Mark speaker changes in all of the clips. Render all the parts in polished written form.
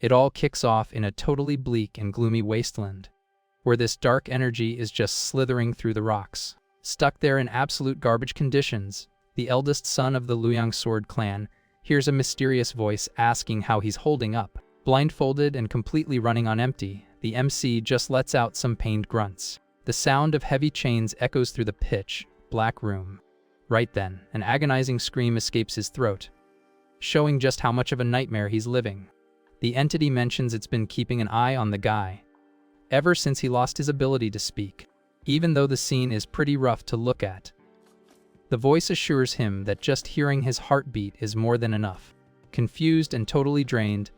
Speaker 1: It all kicks off in a totally bleak and gloomy wasteland, where this dark energy is just slithering through the rocks. Stuck there in absolute garbage conditions, the eldest son of the Luoyang Sword clan hears a mysterious voice asking how he's holding up. Blindfolded and completely running on empty, the MC just lets out some pained grunts. The sound of heavy chains echoes through the pitch black room. Right then, an agonizing scream escapes his throat, showing just how much of a nightmare he's living. The entity mentions it's been keeping an eye on the guy ever since he lost his ability to speak, even though the scene is pretty rough to look at. The voice assures him that just hearing his heartbeat is more than enough. Confused and totally drained,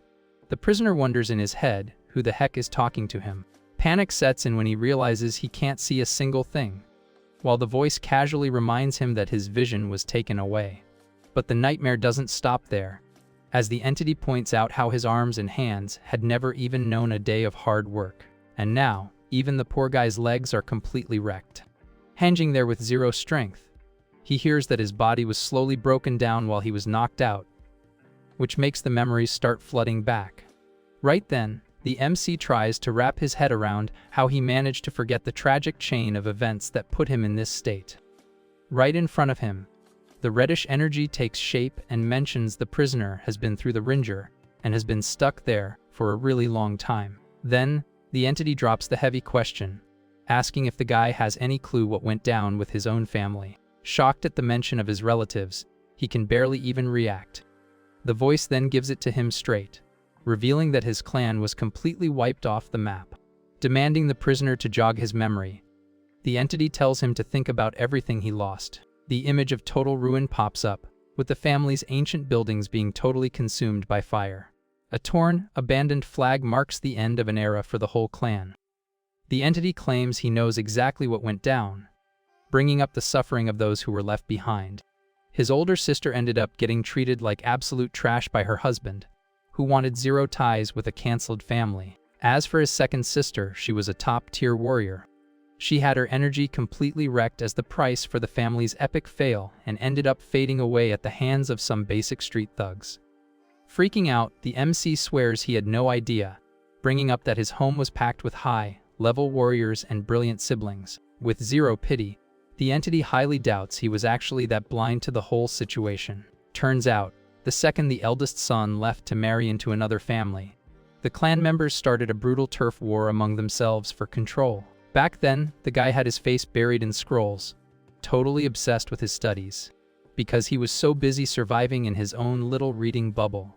Speaker 1: the prisoner wonders in his head who the heck is talking to him. Panic sets in when he realizes he can't see a single thing, while the voice casually reminds him that his vision was taken away. But the nightmare doesn't stop there, as the entity points out how his arms and hands had never even known a day of hard work. And now, even the poor guy's legs are completely wrecked. Hanging there with zero strength, he hears that his body was slowly broken down while he was knocked out, which makes the memories start flooding back. Right then, the MC tries to wrap his head around how he managed to forget the tragic chain of events that put him in this state. Right in front of him, the reddish energy takes shape and mentions the prisoner has been through the ringer and has been stuck there for a really long time. Then, the entity drops the heavy question, asking if the guy has any clue what went down with his own family. Shocked at the mention of his relatives, he can barely even react. The voice then gives it to him straight, revealing that his clan was completely wiped off the map. Demanding the prisoner to jog his memory, the entity tells him to think about everything he lost. The image of total ruin pops up, with the family's ancient buildings being totally consumed by fire. A torn, abandoned flag marks the end of an era for the whole clan. The entity claims he knows exactly what went down, bringing up the suffering of those who were left behind. His older sister ended up getting treated like absolute trash by her husband, who wanted zero ties with a cancelled family. As for his second sister, she was a top-tier warrior. She had her energy completely wrecked as the price for the family's epic fail and ended up fading away at the hands of some basic street thugs. Freaking out, the MC swears he had no idea, bringing up that his home was packed with high-level warriors and brilliant siblings. With zero pity, the entity highly doubts he was actually that blind to the whole situation. Turns out, the second the eldest son left to marry into another family, the clan members started a brutal turf war among themselves for control. Back then, the guy had his face buried in scrolls, totally obsessed with his studies, because he was so busy surviving in his own little reading bubble.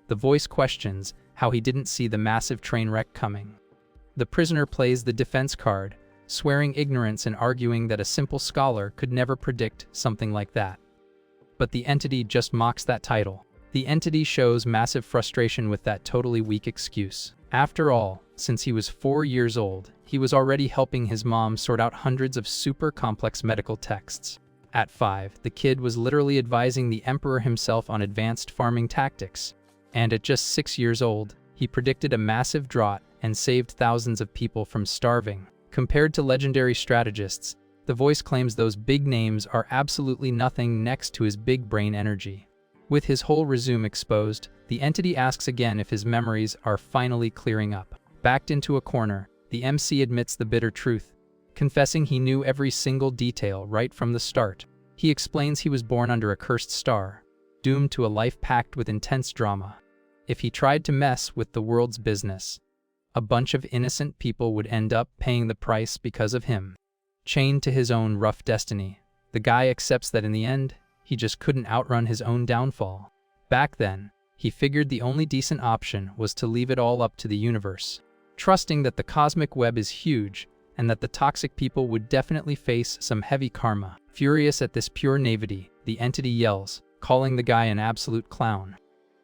Speaker 1: The voice questions how he didn't see the massive train wreck coming. The prisoner plays the defense card, swearing ignorance and arguing that a simple scholar could never predict something like that. But the entity just mocks that title. The entity shows massive frustration with that totally weak excuse. After all, since he was 4 years old, he was already helping his mom sort out hundreds of super complex medical texts. At 5, the kid was literally advising the emperor himself on advanced farming tactics. And at just 6 years old, he predicted a massive drought and saved thousands of people from starving. Compared to legendary strategists, the voice claims those big names are absolutely nothing next to his big brain energy. With his whole resume exposed, the entity asks again if his memories are finally clearing up. Backed into a corner, the MC admits the bitter truth, confessing he knew every single detail right from the start. He explains he was born under a cursed star, doomed to a life packed with intense drama. If he tried to mess with the world's business, a bunch of innocent people would end up paying the price because of him. Chained to his own rough destiny, the guy accepts that in the end, he just couldn't outrun his own downfall. Back then, he figured the only decent option was to leave it all up to the universe, trusting that the cosmic web is huge and that the toxic people would definitely face some heavy karma. Furious at this pure naivety, the entity yells, calling the guy an absolute clown.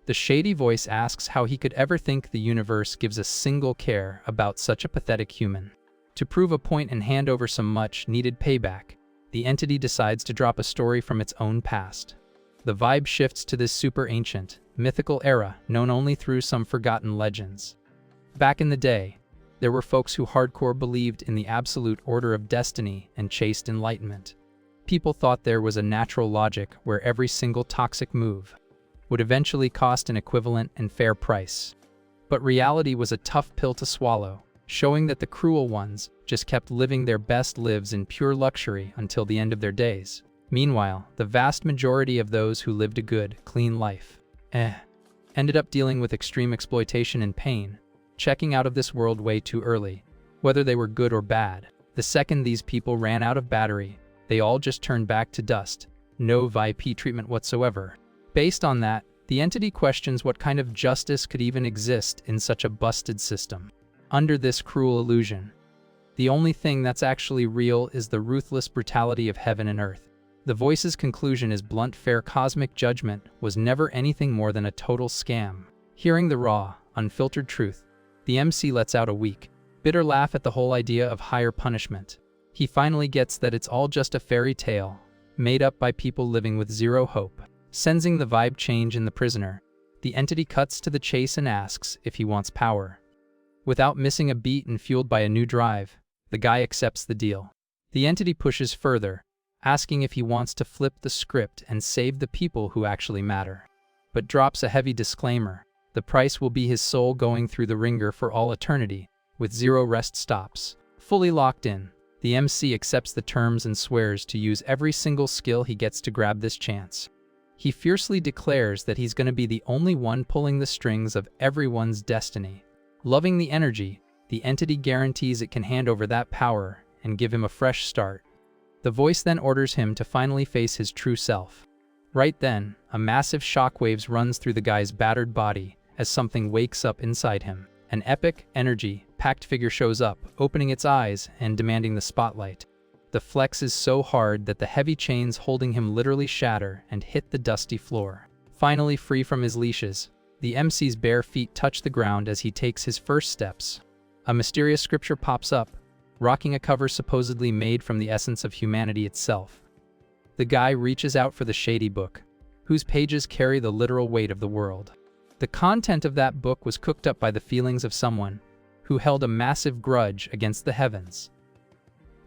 Speaker 1: The shady voice asks how he could ever think the universe gives a single care about such a pathetic human. To prove a point and hand over some much-needed payback, the entity decides to drop a story from its own past. The vibe shifts to this super ancient, mythical era known only through some forgotten legends. Back in the day, there were folks who hardcore believed in the absolute order of destiny and chased enlightenment. People thought there was a natural logic where every single toxic move would eventually cost an equivalent and fair price. But reality was a tough pill to swallow, showing that the cruel ones just kept living their best lives in pure luxury until the end of their days. Meanwhile, the vast majority of those who lived a good, clean life, ended up dealing with extreme exploitation and pain, checking out of this world way too early, whether they were good or bad. The second these people ran out of battery, they all just turned back to dust, no VIP treatment whatsoever. Based on that, the entity questions what kind of justice could even exist in such a busted system. Under this cruel illusion, the only thing that's actually real is the ruthless brutality of heaven and earth. The voice's conclusion is blunt: fair cosmic judgment was never anything more than a total scam. Hearing the raw, unfiltered truth, the MC lets out a weak, bitter laugh at the whole idea of higher punishment. He finally gets that it's all just a fairy tale, made up by people living with zero hope. Sensing the vibe change in the prisoner, the entity cuts to the chase and asks if he wants power. Without missing a beat and fueled by a new drive, the guy accepts the deal. The entity pushes further, asking if he wants to flip the script and save the people who actually matter. But drops a heavy disclaimer: the price will be his soul going through the ringer for all eternity, with zero rest stops. Fully locked in, the MC accepts the terms and swears to use every single skill he gets to grab this chance. He fiercely declares that he's going to be the only one pulling the strings of everyone's destiny. Loving the energy, the entity guarantees it can hand over that power and give him a fresh start. The voice then orders him to finally face his true self. Right then, a massive shockwaves runs through the guy's battered body as something wakes up inside him. An epic, energy-packed figure shows up, opening its eyes and demanding the spotlight. The flex is so hard that the heavy chains holding him literally shatter and hit the dusty floor. Finally free from his leashes, the MC's bare feet touch the ground as he takes his first steps. A mysterious scripture pops up, rocking a cover supposedly made from the essence of humanity itself. The guy reaches out for the shady book, whose pages carry the literal weight of the world. The content of that book was cooked up by the feelings of someone who held a massive grudge against the heavens.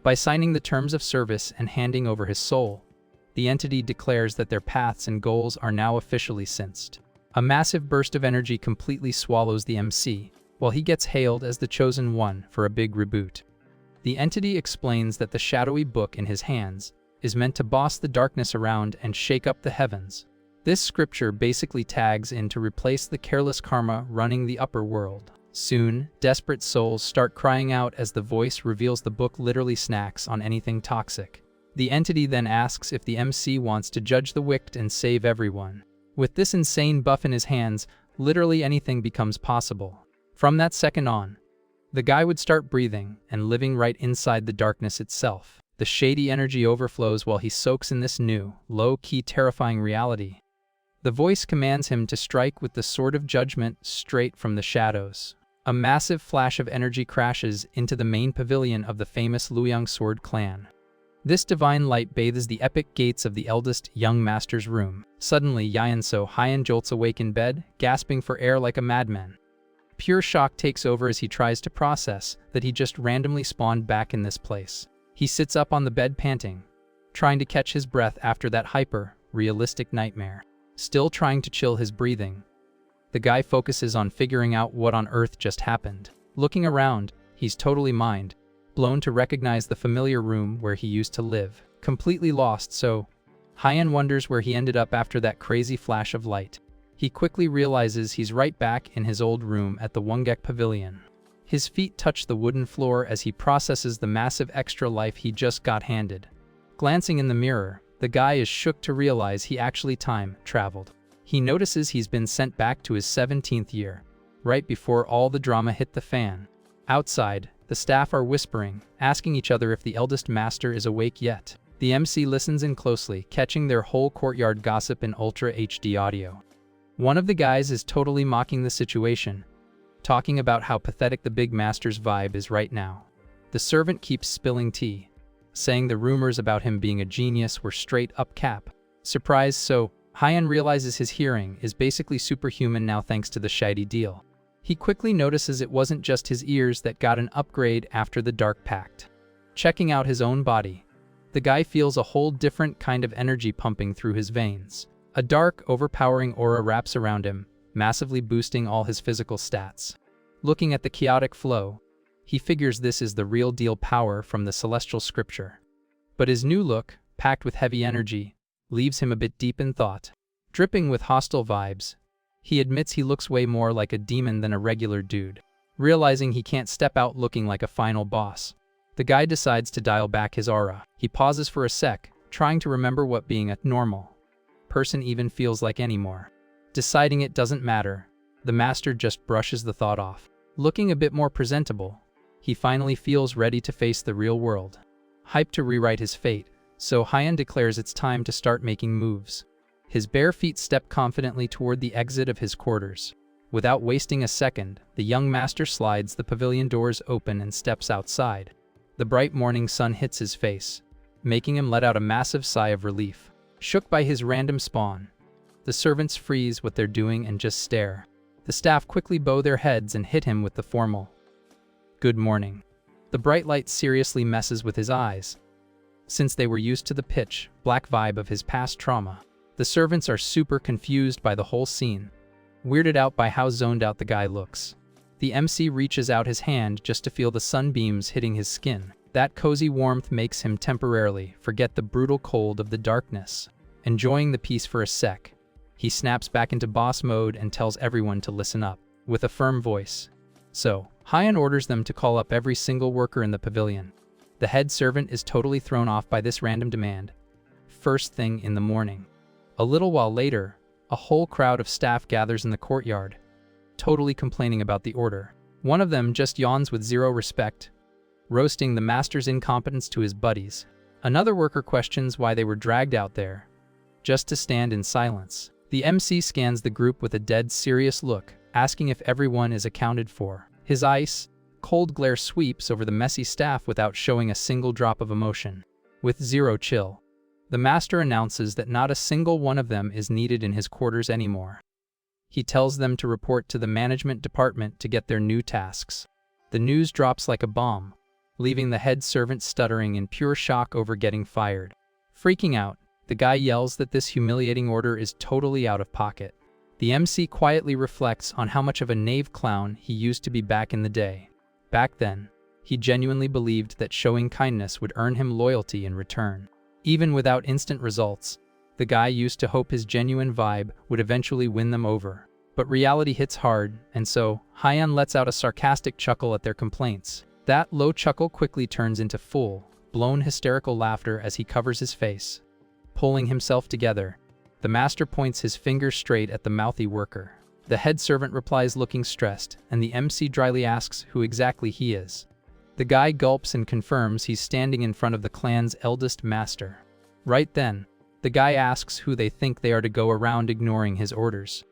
Speaker 1: By signing the terms of service and handing over his soul, the entity declares that their paths and goals are now officially synced. A massive burst of energy completely swallows the MC, while he gets hailed as the chosen one for a big reboot. The entity explains that the shadowy book in his hands is meant to boss the darkness around and shake up the heavens. This scripture basically tags in to replace the careless karma running the upper world. Soon, desperate souls start crying out as the voice reveals the book literally snacks on anything toxic. The entity then asks if the MC wants to judge the wicked and save everyone. With this insane buff in his hands, literally anything becomes possible. From that second on, the guy would start breathing and living right inside the darkness itself. The shady energy overflows while he soaks in this new, low-key, terrifying reality. The voice commands him to strike with the sword of judgment straight from the shadows. A massive flash of energy crashes into the main pavilion of the famous Luoyang sword clan. This divine light bathes the epic gates of the eldest young master's room. Suddenly, Hyan jolts awake in bed, gasping for air like a madman. Pure shock takes over as he tries to process that he just randomly spawned back in this place. He sits up on the bed panting, trying to catch his breath after that hyper-realistic nightmare. Still trying to chill his breathing, the guy focuses on figuring out what on earth just happened. Looking around, he's totally mind-blown to recognize the familiar room where he used to live. Completely lost, so Hyan wonders where he ended up after that crazy flash of light. He quickly realizes he's right back in his old room at the Wongek Pavilion. His feet touch the wooden floor as he processes the massive extra life he just got handed. Glancing in the mirror, the guy is shook to realize he actually time-traveled. He notices he's been sent back to his 17th year, right before all the drama hit the fan. Outside, the staff are whispering, asking each other if the eldest master is awake yet. The MC listens in closely, catching their whole courtyard gossip in Ultra HD audio. One of the guys is totally mocking the situation, talking about how pathetic the big master's vibe is right now. The servant keeps spilling tea, saying the rumors about him being a genius were straight up cap. Surprised, so Hyan realizes his hearing is basically superhuman now thanks to the shady deal. He quickly notices it wasn't just his ears that got an upgrade after the dark pact. Checking out his own body, the guy feels a whole different kind of energy pumping through his veins. A dark, overpowering aura wraps around him, massively boosting all his physical stats. Looking at the chaotic flow, he figures this is the real deal power from the celestial scripture. But his new look, packed with heavy energy, leaves him a bit deep in thought. Dripping with hostile vibes, he admits he looks way more like a demon than a regular dude. Realizing he can't step out looking like a final boss, the guy decides to dial back his aura. He pauses for a sec, trying to remember what being a normal person even feels like anymore. Deciding it doesn't matter, the master just brushes the thought off. Looking a bit more presentable, he finally feels ready to face the real world. Hyped to rewrite his fate, so Hyan declares it's time to start making moves. His bare feet step confidently toward the exit of his quarters. Without wasting a second, the young master slides the pavilion doors open and steps outside. The bright morning sun hits his face, making him let out a massive sigh of relief. Shook by his random spawn, the servants freeze what they're doing and just stare. The staff quickly bow their heads and hit him with the formal "Good morning." The bright light seriously messes with his eyes, since they were used to the pitch black vibe of his past trauma. The servants are super confused by the whole scene, weirded out by how zoned out the guy looks. The MC reaches out his hand just to feel the sunbeams hitting his skin. That cozy warmth makes him temporarily forget the brutal cold of the darkness. Enjoying the peace for a sec, he snaps back into boss mode and tells everyone to listen up, with a firm voice. So, Hyan orders them to call up every single worker in the pavilion. The head servant is totally thrown off by this random demand. First thing in the morning. A little while later, a whole crowd of staff gathers in the courtyard, totally complaining about the order. One of them just yawns with zero respect, roasting the master's incompetence to his buddies. Another worker questions why they were dragged out there, just to stand in silence. The MC scans the group with a dead serious look, asking if everyone is accounted for. His ice cold glare sweeps over the messy staff without showing a single drop of emotion. With zero chill, the master announces that not a single one of them is needed in his quarters anymore. He tells them to report to the management department to get their new tasks. The news drops like a bomb, leaving the head servant stuttering in pure shock over getting fired. Freaking out, the guy yells that this humiliating order is totally out of pocket. The MC quietly reflects on how much of a knave clown he used to be back in the day. Back then, he genuinely believed that showing kindness would earn him loyalty in return. Even without instant results, the guy used to hope his genuine vibe would eventually win them over. But reality hits hard, and so, Hyan lets out a sarcastic chuckle at their complaints. That low chuckle quickly turns into full, blown hysterical laughter as he covers his face. Pulling himself together, the master points his finger straight at the mouthy worker. The head servant replies looking stressed, and the MC dryly asks who exactly he is. The guy gulps and confirms he's standing in front of the clan's eldest master. Right then, the guy asks who they think they are to go around ignoring his orders.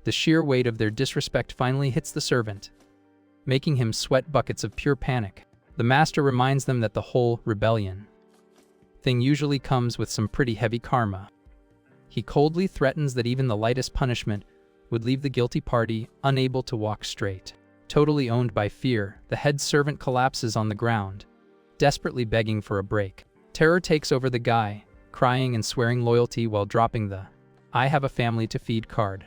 Speaker 1: The sheer weight of their disrespect finally hits the servant, making him sweat buckets of pure panic. The master reminds them that the whole rebellion thing usually comes with some pretty heavy karma. He coldly threatens that even the lightest punishment would leave the guilty party unable to walk straight. Totally owned by fear, the head servant collapses on the ground, desperately begging for a break. Terror takes over the guy, crying and swearing loyalty while dropping the "I have a family to feed" card.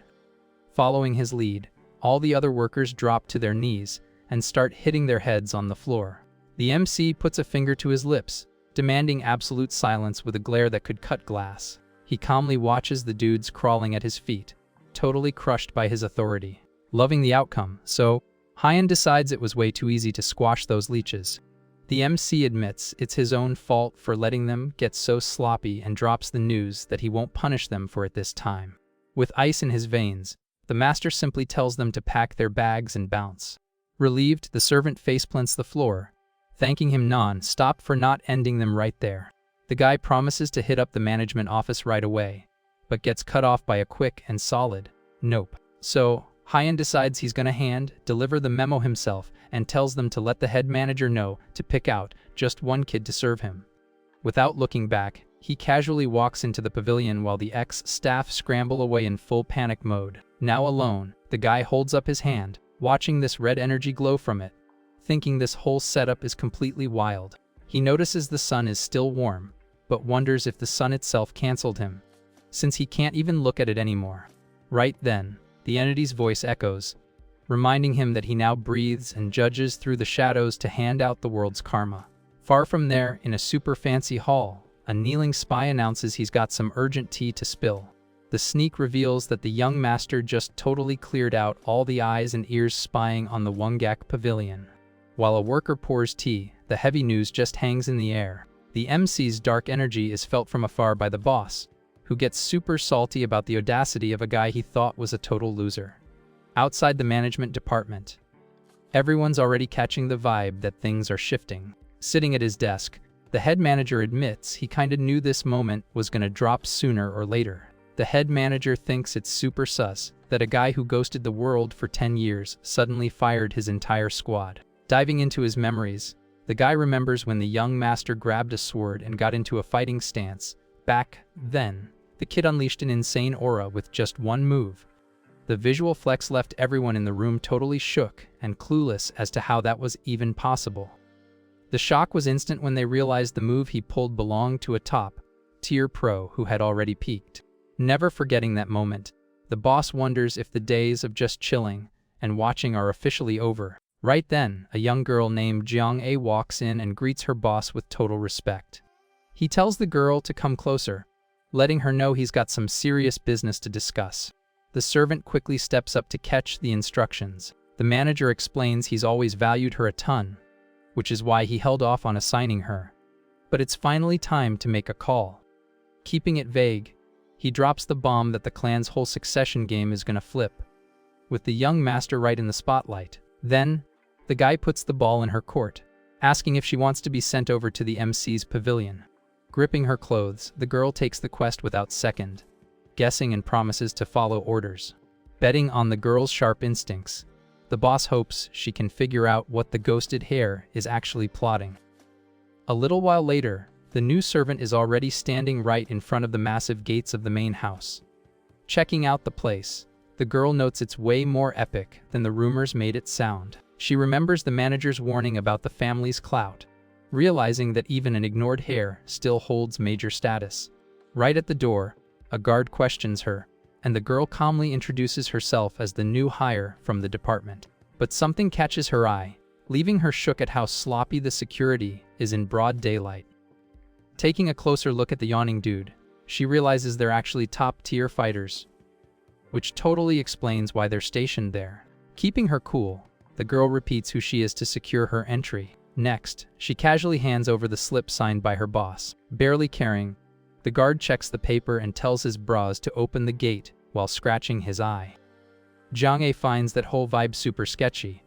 Speaker 1: Following his lead, all the other workers drop to their knees and start hitting their heads on the floor. The MC puts a finger to his lips, demanding absolute silence with a glare that could cut glass. He calmly watches the dudes crawling at his feet, totally crushed by his authority. Loving the outcome, so Hyan decides it was way too easy to squash those leeches. The MC admits it's his own fault for letting them get so sloppy and drops the news that he won't punish them for it this time. With ice in his veins, the master simply tells them to pack their bags and bounce. Relieved, the servant faceplants the floor, thanking him non-stop for not ending them right there. The guy promises to hit up the management office right away, but gets cut off by a quick and solid nope. So, Hyan decides he's gonna deliver the memo himself and tells them to let the head manager know to pick out just one kid to serve him. Without looking back, he casually walks into the pavilion while the ex-staff scramble away in full panic mode. Now alone, the guy holds up his hand, watching this red energy glow from it, thinking this whole setup is completely wild. He notices the sun is still warm, but wonders if the sun itself canceled him, since he can't even look at it anymore. Right then, the entity's voice echoes, reminding him that he now breathes and judges through the shadows to hand out the world's karma. Far from there, in a super fancy hall, a kneeling spy announces he's got some urgent tea to spill. The sneak reveals that the young master just totally cleared out all the eyes and ears spying on the Wangak pavilion. While a worker pours tea, the heavy news just hangs in the air. The MC's dark energy is felt from afar by the boss, who gets super salty about the audacity of a guy he thought was a total loser. Outside the management department, everyone's already catching the vibe that things are shifting. Sitting at his desk, the head manager admits he kinda knew this moment was gonna drop sooner or later. The head manager thinks it's super sus that a guy who ghosted the world for 10 years suddenly fired his entire squad. Diving into his memories, the guy remembers when the young master grabbed a sword and got into a fighting stance. Back then, the kid unleashed an insane aura with just one move. The visual flex left everyone in the room totally shook and clueless as to how that was even possible. The shock was instant when they realized the move he pulled belonged to a top-tier pro who had already peaked. Never forgetting that moment, the boss wonders if the days of just chilling and watching are officially over. Right then, a young girl named Jiang A walks in and greets her boss with total respect. He tells the girl to come closer, letting her know he's got some serious business to discuss. The servant quickly steps up to catch the instructions. The manager explains he's always valued her a ton, which is why he held off on assigning her. But it's finally time to make a call. Keeping it vague, he drops the bomb that the clan's whole succession game is gonna flip, with the young master right in the spotlight. Then, the guy puts the ball in her court, asking if she wants to be sent over to the MC's pavilion. Gripping her clothes, the girl takes the quest without second guessing and promises to follow orders. Betting on the girl's sharp instincts, the boss hopes she can figure out what the ghosted hare is actually plotting. A little while later, the new servant is already standing right in front of the massive gates of the main house. Checking out the place, the girl notes it's way more epic than the rumors made it sound. She remembers the manager's warning about the family's clout, realizing that even an ignored hare still holds major status. Right at the door, a guard questions her, and the girl calmly introduces herself as the new hire from the department. But something catches her eye, leaving her shook at how sloppy the security is in broad daylight. Taking a closer look at the yawning dude, she realizes they're actually top-tier fighters, which totally explains why they're stationed there. Keeping her cool, the girl repeats who she is to secure her entry. Next, she casually hands over the slip signed by her boss. Barely caring, the guard checks the paper and tells his bras to open the gate while scratching his eye. Jiang A finds that whole vibe super sketchy,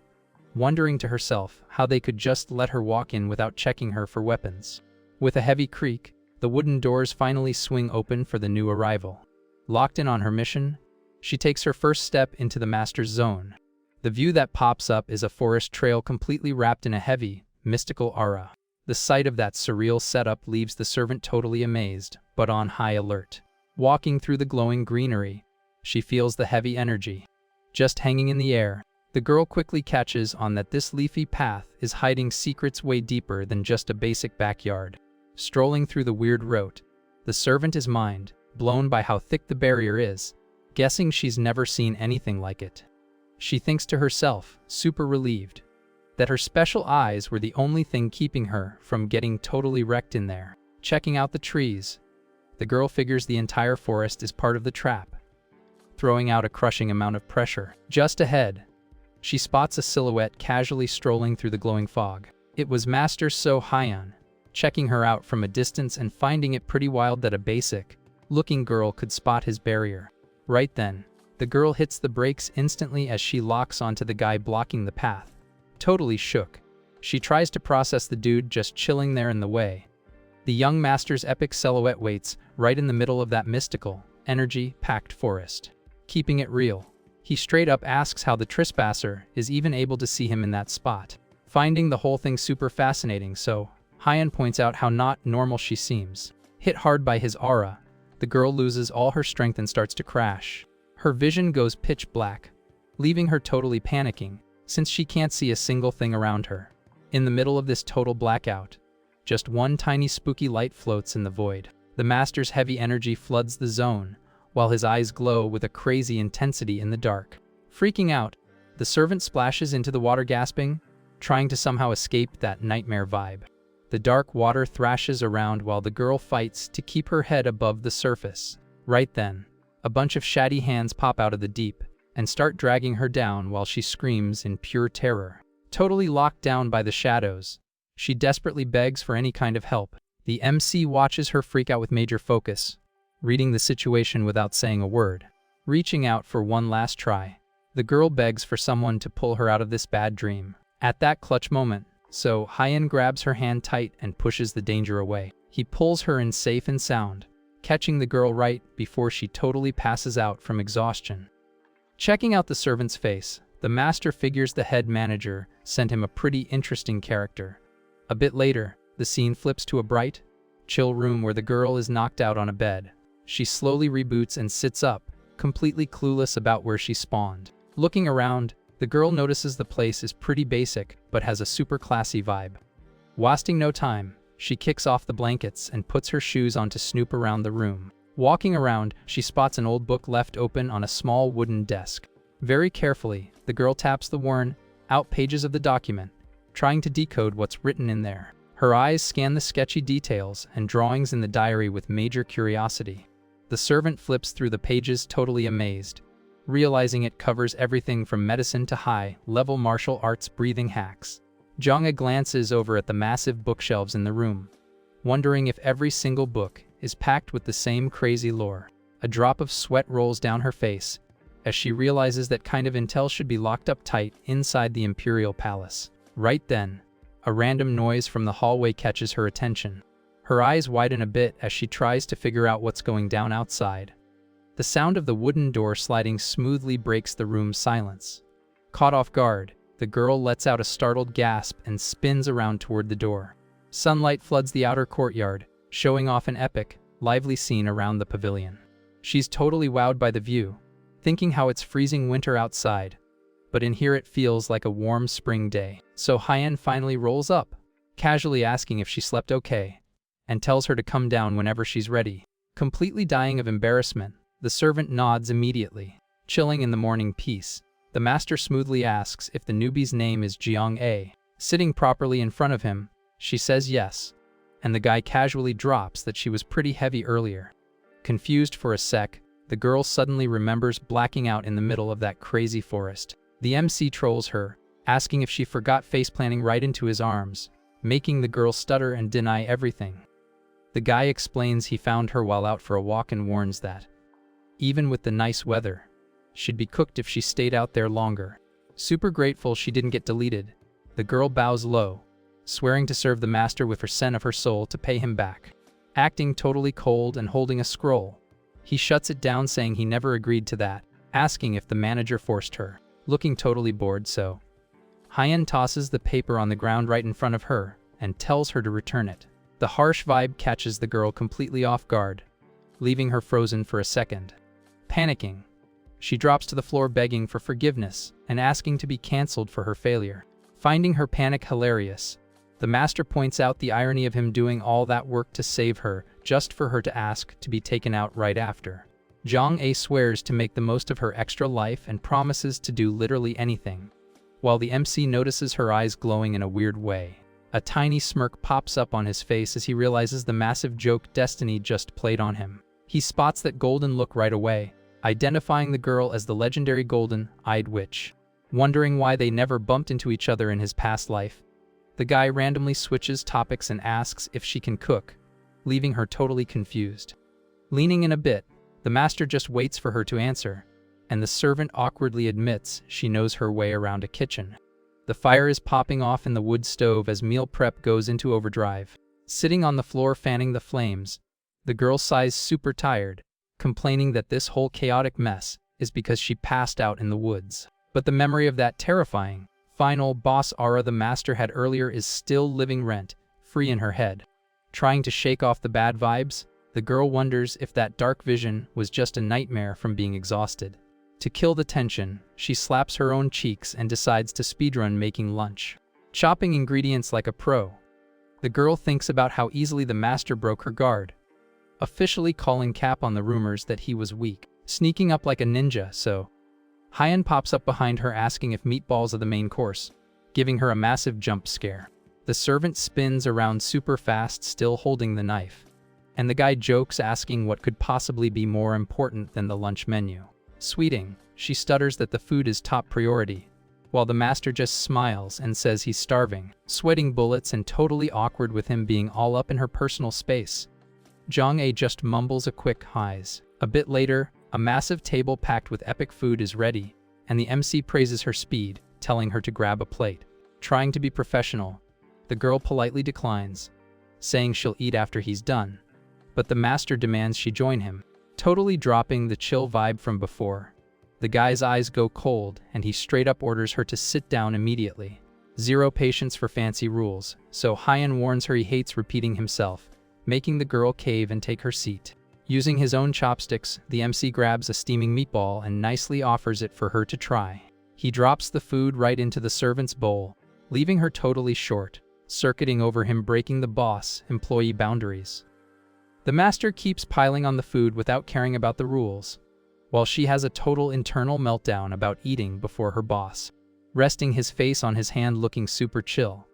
Speaker 1: wondering to herself how they could just let her walk in without checking her for weapons. With a heavy creak, the wooden doors finally swing open for the new arrival. Locked in on her mission, she takes her first step into the master's zone. The view that pops up is a forest trail completely wrapped in a heavy, mystical aura. The sight of that surreal setup leaves the servant totally amazed, but on high alert. Walking through the glowing greenery, she feels the heavy energy just hanging in the air. The girl quickly catches on that this leafy path is hiding secrets way deeper than just a basic backyard. Strolling through the weird route, the servant is mind blown by how thick the barrier is, guessing she's never seen anything like it. She thinks to herself, super relieved, that her special eyes were the only thing keeping her from getting totally wrecked in there. Checking out the trees, the girl figures the entire forest is part of the trap, throwing out a crushing amount of pressure. Just ahead, she spots a silhouette casually strolling through the glowing fog. It was Master So Hyun, checking her out from a distance and finding it pretty wild that a basic-looking girl could spot his barrier. Right then, the girl hits the brakes instantly as she locks onto the guy blocking the path. Totally shook, she tries to process the dude just chilling there in the way. The young master's epic silhouette waits right in the middle of that mystical, energy-packed forest. Keeping it real, he straight up asks how the trespasser is even able to see him in that spot. Finding the whole thing super fascinating, so Hyun points out how not normal she seems. Hit hard by his aura, the girl loses all her strength and starts to crash. Her vision goes pitch black, leaving her totally panicking, since she can't see a single thing around her. In the middle of this total blackout, just one tiny spooky light floats in the void. The master's heavy energy floods the zone, while his eyes glow with a crazy intensity in the dark. Freaking out, the servant splashes into the water gasping, trying to somehow escape that nightmare vibe. The dark water thrashes around while the girl fights to keep her head above the surface. Right then, a bunch of shady hands pop out of the deep and start dragging her down while she screams in pure terror. Totally locked down by the shadows, she desperately begs for any kind of help. The MC watches her freak out with major focus, reading the situation without saying a word. Reaching out for one last try, the girl begs for someone to pull her out of this bad dream. At that clutch moment, Hyen grabs her hand tight and pushes the danger away. He pulls her in safe and sound, catching the girl right before she totally passes out from exhaustion. Checking out the servant's face, the master figures the head manager sent him a pretty interesting character. A bit later, the scene flips to a bright, chill room where the girl is knocked out on a bed. She slowly reboots and sits up, completely clueless about where she spawned. Looking around, the girl notices the place is pretty basic but has a super classy vibe. Wasting no time, she kicks off the blankets and puts her shoes on to snoop around the room. Walking around, she spots an old book left open on a small wooden desk. Very carefully, the girl taps the worn-out pages of the document, trying to decode what's written in there. Her eyes scan the sketchy details and drawings in the diary with major curiosity. The servant flips through the pages totally amazed, realizing it covers everything from medicine to high-level martial arts breathing hacks. Jongha glances over at the massive bookshelves in the room, wondering if every single book is packed with the same crazy lore. A drop of sweat rolls down her face as she realizes that kind of intel should be locked up tight inside the Imperial Palace. Right then, a random noise from the hallway catches her attention. Her eyes widen a bit as she tries to figure out what's going down outside. The sound of the wooden door sliding smoothly breaks the room's silence. Caught off guard, the girl lets out a startled gasp and spins around toward the door. Sunlight floods the outer courtyard, showing off an epic, lively scene around the pavilion. She's totally wowed by the view, thinking how it's freezing winter outside, but in here it feels like a warm spring day. So Hyen finally rolls up, casually asking if she slept okay, and tells her to come down whenever she's ready. Completely dying of embarrassment, the servant nods immediately. Chilling in the morning peace, the master smoothly asks if the newbie's name is Jeong-A. Sitting properly in front of him, she says yes, and the guy casually drops that she was pretty heavy earlier. Confused for a sec, the girl suddenly remembers blacking out in the middle of that crazy forest. The MC trolls her, asking if she forgot face-planting right into his arms, making the girl stutter and deny everything. The guy explains he found her while out for a walk and warns that, even with the nice weather, she'd be cooked if she stayed out there longer. Super grateful she didn't get deleted, the girl bows low, swearing to serve the master with her cent of her soul to pay him back. Acting totally cold and holding a scroll, he shuts it down saying he never agreed to that, asking if the manager forced her. Looking totally bored, Hyen tosses the paper on the ground right in front of her and tells her to return it. The harsh vibe catches the girl completely off guard, leaving her frozen for a second. Panicking, she drops to the floor begging for forgiveness and asking to be cancelled for her failure. Finding her panic hilarious, the master points out the irony of him doing all that work to save her just for her to ask to be taken out right after. Jeong-A swears to make the most of her extra life and promises to do literally anything, while the MC notices her eyes glowing in a weird way. A tiny smirk pops up on his face as he realizes the massive joke Destiny just played on him. He spots that golden look right away, identifying the girl as the legendary golden-eyed witch. Wondering why they never bumped into each other in his past life, the guy randomly switches topics and asks if she can cook, leaving her totally confused. Leaning in a bit, the master just waits for her to answer, and the servant awkwardly admits she knows her way around a kitchen. The fire is popping off in the wood stove as meal prep goes into overdrive. Sitting on the floor fanning the flames, the girl sighs super tired, complaining that this whole chaotic mess is because she passed out in the woods. But the memory of that terrifying, final boss aura the master had earlier is still living rent-free in her head. Trying to shake off the bad vibes, the girl wonders if that dark vision was just a nightmare from being exhausted. To kill the tension, she slaps her own cheeks and decides to speedrun making lunch. Chopping ingredients like a pro, the girl thinks about how easily the master broke her guard, officially calling cap on the rumors that he was weak, sneaking up like a ninja. So Hyan pops up behind her asking if meatballs are the main course, giving her a massive jump scare. The servant spins around super fast, still holding the knife, and the guy jokes asking what could possibly be more important than the lunch menu. Sweeting, she stutters that the food is top priority, while the master just smiles and says he's starving, sweating bullets and totally awkward with him being all up in her personal space. Jong-a just mumbles a quick highs. A bit later, a massive table packed with epic food is ready, and the MC praises her speed, telling her to grab a plate. Trying to be professional, the girl politely declines, saying she'll eat after he's done, but the master demands she join him, totally dropping the chill vibe from before. The guy's eyes go cold, and he straight up orders her to sit down immediately. Zero patience for fancy rules, so Hyan warns her he hates repeating himself, making the girl cave and take her seat. Using his own chopsticks, the MC grabs a steaming meatball and nicely offers it for her to try. He drops the food right into the servant's bowl, leaving her totally short, circuiting over him, breaking the boss-employee boundaries. The master keeps piling on the food without caring about the rules, while she has a total internal meltdown about eating before her boss, resting his face on his hand looking super chill.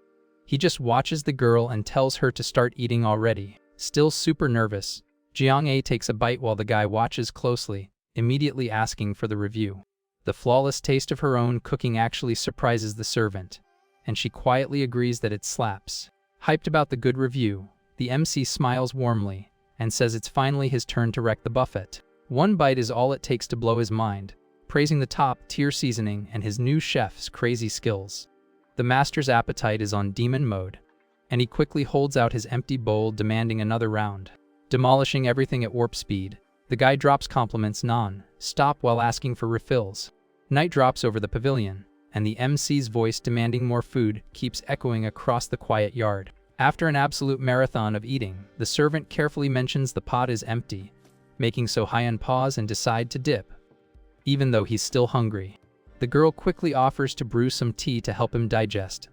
Speaker 1: He just watches the girl and tells her to start eating already. Still super nervous, Jong-a takes a bite while the guy watches closely, immediately asking for the review. The flawless taste of her own cooking actually surprises the servant, and she quietly agrees that it slaps. Hyped about the good review, the MC smiles warmly and says it's finally his turn to wreck the buffet. One bite is all it takes to blow his mind, praising the top-tier seasoning and his new chef's crazy skills. The master's appetite is on demon mode, and he quickly holds out his empty bowl demanding another round. Demolishing everything at warp speed, the guy drops compliments non-stop while asking for refills. Night drops over the pavilion, and the MC's voice demanding more food keeps echoing across the quiet yard. After an absolute marathon of eating, the servant carefully mentions the pot is empty, making So Hyan pause and decide to dip, even though he's still hungry. The girl quickly offers to brew some tea to help him digest,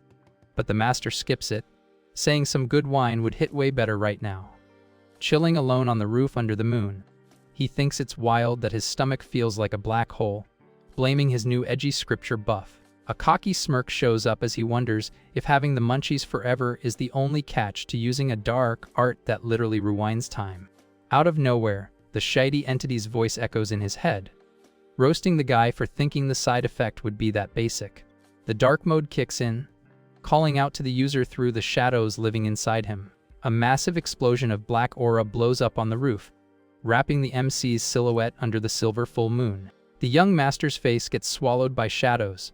Speaker 1: but the master skips it, saying some good wine would hit way better right now. Chilling alone on the roof under the moon, he thinks it's wild that his stomach feels like a black hole, blaming his new edgy scripture buff. A cocky smirk shows up as he wonders if having the munchies forever is the only catch to using a dark art that literally rewinds time. Out of nowhere, the shady entity's voice echoes in his head, roasting the guy for thinking the side effect would be that basic. The dark mode kicks in, calling out to the user through the shadows living inside him. A massive explosion of black aura blows up on the roof, wrapping the MC's silhouette under the silver full moon. The young master's face gets swallowed by shadows,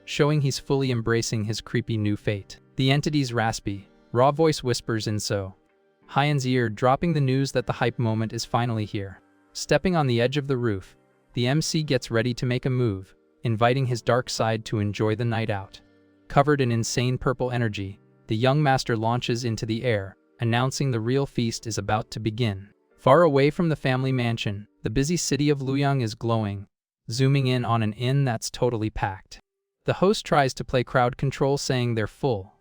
Speaker 1: showing he's fully embracing his creepy new fate. The entity's raspy, raw voice whispers in So Hyan's ear, dropping the news that the hype moment is finally here. Stepping on the edge of the roof, the MC gets ready to make a move, inviting his dark side to enjoy the night out. Covered in insane purple energy, the young master launches into the air, announcing the real feast is about to begin. Far away from the family mansion, the busy city of Luoyang is glowing, zooming in on an inn that's totally packed. The host tries to play crowd control, saying they're full,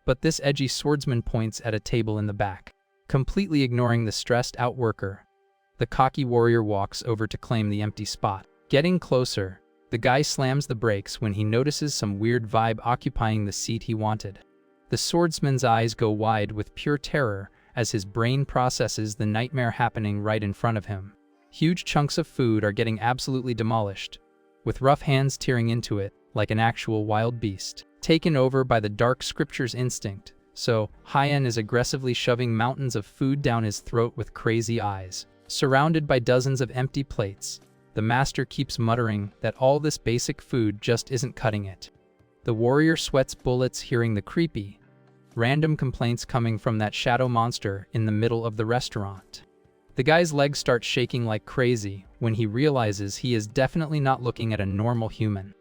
Speaker 1: but this edgy swordsman points at a table in the back. Completely ignoring the stressed-out worker, the cocky warrior walks over to claim the empty spot. Getting closer, the guy slams the brakes when he notices some weird vibe occupying the seat he wanted. The swordsman's eyes go wide with pure terror as his brain processes the nightmare happening right in front of him. Huge chunks of food are getting absolutely demolished, with rough hands tearing into it like an actual wild beast. Taken over by the dark scripture's instinct, So Hyan is aggressively shoving mountains of food down his throat with crazy eyes. Surrounded by dozens of empty plates, the master keeps muttering that all this basic food just isn't cutting it. The warrior sweats bullets hearing the creepy, random complaints coming from that shadow monster in the middle of the restaurant. The guy's legs start shaking like crazy when he realizes he is definitely not looking at a normal human.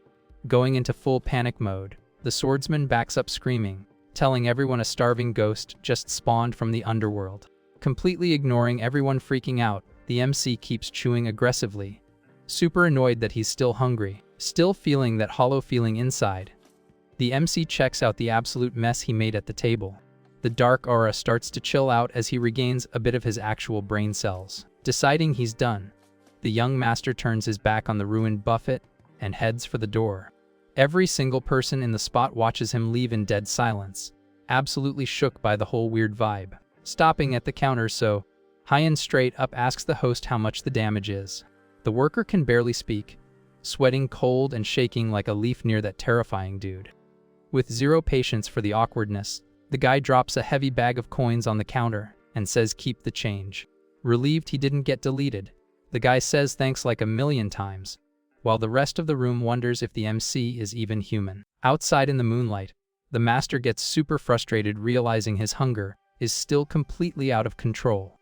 Speaker 1: Going into full panic mode, the swordsman backs up screaming, telling everyone a starving ghost just spawned from the underworld. Completely ignoring everyone freaking out, the MC keeps chewing aggressively, super annoyed that he's still hungry, still feeling that hollow feeling inside. The MC checks out the absolute mess he made at the table. The dark aura starts to chill out as he regains a bit of his actual brain cells. Deciding he's done, the young master turns his back on the ruined buffet and heads for the door. Every single person in the spot watches him leave in dead silence, absolutely shook by the whole weird vibe. Stopping at the counter, so Hyan straight up asks the host how much the damage is. The worker can barely speak, sweating cold and shaking like a leaf near that terrifying dude. With zero patience for the awkwardness, the guy drops a heavy bag of coins on the counter and says keep the change. Relieved he didn't get deleted, the guy says thanks like a million times, while the rest of the room wonders if the MC is even human. Outside in the moonlight, the master gets super frustrated realizing his hunger is still completely out of control.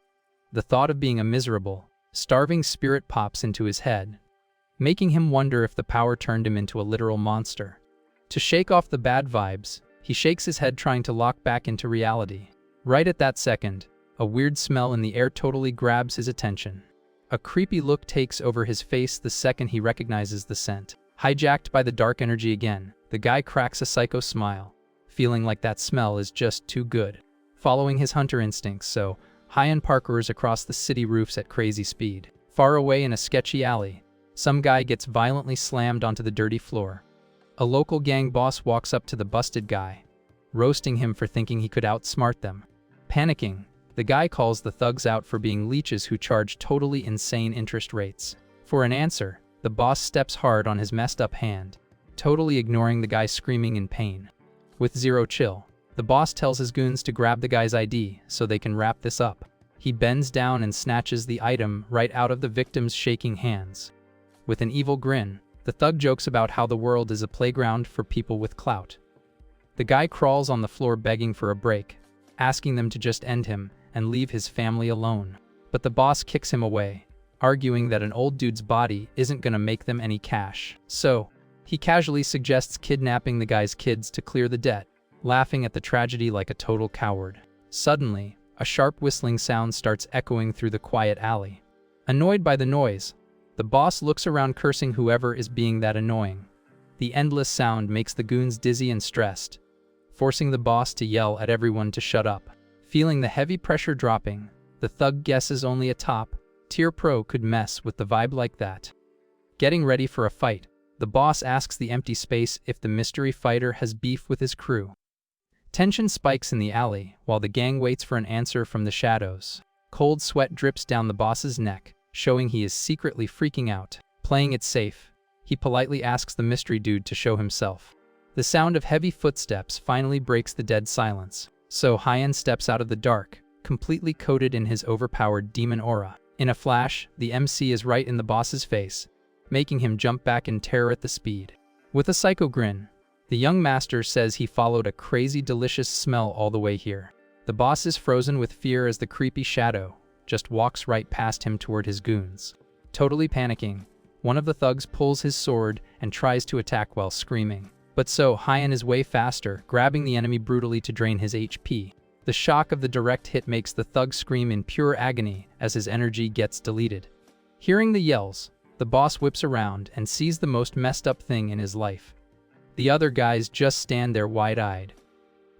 Speaker 1: The thought of being a miserable, starving spirit pops into his head, making him wonder if the power turned him into a literal monster. To shake off the bad vibes, he shakes his head trying to lock back into reality. Right at that second, a weird smell in the air totally grabs his attention. A creepy look takes over his face the second he recognizes the scent. Hijacked by the dark energy again, the guy cracks a psycho smile, feeling like that smell is just too good. Following his hunter instincts, so Hyan parkours across the city roofs at crazy speed. Far away in a sketchy alley, some guy gets violently slammed onto the dirty floor. A local gang boss walks up to the busted guy, roasting him for thinking he could outsmart them. Panicking, the guy calls the thugs out for being leeches who charge totally insane interest rates. For an answer, the boss steps hard on his messed up hand, totally ignoring the guy screaming in pain. With zero chill, the boss tells his goons to grab the guy's ID so they can wrap this up. He bends down and snatches the item right out of the victim's shaking hands. With an evil grin, the thug jokes about how the world is a playground for people with clout. The guy crawls on the floor begging for a break, asking them to just end him and leave his family alone. But the boss kicks him away, arguing that an old dude's body isn't gonna make them any cash. So, he casually suggests kidnapping the guy's kids to clear the debt, laughing at the tragedy like a total coward. Suddenly, a sharp whistling sound starts echoing through the quiet alley. Annoyed by the noise, the boss looks around cursing whoever is being that annoying. The endless sound makes the goons dizzy and stressed, forcing the boss to yell at everyone to shut up. Feeling the heavy pressure dropping, the thug guesses only a top-tier pro could mess with the vibe like that. Getting ready for a fight, the boss asks the empty space if the mystery fighter has beef with his crew. Tension spikes in the alley while the gang waits for an answer from the shadows. Cold sweat drips down the boss's neck, showing he is secretly freaking out. Playing it safe, he politely asks the mystery dude to show himself. The sound of heavy footsteps finally breaks the dead silence, so Hyan steps out of the dark, completely coated in his overpowered demon aura. In a flash, the MC is right in the boss's face, making him jump back in terror at the speed. With a psycho grin, the young master says he followed a crazy delicious smell all the way here. The boss is frozen with fear as the creepy shadow just walks right past him toward his goons. Totally panicking, one of the thugs pulls his sword and tries to attack while screaming. But so Hyan is way faster, grabbing the enemy brutally to drain his HP. The shock of the direct hit makes the thug scream in pure agony as his energy gets deleted. Hearing the yells, the boss whips around and sees the most messed up thing in his life. The other guys just stand there wide-eyed,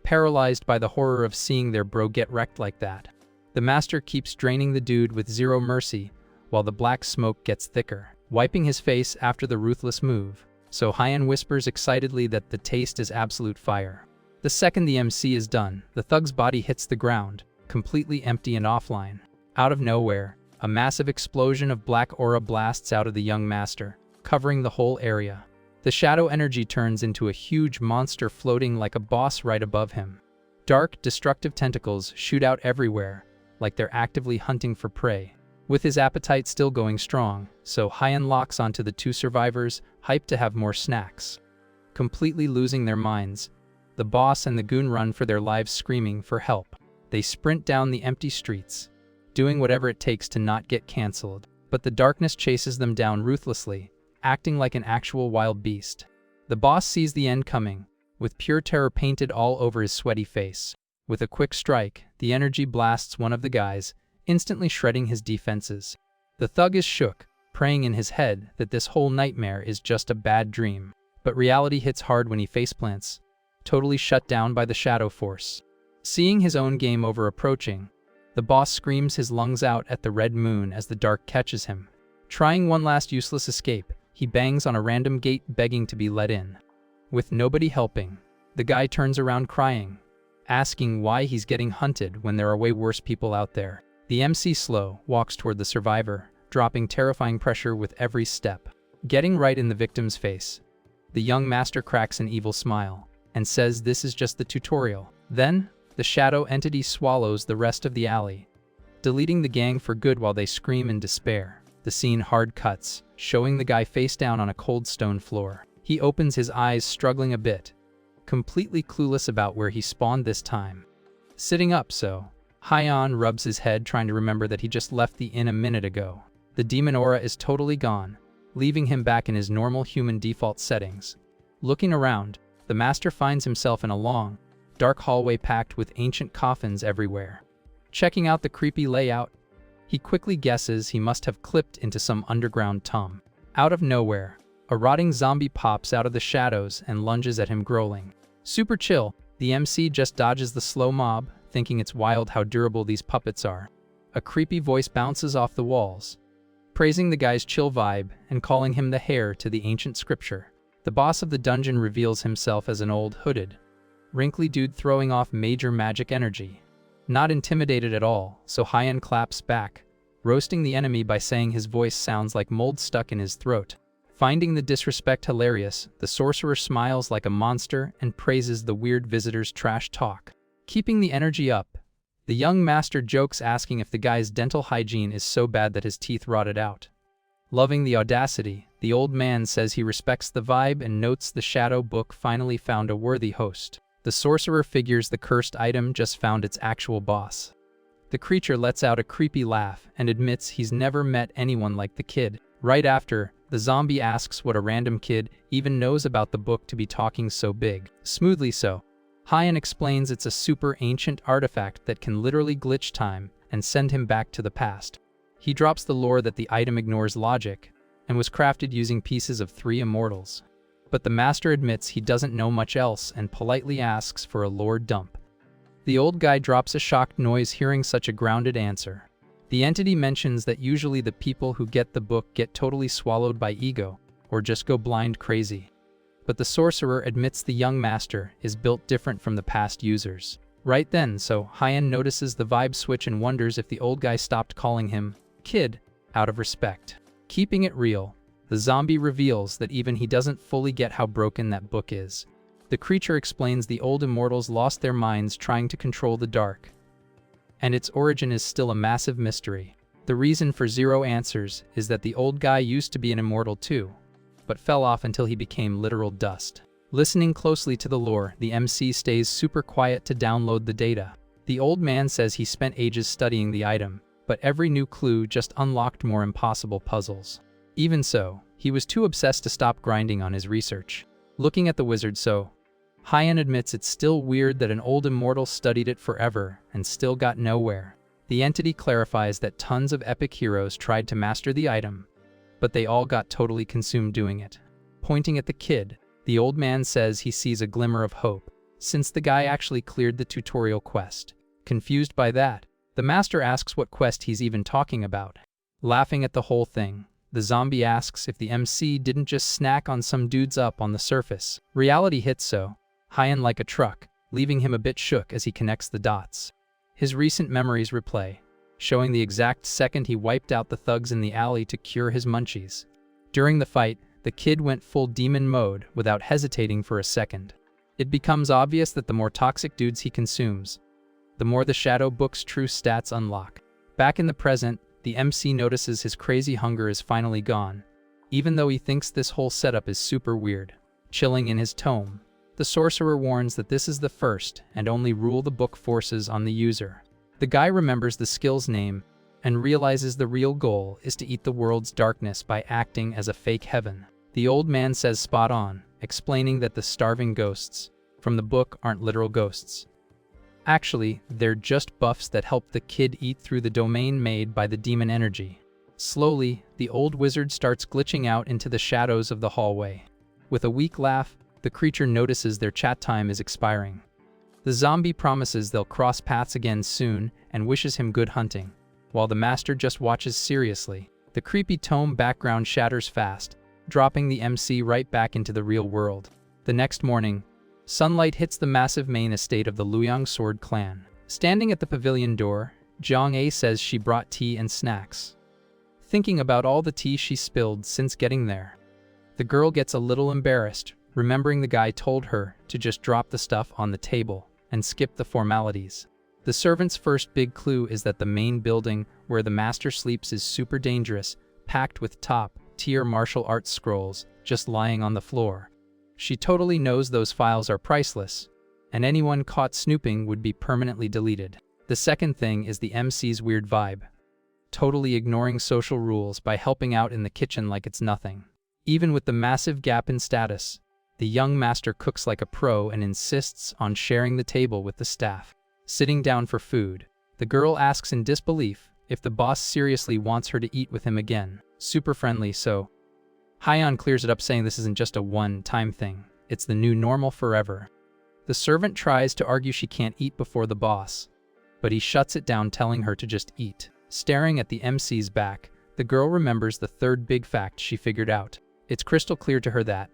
Speaker 1: paralyzed by the horror of seeing their bro get wrecked like that. The master keeps draining the dude with zero mercy while the black smoke gets thicker, wiping his face after the ruthless move. So Hyan whispers excitedly that the taste is absolute fire. The second the MC is done, the thug's body hits the ground, completely empty and offline. Out of nowhere, a massive explosion of black aura blasts out of the young master, covering the whole area. The shadow energy turns into a huge monster floating like a boss right above him. Dark, destructive tentacles shoot out everywhere, like they're actively hunting for prey. With his appetite still going strong, so Hyan locks onto the two survivors, hyped to have more snacks. Completely losing their minds, the boss and the goon run for their lives screaming for help. They sprint down the empty streets, doing whatever it takes to not get cancelled. But the darkness chases them down ruthlessly, acting like an actual wild beast. The boss sees the end coming, with pure terror painted all over his sweaty face. With a quick strike, the energy blasts one of the guys, instantly shredding his defenses. The thug is shook, praying in his head that this whole nightmare is just a bad dream. But reality hits hard when he faceplants, totally shut down by the shadow force. Seeing his own game over approaching, the boss screams his lungs out at the red moon as the dark catches him. Trying one last useless escape, he bangs on a random gate begging to be let in. With nobody helping, the guy turns around crying, asking why he's getting hunted when there are way worse people out there. The MC slow walks toward the survivor, dropping terrifying pressure with every step. Getting right in the victim's face, the young master cracks an evil smile and says this is just the tutorial. Then, the shadow entity swallows the rest of the alley, deleting the gang for good while they scream in despair. The scene hard cuts, showing the guy face down on a cold stone floor. He opens his eyes, struggling a bit, completely clueless about where he spawned this time. Sitting up so, Hyan rubs his head trying to remember that he just left the inn a minute ago. The demon aura is totally gone, leaving him back in his normal human default settings. Looking around, the master finds himself in a long, dark hallway packed with ancient coffins everywhere. Checking out the creepy layout, he quickly guesses he must have clipped into some underground tomb. Out of nowhere, a rotting zombie pops out of the shadows and lunges at him growling. Super chill, the MC just dodges the slow mob, thinking it's wild how durable these puppets are. A creepy voice bounces off the walls, praising the guy's chill vibe and calling him the heir to the ancient scripture. The boss of the dungeon reveals himself as an old, hooded, wrinkly dude throwing off major magic energy. Not intimidated at all, so Hyan claps back, roasting the enemy by saying his voice sounds like mold stuck in his throat. Finding the disrespect hilarious, the sorcerer smiles like a monster and praises the weird visitor's trash talk. Keeping the energy up, the young master jokes asking if the guy's dental hygiene is so bad that his teeth rotted out. Loving the audacity, the old man says he respects the vibe and notes the shadow book finally found a worthy host. The sorcerer figures the cursed item just found its actual boss. The creature lets out a creepy laugh and admits he's never met anyone like the kid. Right after, the zombie asks what a random kid even knows about the book to be talking so big. Smoothly so, Hyan explains it's a super ancient artifact that can literally glitch time and send him back to the past. He drops the lore that the item ignores logic and was crafted using pieces of 3 immortals. But the master admits he doesn't know much else and politely asks for a lore dump. The old guy drops a shocked noise hearing such a grounded answer. The entity mentions that usually the people who get the book get totally swallowed by ego, or just go blind crazy. But the sorcerer admits the young master is built different from the past users. Right then, so Hyan notices the vibe switch and wonders if the old guy stopped calling him kid out of respect. Keeping it real, the zombie reveals that even he doesn't fully get how broken that book is. The creature explains the old immortals lost their minds trying to control the dark, and its origin is still a massive mystery. The reason for 0 answers is that the old guy used to be an immortal too, but fell off until he became literal dust. Listening closely to the lore, the MC stays super quiet to download the data. The old man says he spent ages studying the item, but every new clue just unlocked more impossible puzzles. Even so, he was too obsessed to stop grinding on his research. Looking at the wizard so, Hyan admits it's still weird that an old immortal studied it forever and still got nowhere. The entity clarifies that tons of epic heroes tried to master the item, but they all got totally consumed doing it. Pointing at the kid, the old man says he sees a glimmer of hope, since the guy actually cleared the tutorial quest. Confused by that, the master asks what quest he's even talking about. Laughing at the whole thing, the zombie asks if the MC didn't just snack on some dudes up on the surface. Reality hits so, Hyan like a truck, leaving him a bit shook as he connects the dots. His recent memories replay, showing the exact second he wiped out the thugs in the alley to cure his munchies. During the fight, the kid went full demon mode without hesitating for a second. It becomes obvious that the more toxic dudes he consumes, the more the Shadow Book's true stats unlock. Back in the present, the MC notices his crazy hunger is finally gone, even though he thinks this whole setup is super weird. Chilling in his tome, the sorcerer warns that this is the first and only rule the book forces on the user. The guy remembers the skill's name and realizes the real goal is to eat the world's darkness by acting as a fake heaven. The old man says spot on, explaining that the starving ghosts from the book aren't literal ghosts. Actually, they're just buffs that help the kid eat through the domain made by the demon energy. Slowly, the old wizard starts glitching out into the shadows of the hallway. With a weak laugh, the creature notices their chat time is expiring. The zombie promises they'll cross paths again soon and wishes him good hunting, while the master just watches seriously. The creepy tome background shatters fast, dropping the MC right back into the real world. The next morning, sunlight hits the massive main estate of the Luoyang Sword clan. Standing at the pavilion door, Jiang says she brought tea and snacks. Thinking about all the tea she spilled since getting there, the girl gets a little embarrassed, remembering the guy told her to just drop the stuff on the table and skip the formalities. The servant's first big clue is that the main building where the master sleeps is super dangerous, packed with top-tier martial arts scrolls just lying on the floor. She totally knows those files are priceless, and anyone caught snooping would be permanently deleted. The second thing is the MC's weird vibe, totally ignoring social rules by helping out in the kitchen like it's nothing. Even with the massive gap in status, the young master cooks like a pro and insists on sharing the table with the staff. Sitting down for food, the girl asks in disbelief if the boss seriously wants her to eat with him again. Super friendly, so Hyeon clears it up saying this isn't just a one-time thing, it's the new normal forever. The servant tries to argue she can't eat before the boss, but he shuts it down telling her to just eat. Staring at the MC's back, the girl remembers the third big fact she figured out. It's crystal clear to her that,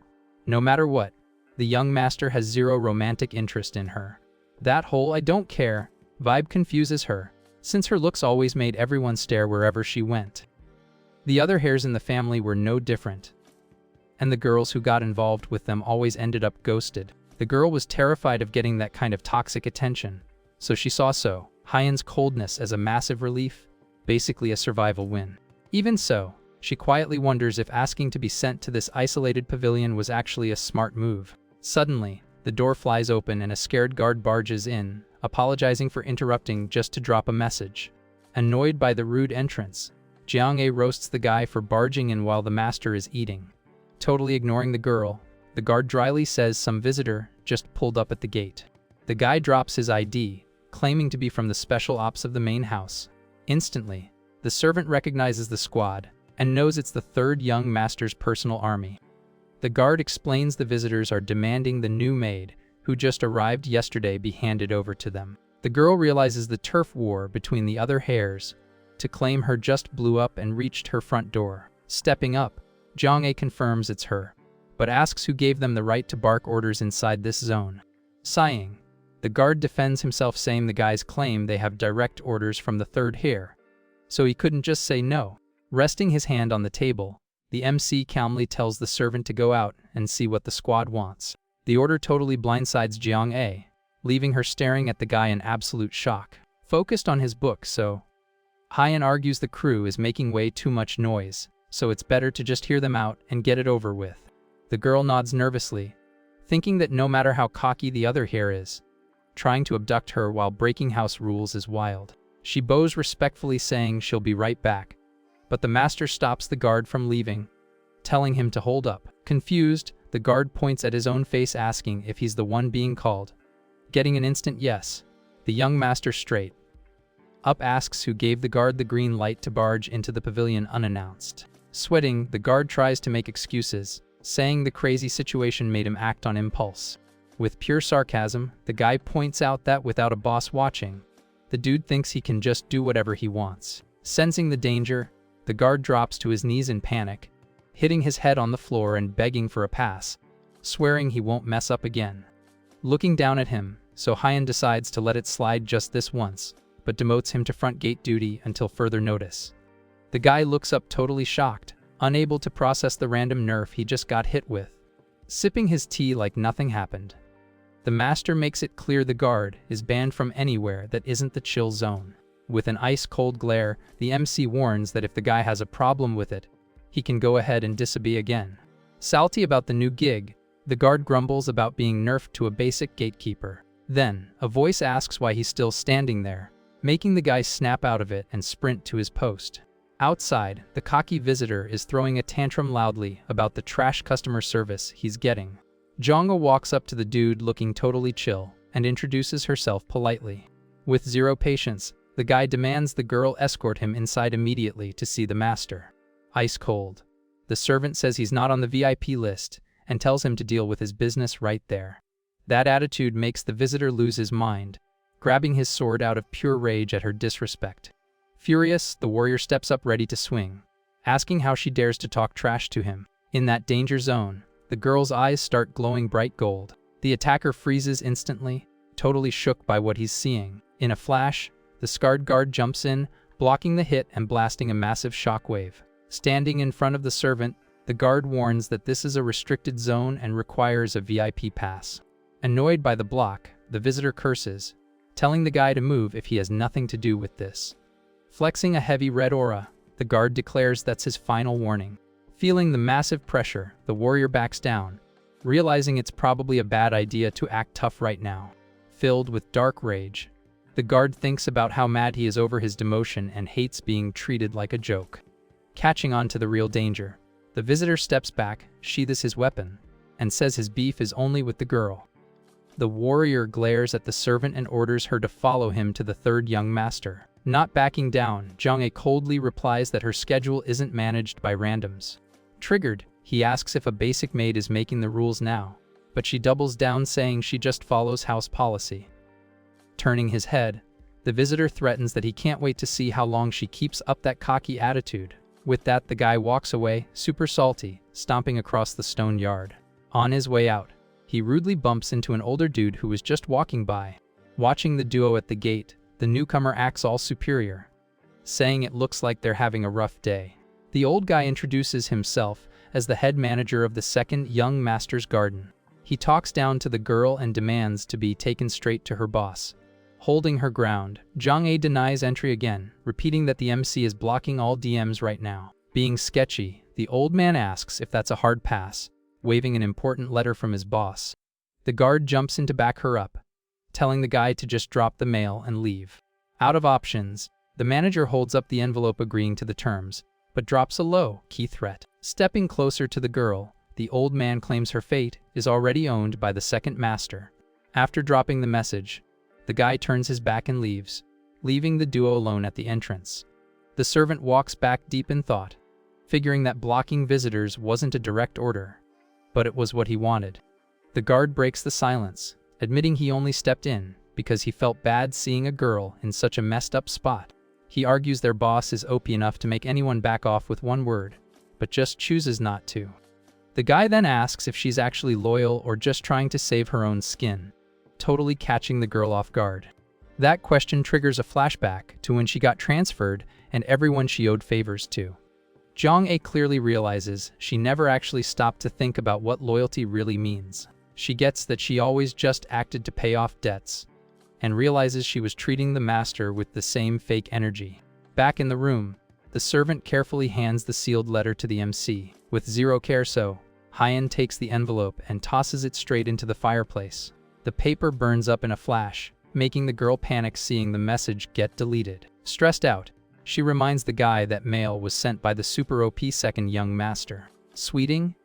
Speaker 1: no matter what, the young master has zero romantic interest in her. That whole "I don't care" vibe confuses her, since her looks always made everyone stare wherever she went. The other heirs in the family were no different, and the girls who got involved with them always ended up ghosted. The girl was terrified of getting that kind of toxic attention, so she saw Hyeon's coldness as a massive relief, basically a survival win. Even so, she quietly wonders if asking to be sent to this isolated pavilion was actually a smart move. Suddenly, the door flies open and a scared guard barges in, apologizing for interrupting just to drop a message. Annoyed by the rude entrance, Jiang roasts the guy for barging in while the master is eating. Totally ignoring the girl, the guard dryly says some visitor just pulled up at the gate. The guy drops his ID, claiming to be from the special ops of the main house. Instantly, the servant recognizes the squad and knows it's the third young master's personal army. The guard explains the visitors are demanding the new maid, who just arrived yesterday, be handed over to them. The girl realizes the turf war between the other heirs to claim her just blew up and reached her front door. Stepping up, Jiang confirms it's her, but asks who gave them the right to bark orders inside this zone. Sighing, the guard defends himself saying the guys claim they have direct orders from the third heir, so he couldn't just say no. Resting his hand on the table, the MC calmly tells the servant to go out and see what the squad wants. The order totally blindsides Jiang, leaving her staring at the guy in absolute shock. Focused on his book, Hyeon argues the crew is making way too much noise, so it's better to just hear them out and get it over with. The girl nods nervously, thinking that no matter how cocky the other heir is, trying to abduct her while breaking house rules is wild. She bows respectfully saying she'll be right back, but the master stops the guard from leaving, telling him to hold up. Confused, the guard points at his own face asking if he's the one being called. Getting an instant yes, the young master straight up asks who gave the guard the green light to barge into the pavilion unannounced. Sweating, the guard tries to make excuses, saying the crazy situation made him act on impulse. With pure sarcasm, the guy points out that without a boss watching, the dude thinks he can just do whatever he wants. Sensing the danger, the guard drops to his knees in panic, hitting his head on the floor and begging for a pass, swearing he won't mess up again. Looking down at him, Hyeon decides to let it slide just this once, but demotes him to front gate duty until further notice. The guy looks up totally shocked, unable to process the random nerf he just got hit with. Sipping his tea like nothing happened, the master makes it clear the guard is banned from anywhere that isn't the chill zone. With an ice-cold glare, the MC warns that if the guy has a problem with it, he can go ahead and disobey again. Salty about the new gig, the guard grumbles about being nerfed to a basic gatekeeper. Then, a voice asks why he's still standing there, making the guy snap out of it and sprint to his post. Outside, the cocky visitor is throwing a tantrum loudly about the trash customer service he's getting. Jonga walks up to the dude looking totally chill and introduces herself politely. With zero patience, the guy demands the girl escort him inside immediately to see the master. Ice cold, the servant says he's not on the VIP list and tells him to deal with his business right there. That attitude makes the visitor lose his mind, grabbing his sword out of pure rage at her disrespect. Furious, the warrior steps up ready to swing, asking how she dares to talk trash to him. In that danger zone, the girl's eyes start glowing bright gold. The attacker freezes instantly, totally shook by what he's seeing. In a flash, the scarred guard jumps in, blocking the hit and blasting a massive shockwave. Standing in front of the servant, the guard warns that this is a restricted zone and requires a VIP pass. Annoyed by the block, the visitor curses, telling the guy to move if he has nothing to do with this. Flexing a heavy red aura, the guard declares that's his final warning. Feeling the massive pressure, the warrior backs down, realizing it's probably a bad idea to act tough right now. Filled with dark rage, the guard thinks about how mad he is over his demotion and hates being treated like a joke. Catching on to the real danger, the visitor steps back, sheathes his weapon, and says his beef is only with the girl. The warrior glares at the servant and orders her to follow him to the third young master. Not backing down, Jong-ae coldly replies that her schedule isn't managed by randoms. Triggered, he asks if a basic maid is making the rules now, but she doubles down saying she just follows house policy. Turning his head, the visitor threatens that he can't wait to see how long she keeps up that cocky attitude. With that, the guy walks away, super salty, stomping across the stone yard. On his way out, he rudely bumps into an older dude who was just walking by. Watching the duo at the gate, the newcomer acts all superior, saying it looks like they're having a rough day. The old guy introduces himself as the head manager of the second young master's garden. He talks down to the girl and demands to be taken straight to her boss. Holding her ground, Jong-ae denies entry again, repeating that the MC is blocking all DMs right now. Being sketchy, the old man asks if that's a hard pass, waving an important letter from his boss. The guard jumps in to back her up, telling the guy to just drop the mail and leave. Out of options, the manager holds up the envelope agreeing to the terms, but drops a low-key threat. Stepping closer to the girl, the old man claims her fate is already owned by the second master. After dropping the message, the guy turns his back and leaves, leaving the duo alone at the entrance. The servant walks back deep in thought, figuring that blocking visitors wasn't a direct order, but it was what he wanted. The guard breaks the silence, admitting he only stepped in because he felt bad seeing a girl in such a messed up spot. He argues their boss is OP enough to make anyone back off with one word, but just chooses not to. The guy then asks if she's actually loyal or just trying to save her own skin, totally catching the girl off guard. That question triggers a flashback to when she got transferred and everyone she owed favors to. Jong-ae clearly realizes she never actually stopped to think about what loyalty really means. She gets that she always just acted to pay off debts, and realizes she was treating the master with the same fake energy. Back in the room, the servant carefully hands the sealed letter to the MC. With zero care Hyun takes the envelope and tosses it straight into the fireplace. The paper burns up in a flash, making the girl panic seeing the message get deleted. Stressed out, she reminds the guy that mail was sent by the super OP second young master. Sweeting,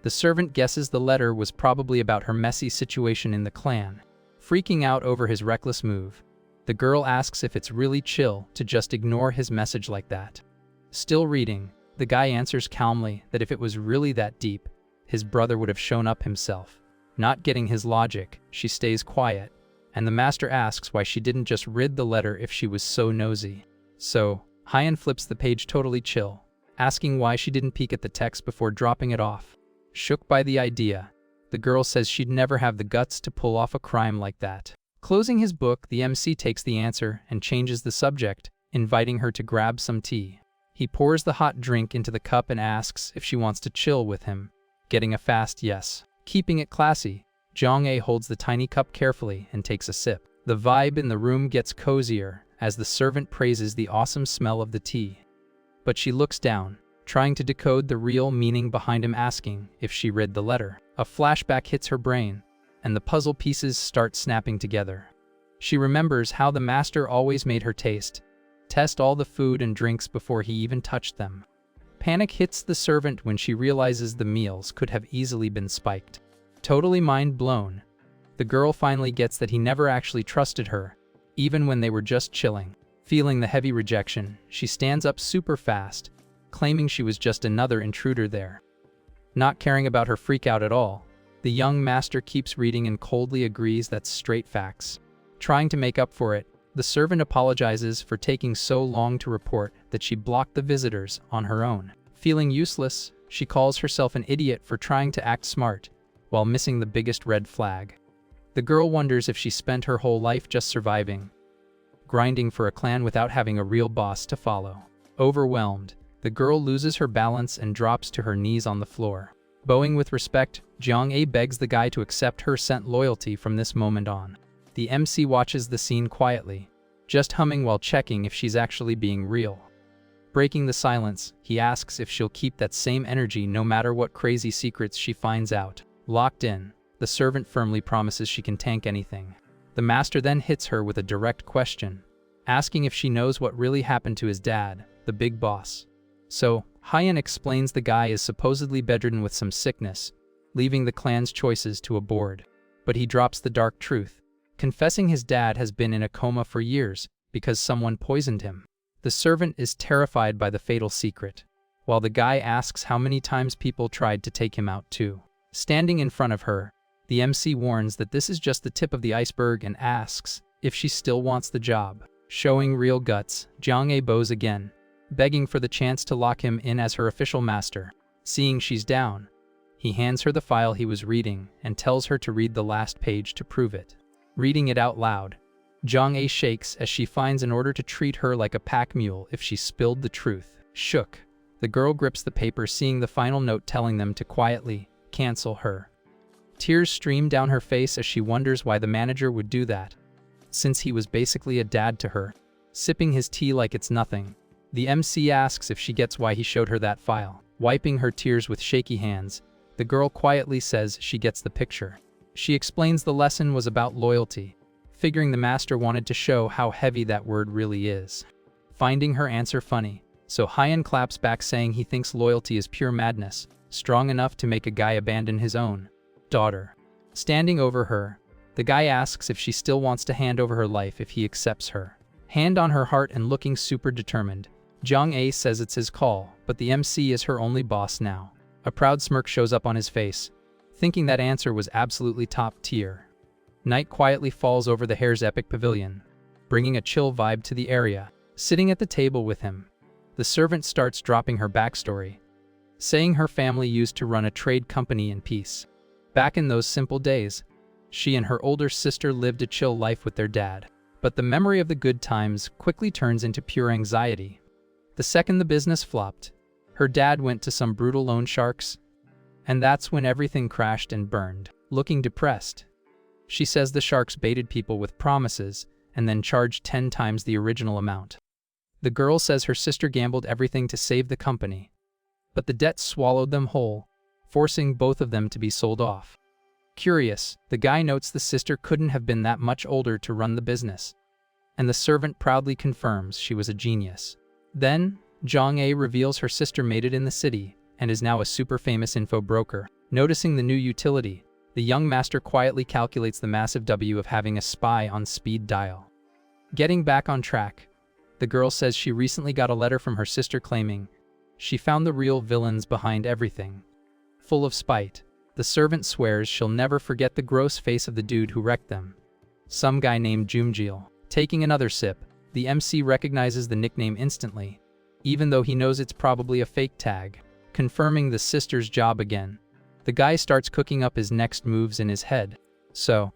Speaker 1: the servant guesses the letter was probably about her messy situation in the clan. Freaking out over his reckless move, the girl asks if it's really chill to just ignore his message like that. Still reading, the guy answers calmly that if it was really that deep, his brother would have shown up himself. Not getting his logic, she stays quiet, and the master asks why she didn't just read the letter if she was so nosy. So, Hyun flips the page totally chill, asking why she didn't peek at the text before dropping it off. Shook by the idea, the girl says she'd never have the guts to pull off a crime like that. Closing his book, the MC takes the answer and changes the subject, inviting her to grab some tea. He pours the hot drink into the cup and asks if she wants to chill with him, getting a fast yes. Keeping it classy, Jong-ae holds the tiny cup carefully and takes a sip. The vibe in the room gets cozier as the servant praises the awesome smell of the tea. But she looks down, trying to decode the real meaning behind him asking if she read the letter. A flashback hits her brain, and the puzzle pieces start snapping together. She remembers how the master always made her test all the food and drinks before he even touched them. Panic hits the servant when she realizes the meals could have easily been spiked. Totally mind blown, the girl finally gets that he never actually trusted her, even when they were just chilling. Feeling the heavy rejection, she stands up super fast, claiming she was just another intruder there. Not caring about her freak out at all, The young master keeps reading and coldly agrees that's straight facts. Trying to make up for it, the servant apologizes for taking so long to report that she blocked the visitors on her own. Feeling useless, she calls herself an idiot for trying to act smart, while missing the biggest red flag. The girl wonders if she spent her whole life just surviving, grinding for a clan without having a real boss to follow. Overwhelmed, the girl loses her balance and drops to her knees on the floor. Bowing with respect, Jiang-A begs the guy to accept her sent loyalty from this moment on. The MC watches the scene quietly, just humming while checking if she's actually being real. Breaking the silence, he asks if she'll keep that same energy no matter what crazy secrets she finds out. Locked in, the servant firmly promises she can tank anything. The master then hits her with a direct question, asking if she knows what really happened to his dad, the big boss. So, Hyan explains the guy is supposedly bedridden with some sickness, leaving the clan's choices to a board. But he drops the dark truth, confessing his dad has been in a coma for years because someone poisoned him. The servant is terrified by the fatal secret, while the guy asks how many times people tried to take him out too. Standing in front of her, the MC warns that this is just the tip of the iceberg and asks if she still wants the job. Showing real guts, Jiang-A bows again, begging for the chance to lock him in as her official master. Seeing she's down, he hands her the file he was reading and tells her to read the last page to prove it. Reading it out loud, Jiang-A shakes as she finds an order to treat her like a pack mule if she spilled the truth. Shook, the girl grips the paper, seeing the final note telling them to quietly cancel her. Tears stream down her face as she wonders why the manager would do that, since he was basically a dad to her. Sipping his tea like it's nothing, the MC asks if she gets why he showed her that file. Wiping her tears with shaky hands, the girl quietly says she gets the picture. She explains the lesson was about loyalty, figuring the master wanted to show how heavy that word really is. Finding her answer funny, so Hyan claps back saying he thinks loyalty is pure madness, strong enough to make a guy abandon his own daughter. Standing over her, the guy asks if she still wants to hand over her life if he accepts her. Hand on her heart and looking super determined, Jiang-A says it's his call, but the MC is her only boss now. A proud smirk shows up on his face, thinking that answer was absolutely top tier. Night quietly falls over the Hare's epic pavilion, bringing a chill vibe to the area. Sitting at the table with him, the servant starts dropping her backstory, saying her family used to run a trade company in peace. Back in those simple days, she and her older sister lived a chill life with their dad. But the memory of the good times quickly turns into pure anxiety. The second the business flopped, her dad went to some brutal loan sharks, and that's when everything crashed and burned. Looking depressed, she says the sharks baited people with promises and then charged 10 times the original amount. The girl says her sister gambled everything to save the company, but the debt swallowed them whole, forcing both of them to be sold off. Curious, the guy notes the sister couldn't have been that much older to run the business, and the servant proudly confirms she was a genius. Then, Jiang-A reveals her sister made it in the city and is now a super famous info broker. Noticing the new utility, the young master quietly calculates the massive W of having a spy on speed dial. Getting back on track, the girl says she recently got a letter from her sister claiming she found the real villains behind everything. Full of spite, the servant swears she'll never forget the gross face of the dude who wrecked them, some guy named Jumjil. Taking another sip, the MC recognizes the nickname instantly, even though he knows it's probably a fake tag. Confirming the sister's job again, the guy starts cooking up his next moves in his head. So,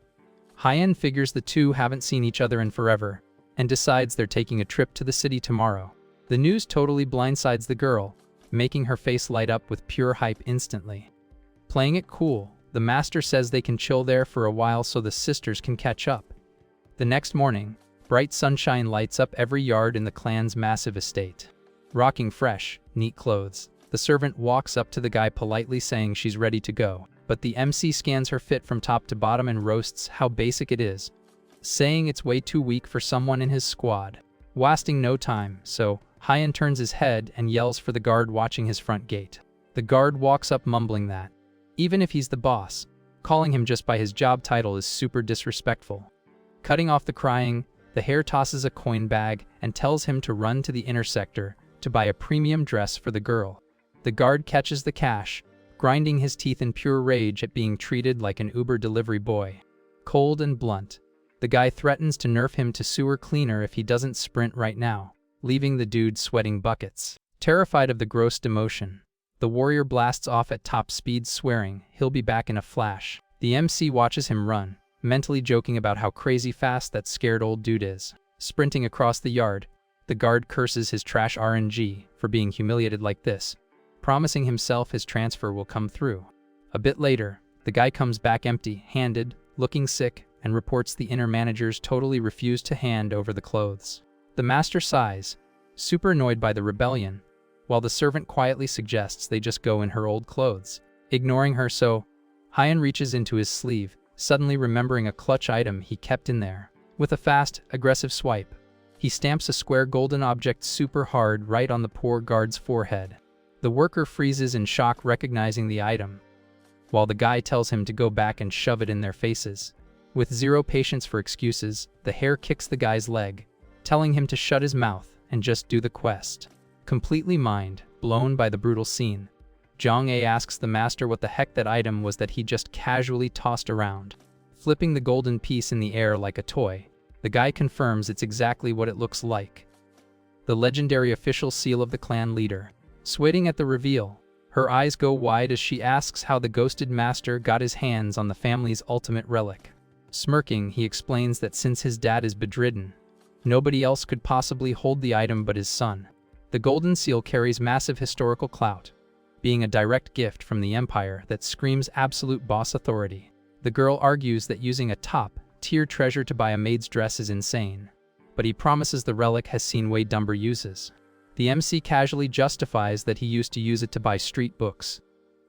Speaker 1: Hyan figures the two haven't seen each other in forever, and decides they're taking a trip to the city tomorrow. The news totally blindsides the girl, making her face light up with pure hype instantly. Playing it cool, the master says they can chill there for a while so the sisters can catch up. The next morning, bright sunshine lights up every yard in the clan's massive estate. Rocking fresh, neat clothes, the servant walks up to the guy politely saying she's ready to go, but the MC scans her fit from top to bottom and roasts how basic it is, saying it's way too weak for someone in his squad. Wasting no time, so Hyan turns his head and yells for the guard watching his front gate. The guard walks up mumbling that, even if he's the boss, calling him just by his job title is super disrespectful. Cutting off the crying, the Hare tosses a coin bag and tells him to run to the inner sector to buy a premium dress for the girl. The guard catches the cash, grinding his teeth in pure rage at being treated like an Uber delivery boy. Cold and blunt, the guy threatens to nerf him to sewer cleaner if he doesn't sprint right now, leaving the dude sweating buckets. Terrified of the gross demotion, the warrior blasts off at top speed, swearing he'll be back in a flash. The MC watches him run, mentally joking about how crazy fast that scared old dude is. Sprinting across the yard, the guard curses his trash RNG for being humiliated like this, promising himself his transfer will come through. A bit later, the guy comes back empty-handed, looking sick, and reports the inner managers totally refused to hand over the clothes. The master sighs, super annoyed by the rebellion, while the servant quietly suggests they just go in her old clothes. Ignoring her, so Hyan reaches into his sleeve, suddenly remembering a clutch item he kept in there. With a fast, aggressive swipe, he stamps a square golden object super hard right on the poor guard's forehead. The worker freezes in shock, recognizing the item, while the guy tells him to go back and shove it in their faces. With zero patience for excuses, the hare kicks the guy's leg, telling him to shut his mouth and just do the quest. Completely mind-blown by the brutal scene, Jong-A asks the master what the heck that item was that he just casually tossed around. Flipping the golden piece in the air like a toy, the guy confirms it's exactly what it looks like. The legendary official seal of the clan leader. Sweating at the reveal, her eyes go wide as she asks how the ghosted master got his hands on the family's ultimate relic. Smirking, he explains that since his dad is bedridden, nobody else could possibly hold the item but his son. The golden seal carries massive historical clout, being a direct gift from the Empire that screams absolute boss authority. The girl argues that using a top-tier treasure to buy a maid's dress is insane, but he promises the relic has seen way dumber uses. The MC casually justifies that he used to use it to buy street books,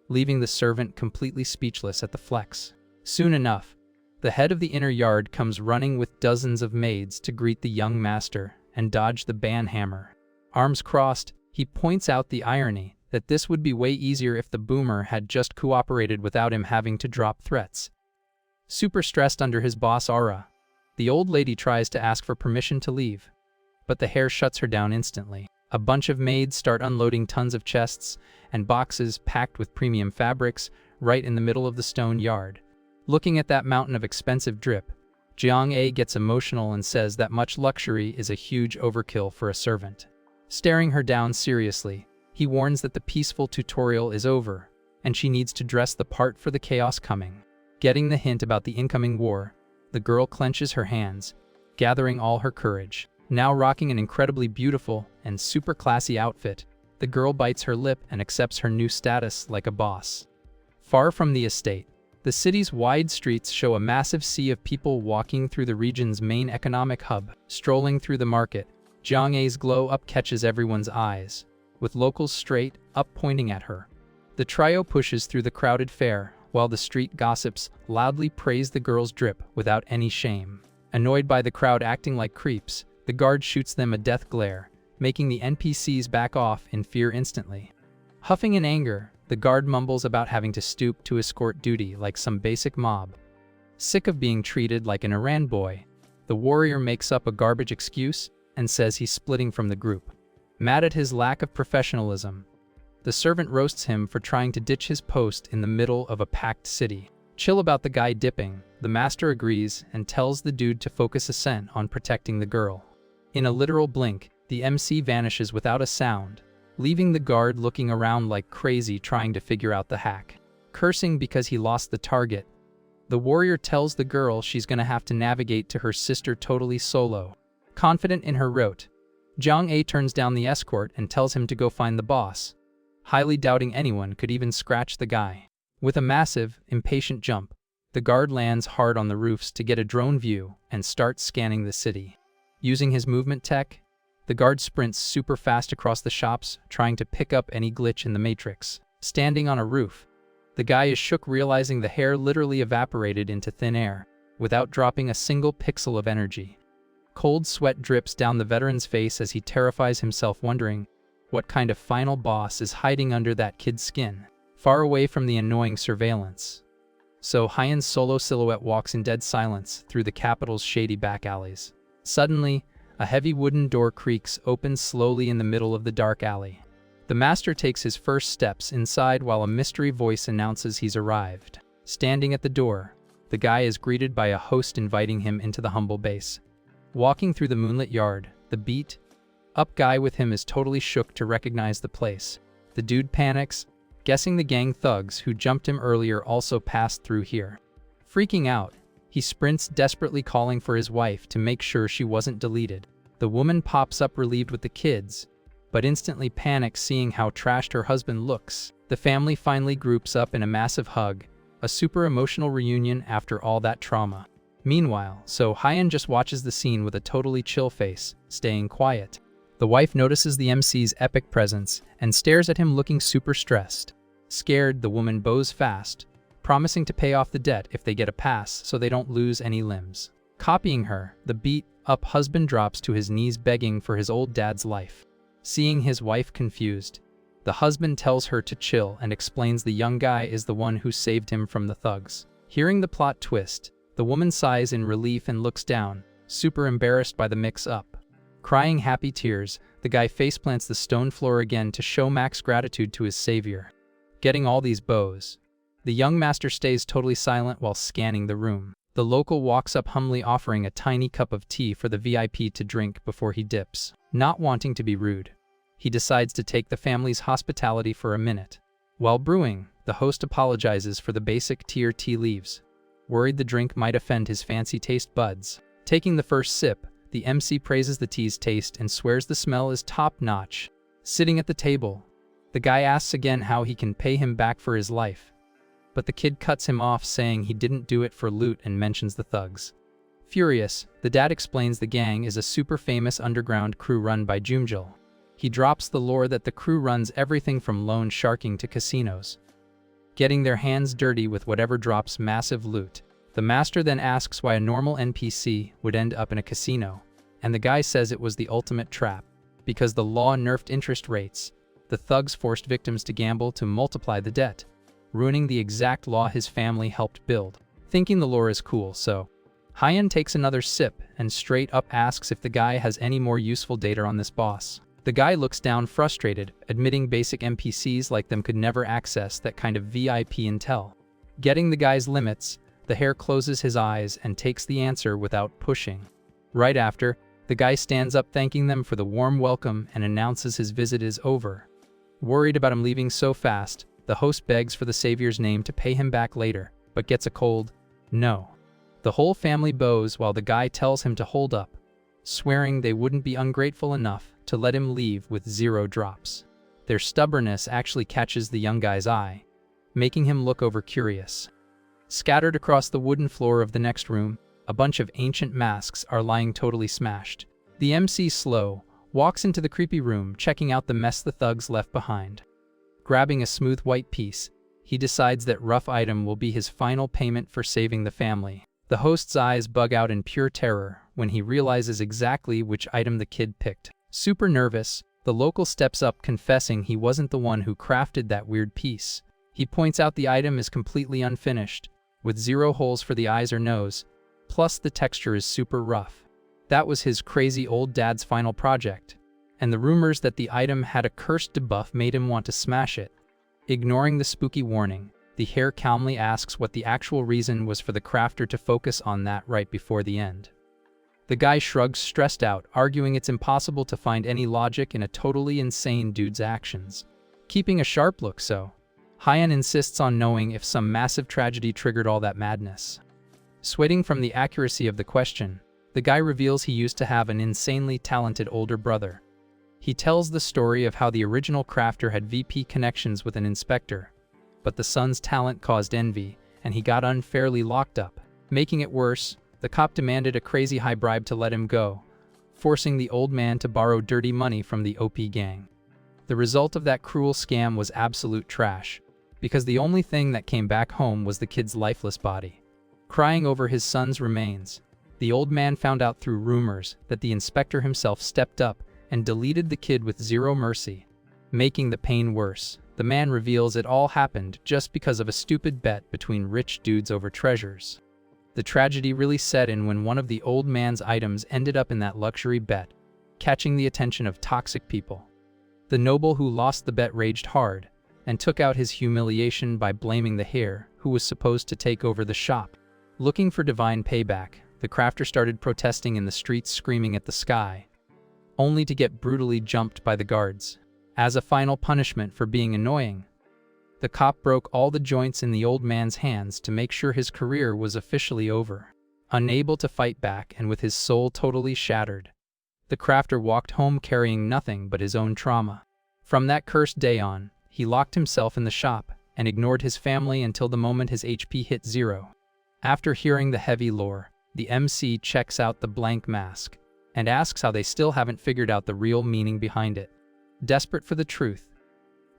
Speaker 1: leaving the servant completely speechless at the flex. Soon enough, the head of the inner yard comes running with dozens of maids to greet the young master and dodge the banhammer. Arms crossed, he points out the irony that this would be way easier if the boomer had just cooperated without him having to drop threats. Super stressed under his boss aura, the old lady tries to ask for permission to leave, but the hare shuts her down instantly. A bunch of maids start unloading tons of chests and boxes packed with premium fabrics right in the middle of the stone yard. Looking at that mountain of expensive drip, Jong-A gets emotional and says that much luxury is a huge overkill for a servant. Staring her down seriously, he warns that the peaceful tutorial is over, and she needs to dress the part for the chaos coming. Getting the hint about the incoming war, the girl clenches her hands, gathering all her courage. Now rocking an incredibly beautiful and super classy outfit, the girl bites her lip and accepts her new status like a boss. Far from the estate, the city's wide streets show a massive sea of people walking through the region's main economic hub. Strolling through the market, Jong-A's glow-up catches everyone's eyes, with locals straight up pointing at her. The trio pushes through the crowded fair, while the street gossips loudly praise the girl's drip without any shame. Annoyed by the crowd acting like creeps, the guard shoots them a death glare, making the NPCs back off in fear instantly. Huffing in anger, the guard mumbles about having to stoop to escort duty like some basic mob. Sick of being treated like an errand boy, the warrior makes up a garbage excuse and says he's splitting from the group. Mad at his lack of professionalism, the servant roasts him for trying to ditch his post in the middle of a packed city. Chill about the guy dipping, the master agrees and tells the dude to focus ascent on protecting the girl. In a literal blink, the MC vanishes without a sound, leaving the guard looking around like crazy trying to figure out the hack. Cursing because he lost the target, the warrior tells the girl she's gonna have to navigate to her sister totally solo. Confident in her route, Jong-A turns down the escort and tells him to go find the boss, highly doubting anyone could even scratch the guy. With a massive, impatient jump, the guard lands hard on the roofs to get a drone view and starts scanning the city. Using his movement tech, the guard sprints super fast across the shops, trying to pick up any glitch in the matrix. Standing on a roof, the guy is shook realizing the hair literally evaporated into thin air, without dropping a single pixel of energy. Cold sweat drips down the veteran's face as he terrifies himself, wondering what kind of final boss is hiding under that kid's skin, far away from the annoying surveillance. So Hyan's solo silhouette walks in dead silence through the capital's shady back alleys. Suddenly, a heavy wooden door creaks open slowly in the middle of the dark alley. The master takes his first steps inside while a mystery voice announces he's arrived. Standing at the door, the guy is greeted by a host inviting him into the humble base. Walking through the moonlit yard, the beat-up guy with him is totally shook to recognize the place. The dude panics, guessing the gang thugs who jumped him earlier also passed through here. Freaking out, he sprints desperately calling for his wife to make sure she wasn't deleted. The woman pops up relieved with the kids, but instantly panics seeing how trashed her husband looks. The family finally groups up in a massive hug, a super emotional reunion after all that trauma. Meanwhile, Hyeon just watches the scene with a totally chill face, staying quiet. The wife notices the MC's epic presence and stares at him looking super stressed. Scared, the woman bows fast, promising to pay off the debt if they get a pass so they don't lose any limbs. Copying her, the beat-up husband drops to his knees begging for his old dad's life. Seeing his wife confused, the husband tells her to chill and explains the young guy is the one who saved him from the thugs. Hearing the plot twist, the woman sighs in relief and looks down, super embarrassed by the mix-up. Crying happy tears, the guy faceplants the stone floor again to show max gratitude to his savior. Getting all these bows, the young master stays totally silent while scanning the room. The local walks up humbly offering a tiny cup of tea for the VIP to drink before he dips. Not wanting to be rude, he decides to take the family's hospitality for a minute. While brewing, the host apologizes for the basic tier tea leaves, worried the drink might offend his fancy taste buds. Taking the first sip, the MC praises the tea's taste and swears the smell is top-notch. Sitting at the table, the guy asks again how he can pay him back for his life, but the kid cuts him off saying he didn't do it for loot and mentions the thugs. Furious, the dad explains the gang is a super famous underground crew run by Joomjul. He drops the lore that the crew runs everything from loan sharking to casinos, getting their hands dirty with whatever drops massive loot. The master then asks why a normal NPC would end up in a casino, and the guy says it was the ultimate trap. Because the law nerfed interest rates, the thugs forced victims to gamble to multiply the debt, ruining the exact law his family helped build. Thinking the lore is cool, Hyeon takes another sip and straight up asks if the guy has any more useful data on this boss. The guy looks down frustrated, admitting basic NPCs like them could never access that kind of VIP intel. Getting the guy's limits, the hare closes his eyes and takes the answer without pushing. Right after, the guy stands up thanking them for the warm welcome and announces his visit is over. Worried about him leaving so fast, the host begs for the savior's name to pay him back later, but gets a cold no. The whole family bows while the guy tells him to hold up, swearing they wouldn't be ungrateful enough to let him leave with 0 drops. Their stubbornness actually catches the young guy's eye, making him look over curious. Scattered across the wooden floor of the next room, a bunch of ancient masks are lying totally smashed. The MC walks into the creepy room, checking out the mess the thugs left behind. Grabbing a smooth white piece, he decides that rough item will be his final payment for saving the family. The host's eyes bug out in pure terror when he realizes exactly which item the kid picked. Super nervous, the local steps up confessing he wasn't the one who crafted that weird piece. He points out the item is completely unfinished, with 0 holes for the eyes or nose, plus the texture is super rough. That was his crazy old dad's final project, and the rumors that the item had a cursed debuff made him want to smash it. Ignoring the spooky warning, the hare calmly asks what the actual reason was for the crafter to focus on that right before the end. The guy shrugs stressed out, arguing it's impossible to find any logic in a totally insane dude's actions. Keeping a sharp look Hyeon insists on knowing if some massive tragedy triggered all that madness. Sweating from the accuracy of the question, the guy reveals he used to have an insanely talented older brother. He tells the story of how the original crafter had VP connections with an inspector, but the son's talent caused envy, and he got unfairly locked up. Making it worse, the cop demanded a crazy high bribe to let him go, forcing the old man to borrow dirty money from the OP gang. The result of that cruel scam was absolute trash, because the only thing that came back home was the kid's lifeless body. Crying over his son's remains, the old man found out through rumors that the inspector himself stepped up and deleted the kid with 0 mercy. Making the pain worse, the man reveals it all happened just because of a stupid bet between rich dudes over treasures. The tragedy really set in when one of the old man's items ended up in that luxury bet, catching the attention of toxic people. The noble who lost the bet raged hard, and took out his humiliation by blaming the hare, who was supposed to take over the shop. Looking for divine payback, the crafter started protesting in the streets, screaming at the sky, only to get brutally jumped by the guards. As a final punishment for being annoying, the cop broke all the joints in the old man's hands to make sure his career was officially over. Unable to fight back and with his soul totally shattered, the crafter walked home carrying nothing but his own trauma. From that cursed day on, he locked himself in the shop and ignored his family until the moment his HP hit 0. After hearing the heavy lore, the MC checks out the blank mask and asks how they still haven't figured out the real meaning behind it. Desperate for the truth,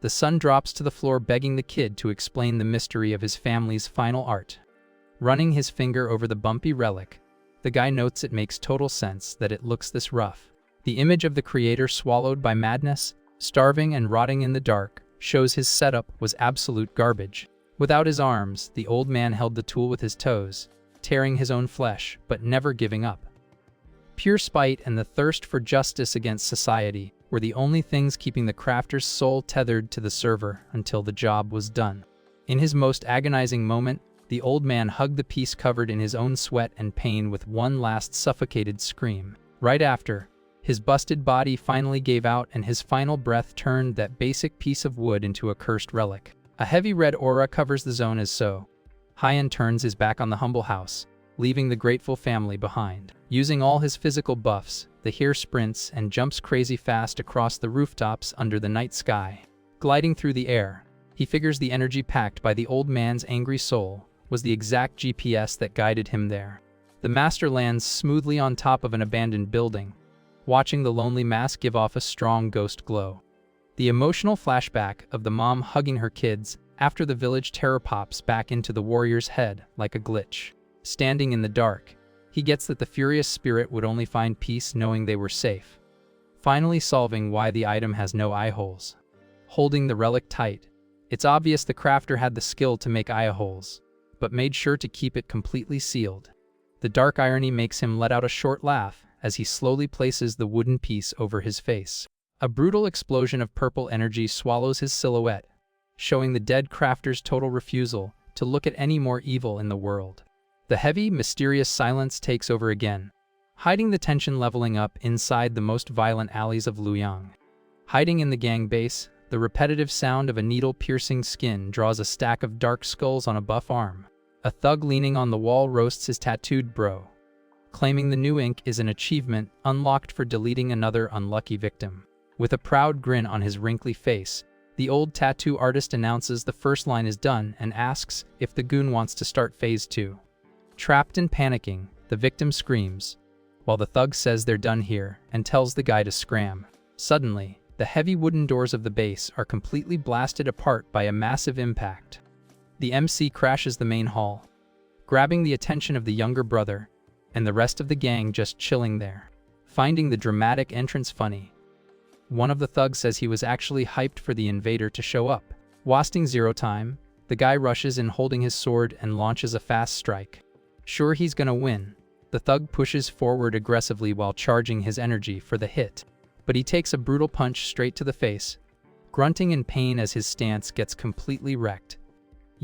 Speaker 1: the son drops to the floor begging the kid to explain the mystery of his family's final art. Running his finger over the bumpy relic, the guy notes it makes total sense that it looks this rough. The image of the creator swallowed by madness, starving and rotting in the dark, shows his setup was absolute garbage. Without his arms, the old man held the tool with his toes, tearing his own flesh, but never giving up. Pure spite and the thirst for justice against society were the only things keeping the crafter's soul tethered to the server until the job was done. In his most agonizing moment, the old man hugged the piece covered in his own sweat and pain with one last suffocated scream. Right after, his busted body finally gave out and his final breath turned that basic piece of wood into a cursed relic. A heavy red aura covers the zone as so. Hyen turns his back on the humble house, leaving the grateful family behind. Using all his physical buffs, the hare sprints and jumps crazy fast across the rooftops under the night sky. Gliding through the air, he figures the energy packed by the old man's angry soul was the exact GPS that guided him there. The master lands smoothly on top of an abandoned building, watching the lonely mass give off a strong ghost glow. The emotional flashback of the mom hugging her kids after the village terror pops back into the warrior's head like a glitch. Standing in the dark, he gets that the furious spirit would only find peace knowing they were safe, finally solving why the item has no eye holes. Holding the relic tight, it's obvious the crafter had the skill to make eye holes, but made sure to keep it completely sealed. The dark irony makes him let out a short laugh as he slowly places the wooden piece over his face. A brutal explosion of purple energy swallows his silhouette, showing the dead crafter's total refusal to look at any more evil in the world. The heavy, mysterious silence takes over again, hiding the tension leveling up inside the most violent alleys of Luoyang. Hiding in the gang base, the repetitive sound of a needle piercing skin draws a stack of dark skulls on a buff arm. A thug leaning on the wall roasts his tattooed bro, claiming the new ink is an achievement unlocked for deleting another unlucky victim. With a proud grin on his wrinkly face, the old tattoo artist announces the first line is done and asks if the goon wants to start phase 2. Trapped and panicking, the victim screams, while the thug says they're done here and tells the guy to scram. Suddenly, the heavy wooden doors of the base are completely blasted apart by a massive impact. The MC crashes the main hall, grabbing the attention of the younger brother, and the rest of the gang just chilling there. Finding the dramatic entrance funny, one of the thugs says he was actually hyped for the invader to show up. Wasting zero time, the guy rushes in holding his sword and launches a fast strike. Sure he's gonna win, the thug pushes forward aggressively while charging his energy for the hit, but he takes a brutal punch straight to the face, grunting in pain as his stance gets completely wrecked.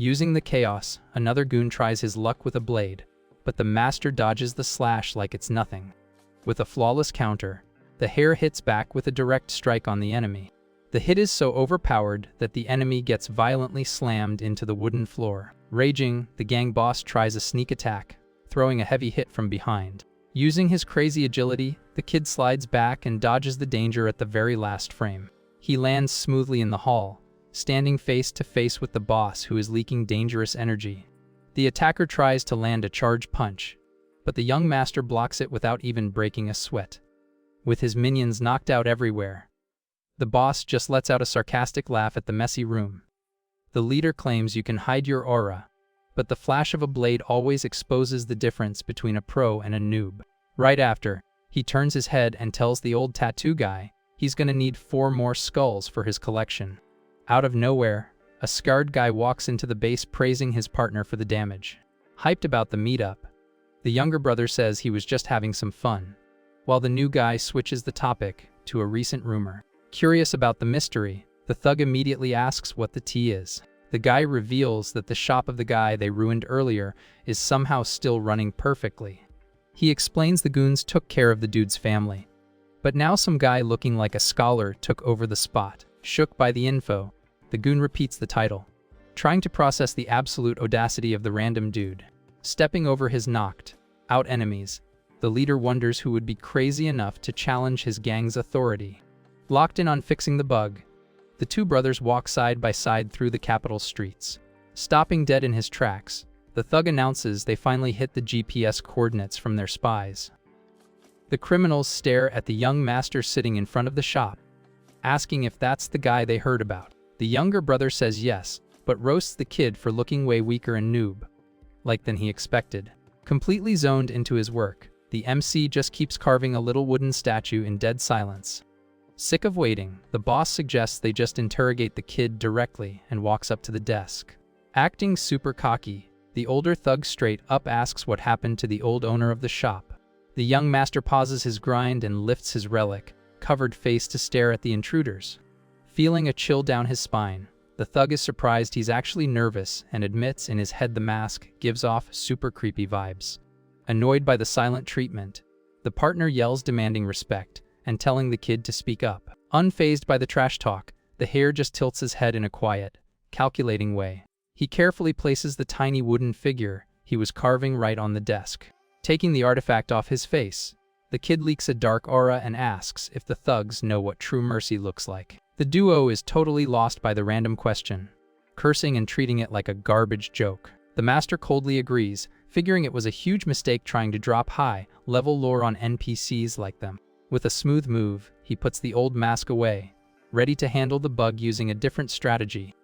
Speaker 1: Using the chaos, another goon tries his luck with a blade, but the master dodges the slash like it's nothing. With a flawless counter, the hare hits back with a direct strike on the enemy. The hit is so overpowered that the enemy gets violently slammed into the wooden floor. Raging, the gang boss tries a sneak attack, throwing a heavy hit from behind. Using his crazy agility, the kid slides back and dodges the danger at the very last frame. He lands smoothly in the hall, standing face to face with the boss who is leaking dangerous energy. The attacker tries to land a charge punch, but the young master blocks it without even breaking a sweat. With his minions knocked out everywhere, the boss just lets out a sarcastic laugh at the messy room. The leader claims you can hide your aura, but the flash of a blade always exposes the difference between a pro and a noob. Right after, he turns his head and tells the old tattoo guy he's gonna need 4 more skulls for his collection. Out of nowhere, a scarred guy walks into the base praising his partner for the damage. Hyped about the meetup, the younger brother says he was just having some fun, while the new guy switches the topic to a recent rumor. Curious about the mystery, the thug immediately asks what the tea is. The guy reveals that the shop of the guy they ruined earlier is somehow still running perfectly. He explains the goons took care of the dude's family. But now some guy looking like a scholar took over the spot. Shook by the info, the goon repeats the title, trying to process the absolute audacity of the random dude. Stepping over his knocked out enemies, the leader wonders who would be crazy enough to challenge his gang's authority. Locked in on fixing the bug, the two brothers walk side by side through the capital streets. Stopping dead in his tracks, the thug announces they finally hit the GPS coordinates from their spies. The criminals stare at the young master sitting in front of the shop, asking if that's the guy they heard about. The younger brother says yes, but roasts the kid for looking way weaker and noob-like than he expected. Completely zoned into his work, the MC just keeps carving a little wooden statue in dead silence. Sick of waiting, the boss suggests they just interrogate the kid directly and walks up to the desk. Acting super cocky, the older thug straight up asks what happened to the old owner of the shop. The young master pauses his grind and lifts his relic, covered face to stare at the intruders. Feeling a chill down his spine, the thug is surprised he's actually nervous and admits in his head the mask gives off super creepy vibes. Annoyed by the silent treatment, the partner yells demanding respect and telling the kid to speak up. Unfazed by the trash talk, the hare just tilts his head in a quiet, calculating way. He carefully places the tiny wooden figure he was carving right on the desk. Taking the artifact off his face, the kid leaks a dark aura and asks if the thugs know what true mercy looks like. The duo is totally lost by the random question, cursing and treating it like a garbage joke. The master coldly agrees, figuring it was a huge mistake trying to drop high-level lore on NPCs like them. With a smooth move, he puts the old mask away, ready to handle the bug using a different strategy.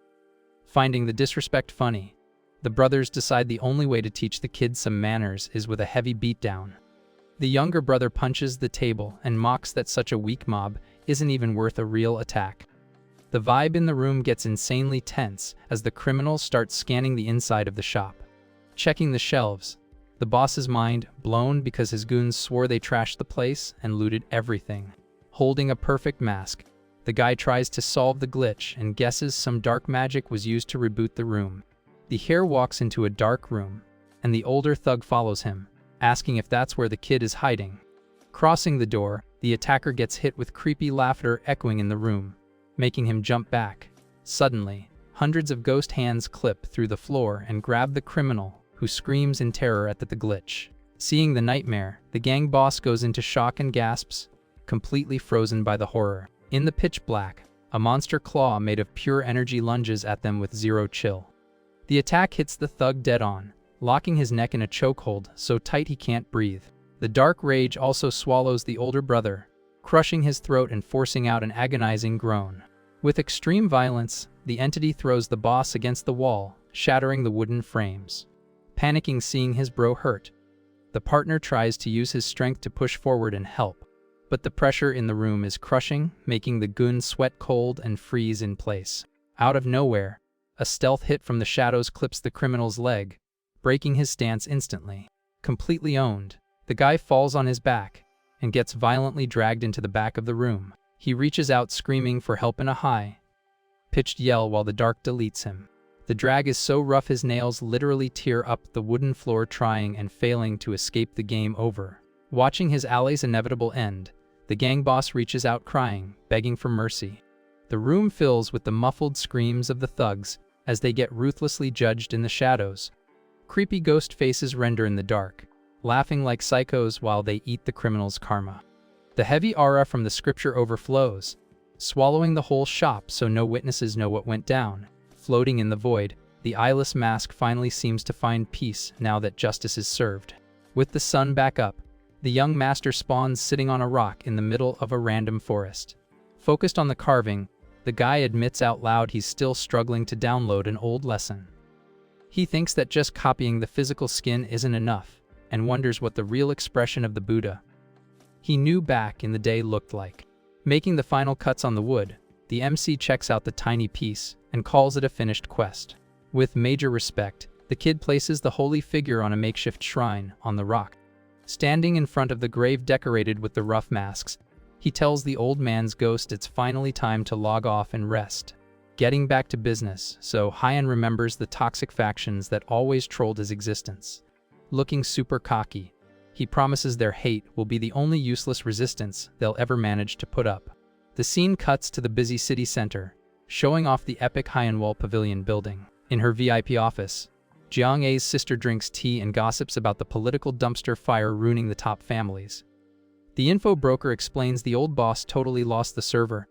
Speaker 1: Finding the disrespect funny, the brothers decide the only way to teach the kid some manners is with a heavy beatdown. The younger brother punches the table and mocks that such a weak mob isn't even worth a real attack. The vibe in the room gets insanely tense as the criminals start scanning the inside of the shop. Checking the shelves, the boss's mind blown because his goons swore they trashed the place and looted everything. Holding a perfect mask, the guy tries to solve the glitch and guesses some dark magic was used to reboot the room. The hare walks into a dark room, and the older thug follows him, asking if that's where the kid is hiding. Crossing the door, the attacker gets hit with creepy laughter echoing in the room, making him jump back. Suddenly, hundreds of ghost hands clip through the floor and grab the criminal, who screams in terror at the glitch. Seeing the nightmare, the gang boss goes into shock and gasps, completely frozen by the horror. In the pitch black, a monster claw made of pure energy lunges at them with zero chill. The attack hits the thug dead on, locking his neck in a chokehold so tight he can't breathe. The dark rage also swallows the older brother, crushing his throat and forcing out an agonizing groan. With extreme violence, the entity throws the boss against the wall, shattering the wooden frames. Panicking seeing his bro hurt, the partner tries to use his strength to push forward and help, but the pressure in the room is crushing, making the goon sweat cold and freeze in place. Out of nowhere, a stealth hit from the shadows clips the criminal's leg, breaking his stance instantly. Completely owned, the guy falls on his back and gets violently dragged into the back of the room. He reaches out screaming for help in a high-pitched yell while the dark deletes him. The drag is so rough his nails literally tear up the wooden floor trying and failing to escape the game over. Watching his ally's inevitable end, the gang boss reaches out crying, begging for mercy. The room fills with the muffled screams of the thugs as they get ruthlessly judged in the shadows. Creepy ghost faces render in the dark, laughing like psychos while they eat the criminal's karma. The heavy aura from the scripture overflows, swallowing the whole shop so no witnesses know what went down. Floating in the void, the eyeless mask finally seems to find peace now that justice is served. With the sun back up, the young master spawns sitting on a rock in the middle of a random forest. Focused on the carving, the guy admits out loud he's still struggling to download an old lesson. He thinks that just copying the physical skin isn't enough, and wonders what the real expression of the Buddha he knew back in the day looked like. Making the final cuts on the wood, the MC checks out the tiny piece and calls it a finished quest. With major respect, the kid places the holy figure on a makeshift shrine on the rock. Standing in front of the grave decorated with the rough masks, He tells the old man's ghost it's finally time to log off and rest. Getting back to business, so Hyan remembers the toxic factions that always trolled his existence. Looking super cocky, he promises their hate will be the only useless resistance they'll ever manage to put up. The scene cuts to the busy city center, showing off the epic Hyanwall Pavilion building. In her VIP office, Jiang-A's sister drinks tea and gossips about the political dumpster fire ruining the top families. The info broker explains the old boss totally lost the server,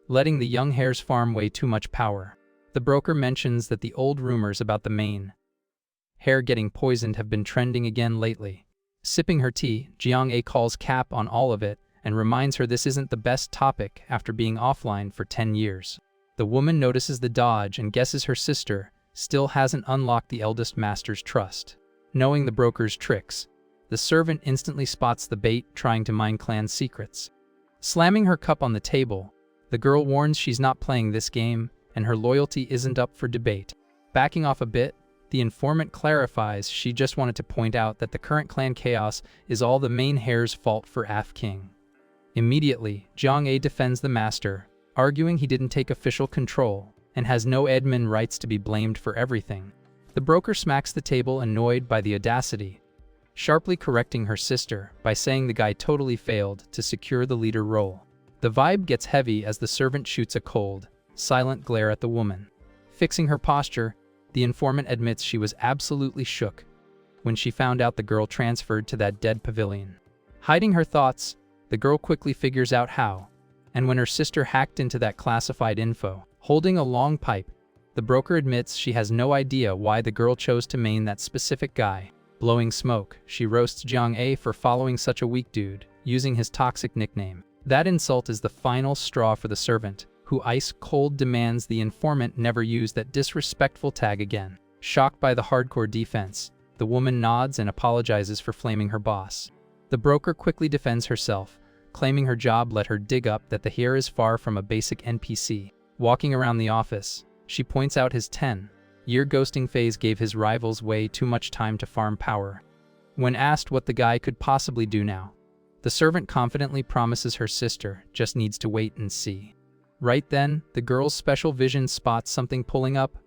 Speaker 1: letting the young hare's farm way too much power. The broker mentions that the old rumors about the main hare getting poisoned have been trending again lately. Sipping her tea, Jiang-A calls cap on all of it and reminds her this isn't the best topic after being offline for 10 years. The woman notices the dodge and guesses her sister still hasn't unlocked the eldest master's trust. Knowing the broker's tricks, the servant instantly spots the bait, trying to mine clan secrets. Slamming her cup on the table, the girl warns she's not playing this game and her loyalty isn't up for debate. Backing off a bit, the informant clarifies she just wanted to point out that the current clan chaos is all the main hare's fault for Af King. Immediately, Jiang-A defends the master, arguing he didn't take official control and has no admin rights to be blamed for everything. The broker smacks the table, annoyed by the audacity, sharply correcting her sister by saying the guy totally failed to secure the leader role. The vibe gets heavy as the servant shoots a cold, silent glare at the woman. Fixing her posture, the informant admits she was absolutely shook when she found out the girl transferred to that dead pavilion. Hiding her thoughts, the girl quickly figures out how, and when her sister hacked into that classified info. Holding a long pipe, the broker admits she has no idea why the girl chose to main that specific guy. Blowing smoke, she roasts Jiang-A for following such a weak dude, using his toxic nickname. That insult is the final straw for the servant, who ice-cold demands the informant never use that disrespectful tag again. Shocked by the hardcore defense, the woman nods and apologizes for flaming her boss. The broker quickly defends herself, claiming her job let her dig up that the hare is far from a basic NPC. Walking around the office, she points out his 10-year ghosting phase gave his rivals way too much time to farm power. When asked what the guy could possibly do now, the servant confidently promises her sister just needs to wait and see. Right then, the girl's special vision spots something pulling up,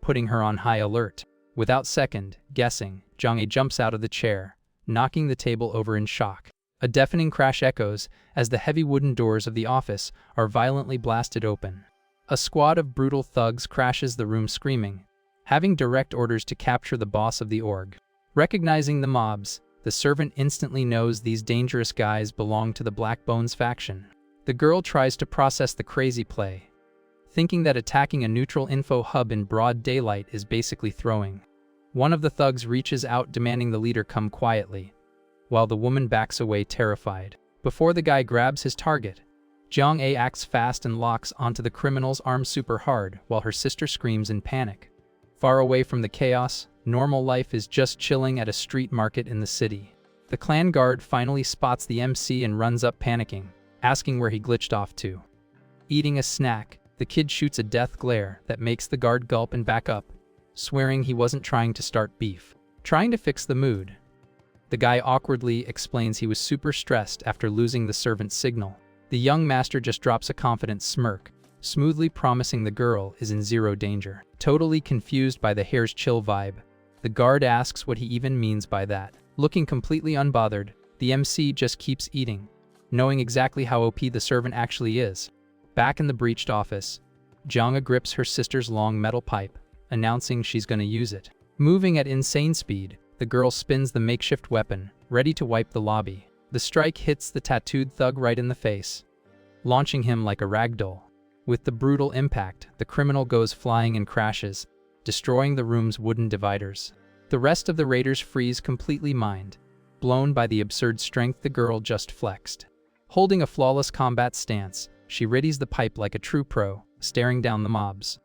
Speaker 1: putting her on high alert. Without second guessing, Jiang-A jumps out of the chair, knocking the table over in shock. A deafening crash echoes as the heavy wooden doors of the office are violently blasted open. A squad of brutal thugs crashes the room screaming, having direct orders to capture the boss of the org. Recognizing the mobs, the servant instantly knows these dangerous guys belong to the Black Bones faction. The girl tries to process the crazy play, thinking that attacking a neutral info hub in broad daylight is basically throwing. One of the thugs reaches out demanding the leader come quietly, while the woman backs away terrified. Before the guy grabs his target, Jiang-A acts fast and locks onto the criminal's arm super hard while her sister screams in panic. Far away from the chaos, normal life is just chilling at a street market in the city. The clan guard finally spots the MC and runs up panicking, asking where he glitched off to. Eating a snack, the kid shoots a death glare that makes the guard gulp and back up, swearing he wasn't trying to start beef. Trying to fix the mood, the guy awkwardly explains he was super stressed after losing the servant's signal. The young master just drops a confident smirk, smoothly promising the girl is in zero danger. Totally confused by the hare's chill vibe, the guard asks what he even means by that. Looking completely unbothered, the MC just keeps eating, knowing exactly how OP the servant actually is. Back in the breached office, Jiang-A grips her sister's long metal pipe, announcing she's gonna use it. Moving at insane speed, the girl spins the makeshift weapon, ready to wipe the lobby. The strike hits the tattooed thug right in the face, launching him like a ragdoll. With the brutal impact, the criminal goes flying and crashes, destroying the room's wooden dividers. The rest of the raiders freeze completely mind, blown by the absurd strength the girl just flexed. Holding a flawless combat stance, she readies the pipe like a true pro, staring down the mobs.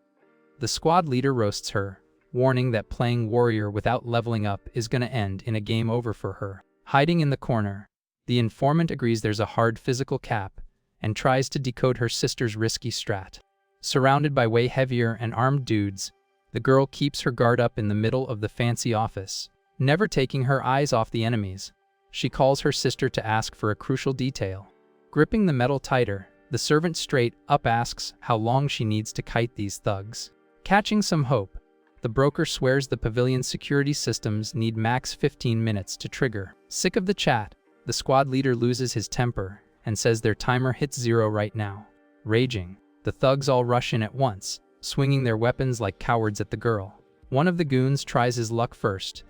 Speaker 1: The squad leader roasts her, warning that playing warrior without leveling up is gonna end in a game over for her. Hiding in the corner, the informant agrees there's a hard physical cap and tries to decode her sister's risky strat. Surrounded by way heavier and armed dudes, the girl keeps her guard up in the middle of the fancy office, never taking her eyes off the enemies. She calls her sister to ask for a crucial detail. Gripping the metal tighter, the servant straight up asks how long she needs to kite these thugs. Catching some hope, the broker swears the pavilion's security systems need max 15 minutes to trigger. Sick of the chat, the squad leader loses his temper and says their timer hits 0 right now. Raging, the thugs all rush in at once, swinging their weapons like cowards at the girl. One of the goons tries his luck first,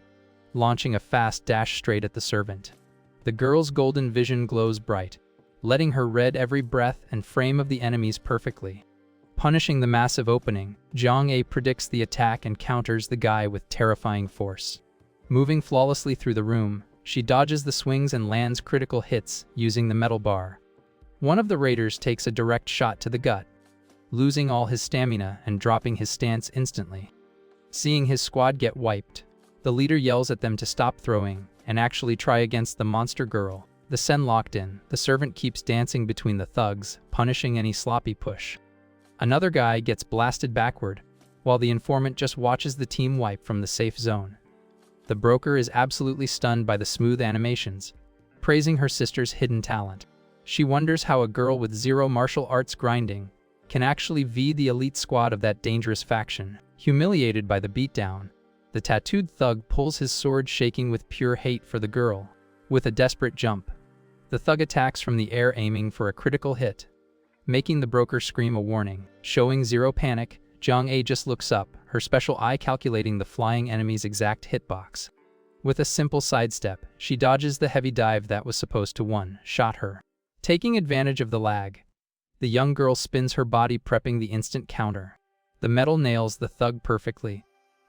Speaker 1: launching a fast dash straight at the servant. The girl's golden vision glows bright, letting her read every breath and frame of the enemies perfectly. Punishing the massive opening, Jong-A predicts the attack and counters the guy with terrifying force. Moving flawlessly through the room, she dodges the swings and lands critical hits using the metal bar. One of the raiders takes a direct shot to the gut, losing all his stamina and dropping his stance instantly. Seeing his squad get wiped, the leader yells at them to stop throwing and actually try against the monster girl. The Sen locked in, the servant keeps dancing between the thugs, punishing any sloppy push. Another guy gets blasted backward, while the informant just watches the team wipe from the safe zone. The broker is absolutely stunned by the smooth animations, praising her sister's hidden talent. She wonders how a girl with 0 martial arts grinding can actually v the elite squad of that dangerous faction. Humiliated by the beatdown, the tattooed thug pulls his sword, shaking with pure hate for the girl. With a desperate jump, the thug attacks from the air, aiming for a critical hit, making the broker scream a warning. Showing 0 panic, Jong-A just looks up, her special eye calculating the flying enemy's exact hitbox. With a simple sidestep, she dodges the heavy dive that was supposed to one-shot her. Taking advantage of the lag, the young girl spins her body, prepping the instant counter. The metal nails the thug perfectly,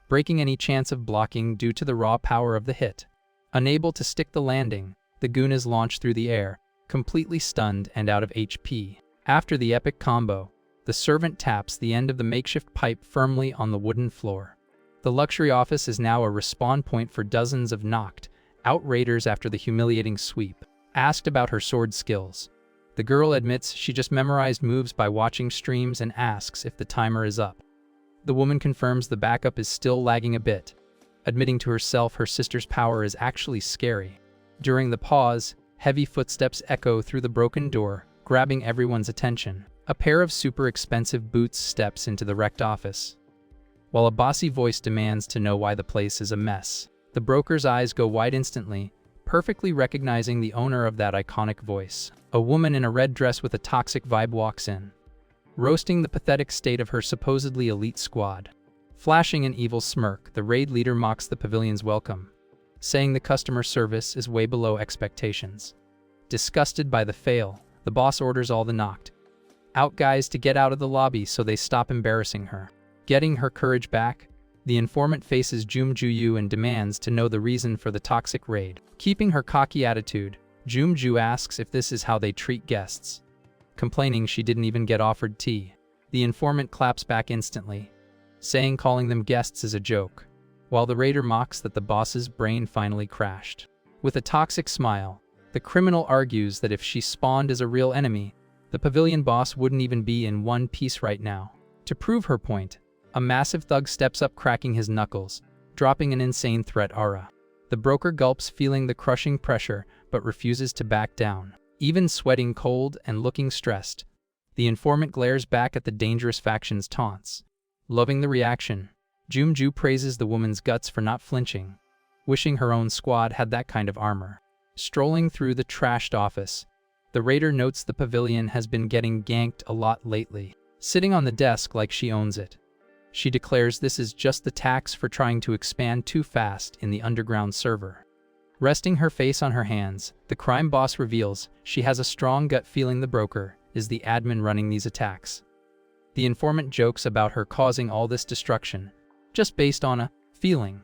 Speaker 1: breaking any chance of blocking due to the raw power of the hit. Unable to stick the landing, the goon is launched through the air, completely stunned and out of HP. After the epic combo, the servant taps the end of the makeshift pipe firmly on the wooden floor. The luxury office is now a respawn point for dozens of knocked out raiders after the humiliating sweep. Asked about her sword skills, the girl admits she just memorized moves by watching streams and asks if the timer is up. The woman confirms the backup is still lagging a bit, admitting to herself her sister's power is actually scary. During the pause, heavy footsteps echo through the broken door, grabbing everyone's attention. A pair of super expensive boots steps into the wrecked office, while a bossy voice demands to know why the place is a mess. The broker's eyes go wide instantly, perfectly recognizing the owner of that iconic voice. A woman in a red dress with a toxic vibe walks in, roasting the pathetic state of her supposedly elite squad. Flashing an evil smirk, the raid leader mocks the pavilion's welcome, saying the customer service is way below expectations. Disgusted by the fail, the boss orders all the knocked out guys to get out of the lobby so they stop embarrassing her. Getting her courage back, the informant faces Jum-Ju and demands to know the reason for the toxic raid. Keeping her cocky attitude, Jum-Ju asks if this is how they treat guests, complaining she didn't even get offered tea. The informant claps back instantly, saying calling them guests is a joke, while the raider mocks that the boss's brain finally crashed. With a toxic smile, the criminal argues that if she spawned as a real enemy, the pavilion boss wouldn't even be in one piece right now. To prove her point, a massive thug steps up, cracking his knuckles, dropping an insane threat aura. The broker gulps, feeling the crushing pressure, but refuses to back down. Even sweating cold and looking stressed, the informant glares back at the dangerous faction's taunts. Loving the reaction, Jum-Ju praises the woman's guts for not flinching, wishing her own squad had that kind of armor. Strolling through the trashed office, the raider notes the pavilion has been getting ganked a lot lately. Sitting on the desk like she owns it, she declares this is just the tax for trying to expand too fast in the underground server. Resting her face on her hands, the crime boss reveals she has a strong gut feeling the broker is the admin running these attacks. The informant jokes about her causing all this destruction, just based on a feeling.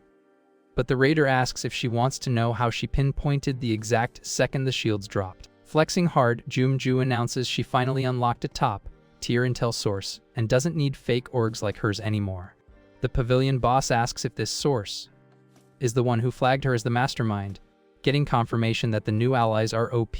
Speaker 1: But the raider asks if she wants to know how she pinpointed the exact second the shields dropped. Flexing hard, Jum-Ju announces she finally unlocked a top-tier intel source and doesn't need fake orgs like hers anymore. The pavilion boss asks if this source is the one who flagged her as the mastermind, getting confirmation that the new allies are OP.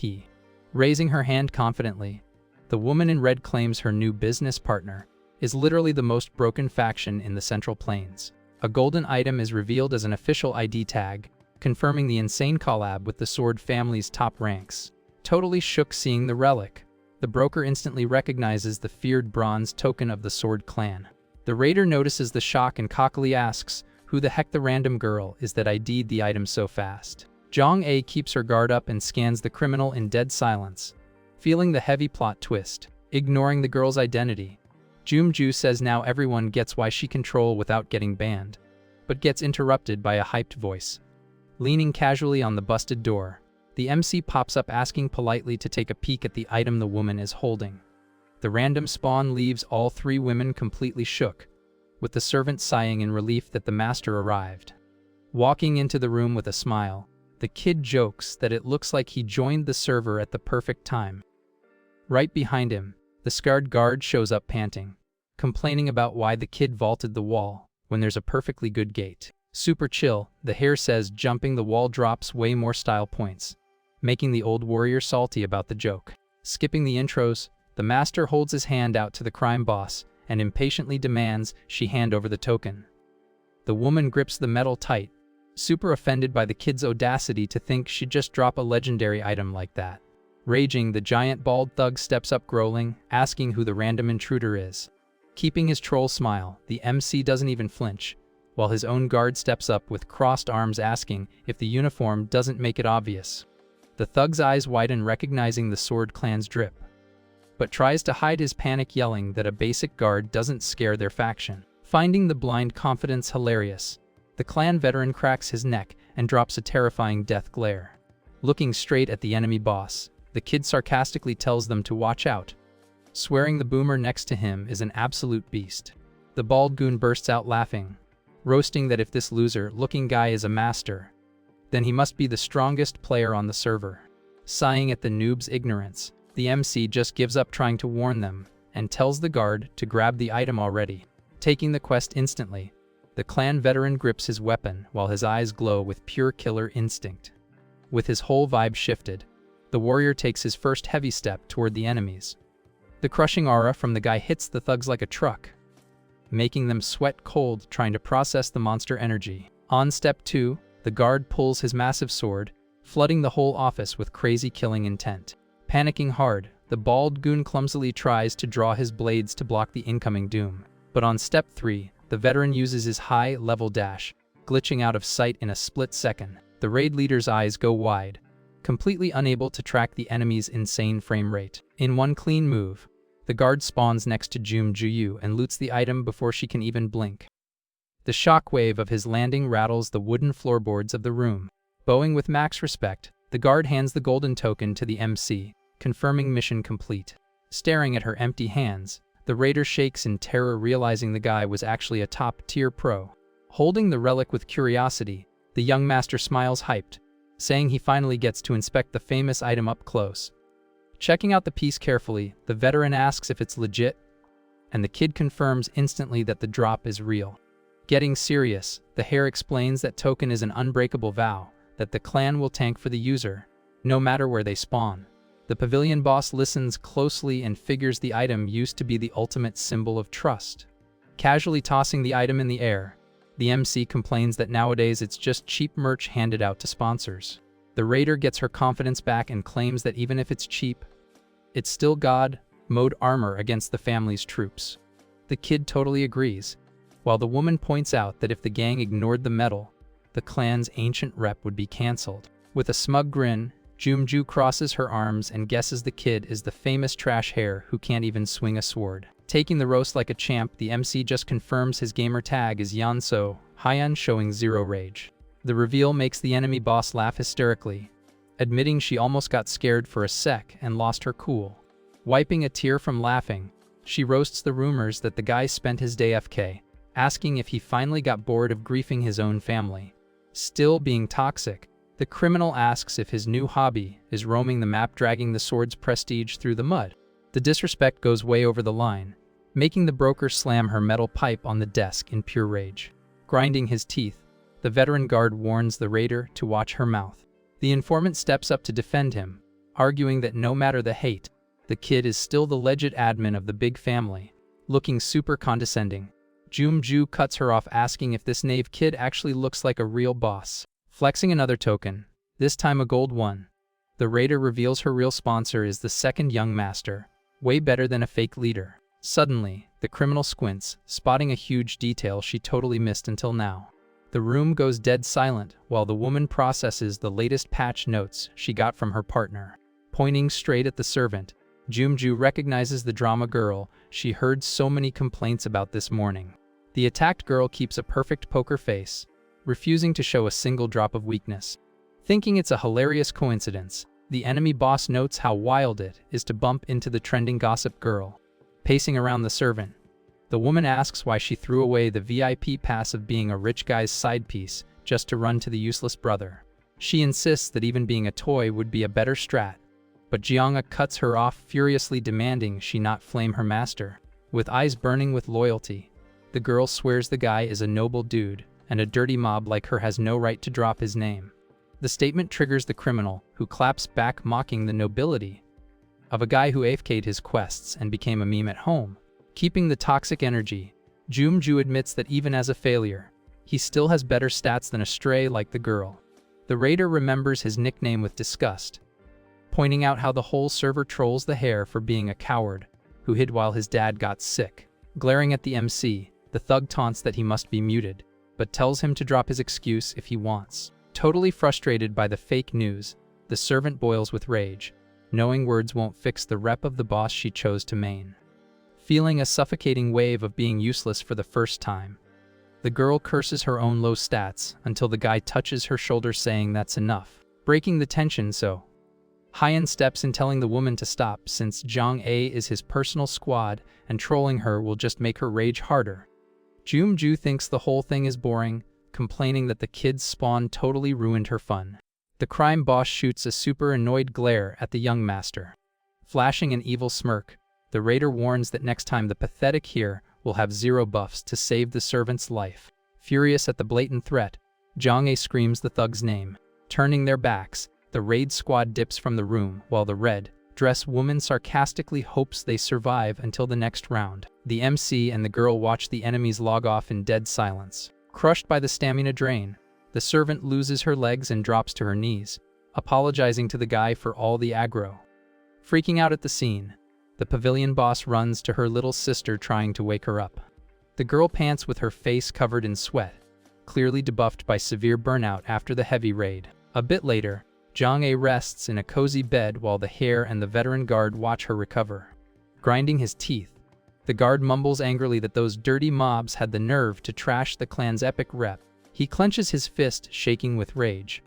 Speaker 1: Raising her hand confidently, the woman in red claims her new business partner is literally the most broken faction in the Central Plains. A golden item is revealed as an official ID tag, confirming the insane collab with the Sword family's top ranks. Totally shook seeing the relic, The broker instantly recognizes the feared bronze token of the Sword Clan. The raider notices the shock and cockily asks, "Who the heck the random girl is that ID'd the item so fast?" Jong-A keeps her guard up and scans the criminal in dead silence, feeling the heavy plot twist. Ignoring the girl's identity, Jum-ju says now everyone gets why she can troll without getting banned, but gets interrupted by a hyped voice. Leaning casually on the busted door, the MC pops up asking politely to take a peek at the item the woman is holding. The random spawn leaves all three women completely shook, with the servant sighing in relief that the master arrived. Walking into the room with a smile, the kid jokes that it looks like he joined the server at the perfect time. Right behind him, the scarred guard shows up panting, complaining about why the kid vaulted the wall when there's a perfectly good gate. Super chill, the hare says, jumping the wall drops way more style points, making the old warrior salty about the joke. Skipping the intros, the master holds his hand out to the crime boss and impatiently demands she hand over the token. The woman grips the metal tight, super offended by the kid's audacity to think she'd just drop a legendary item like that. Raging, the giant bald thug steps up growling, asking who the random intruder is. Keeping his troll smile, the MC doesn't even flinch, while his own guard steps up with crossed arms asking if the uniform doesn't make it obvious. The thug's eyes widen, recognizing the Sword Clan's drip, but tries to hide his panic, yelling that a basic guard doesn't scare their faction. Finding the blind confidence hilarious, the clan veteran cracks his neck and drops a terrifying death glare. Looking straight at the enemy boss, the kid sarcastically tells them to watch out, swearing the boomer next to him is an absolute beast. The bald goon bursts out laughing, roasting that if this loser-looking guy is a master, then he must be the strongest player on the server. Sighing at the noob's ignorance, the MC just gives up trying to warn them and tells the guard to grab the item already. Taking the quest instantly, the clan veteran grips his weapon while his eyes glow with pure killer instinct. With his whole vibe shifted, the warrior takes his first heavy step toward the enemies. The crushing aura from the guy hits the thugs like a truck, making them sweat cold trying to process the monster energy. On step 2, the guard pulls his massive sword, flooding the whole office with crazy killing intent. Panicking hard, the bald goon clumsily tries to draw his blades to block the incoming doom. But on step 3, the veteran uses his high-level dash, glitching out of sight in a split second. The raid leader's eyes go wide, completely unable to track the enemy's insane frame rate. In one clean move, the guard spawns next to Jum-ju and loots the item before she can even blink. The shockwave of his landing rattles the wooden floorboards of the room. Bowing with max respect, the guard hands the golden token to the MC, confirming mission complete. Staring at her empty hands, the raider shakes in terror, realizing the guy was actually a top-tier pro. Holding the relic with curiosity, the young master smiles hyped, saying he finally gets to inspect the famous item up close. Checking out the piece carefully, the veteran asks if it's legit, and the kid confirms instantly that the drop is real. Getting serious, the hare explains that token is an unbreakable vow that the clan will tank for the user, no matter where they spawn. The pavilion boss listens closely and figures the item used to be the ultimate symbol of trust. Casually tossing the item in the air, the MC complains that nowadays it's just cheap merch handed out to sponsors. The raider gets her confidence back and claims that even if it's cheap, it's still God mode armor against the family's troops. The kid totally agrees, while the woman points out that if the gang ignored the medal, the clan's ancient rep would be cancelled. With a smug grin, Jum-ju crosses her arms and guesses the kid is the famous trash hare who can't even swing a sword. Taking the roast like a champ, the MC just confirms his gamer tag is Yanso, Hyan, showing zero rage. The reveal makes the enemy boss laugh hysterically, admitting she almost got scared for a sec and lost her cool. Wiping a tear from laughing, she roasts the rumors that the guy spent his day AFK, asking if he finally got bored of griefing his own family. Still being toxic, the criminal asks if his new hobby is roaming the map, dragging the sword's prestige through the mud. The disrespect goes way over the line, making the broker slam her metal pipe on the desk in pure rage. Grinding his teeth, the veteran guard warns the raider to watch her mouth. The informant steps up to defend him, arguing that no matter the hate, the kid is still the legit admin of the big family. Looking super condescending, Jum-ju cuts her off, asking if this knave kid actually looks like a real boss. Flexing another token, this time a gold one, the raider reveals her real sponsor is the second young master, Way better than a fake leader. Suddenly, the criminal squints, spotting a huge detail she totally missed until now. The room goes dead silent while the woman processes the latest patch notes she got from her partner. Pointing straight at the servant, Jumju recognizes the drama girl she heard so many complaints about this morning. The attacked girl keeps a perfect poker face, refusing to show a single drop of weakness. Thinking it's a hilarious coincidence, the enemy boss notes how wild it is to bump into the trending gossip girl. Pacing around the servant, the woman asks why she threw away the VIP pass of being a rich guy's side piece just to run to the useless brother. She insists that even being a toy would be a better strat, but Jianga cuts her off, furiously demanding she not flame her master. With eyes burning with loyalty, the girl swears the guy is a noble dude, and a dirty mob like her has no right to drop his name. The statement triggers the criminal, who claps back, mocking the nobility of a guy who AFK'd his quests and became a meme at home. Keeping the toxic energy, Jumju admits that even as a failure, he still has better stats than a stray like the girl. The raider remembers his nickname with disgust, pointing out how the whole server trolls the hair for being a coward who hid while his dad got sick. Glaring at the MC, the thug taunts that he must be muted, but tells him to drop his excuse if he wants. Totally frustrated by the fake news, the servant boils with rage, knowing words won't fix the rep of the boss she chose to main. Feeling a suffocating wave of being useless for the first time, the girl curses her own low stats until the guy touches her shoulder, saying that's enough. Breaking the tension, Hyan steps in, telling the woman to stop since Zhang A is his personal squad and trolling her will just make her rage harder. Jumju thinks the whole thing is boring, complaining that the kid's spawn totally ruined her fun. The crime boss shoots a super annoyed glare at the young master. Flashing an evil smirk, the raider warns that next time the pathetic here will have 0 buffs to save the servant's life. Furious at the blatant threat, Zhang A screams the thug's name. Turning their backs, the raid squad dips from the room while the red-dressed woman sarcastically hopes they survive until the next round. The MC and the girl watch the enemies log off in dead silence. Crushed by the stamina drain, the servant loses her legs and drops to her knees, apologizing to the guy for all the aggro. Freaking out at the scene, the pavilion boss runs to her little sister, trying to wake her up. The girl pants with her face covered in sweat, clearly debuffed by severe burnout after the heavy raid. A bit later, Zhang A rests in a cozy bed while the hare and the veteran guard watch her recover. Grinding his teeth, the guard mumbles angrily that those dirty mobs had the nerve to trash the clan's epic rep. He clenches his fist, shaking with rage,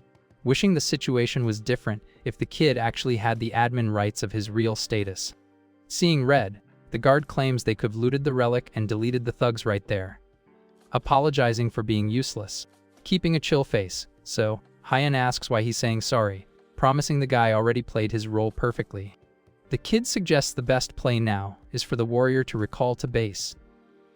Speaker 1: wishing the situation was different if the kid actually had the admin rights of his real status. Seeing red, the guard claims they could have looted the relic and deleted the thugs right there, apologizing for being useless. Keeping a chill face, Hyan asks why he's saying sorry, promising the guy already played his role perfectly. The kid suggests the best play now is for the warrior to recall to base,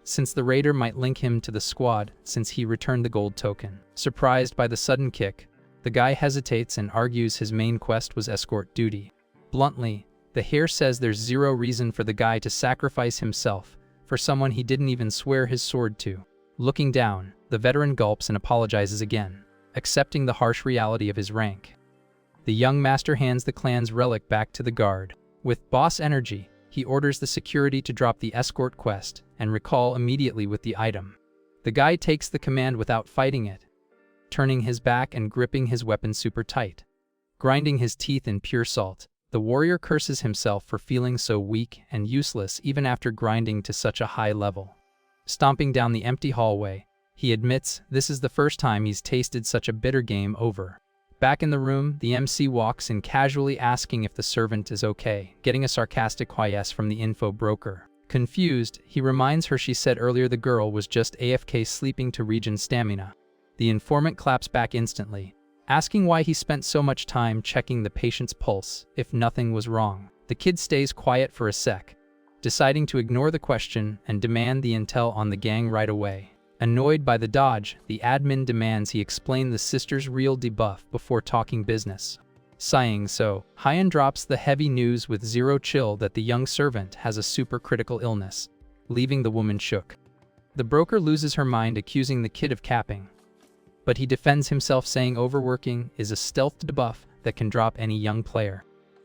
Speaker 1: since the raider might link him to the squad since he returned the gold token. Surprised by the sudden kick, the guy hesitates and argues his main quest was escort duty. Bluntly, the hare says there's 0 reason for the guy to sacrifice himself for someone he didn't even swear his sword to. Looking down, the veteran gulps and apologizes again, accepting the harsh reality of his rank. The young master hands the clan's relic back to the guard. With boss energy, he orders the security to drop the escort quest and recall immediately with the item. The guy takes the command without fighting it, turning his back and gripping his weapon super tight. Grinding his teeth in pure salt, the warrior curses himself for feeling so weak and useless even after grinding to such a high level. Stomping down the empty hallway, he admits this is the first time he's tasted such a bitter game over. Back in the room, the MC walks in, casually asking if the servant is okay, getting a sarcastic yes from the info broker. Confused, he reminds her she said earlier the girl was just AFK sleeping to regen stamina. The informant claps back instantly, asking why he spent so much time checking the patient's pulse if nothing was wrong. The kid stays quiet for a sec, deciding to ignore the question and demand the intel on the gang right away. Annoyed by the dodge, the admin demands he explain the sister's real debuff before talking business. Sighing, Hyan drops the heavy news with 0 chill that the young servant has a super critical illness, leaving the woman shook. The broker loses her mind, accusing the kid of capping, but he defends himself, saying overworking is a stealth debuff that can drop any young player.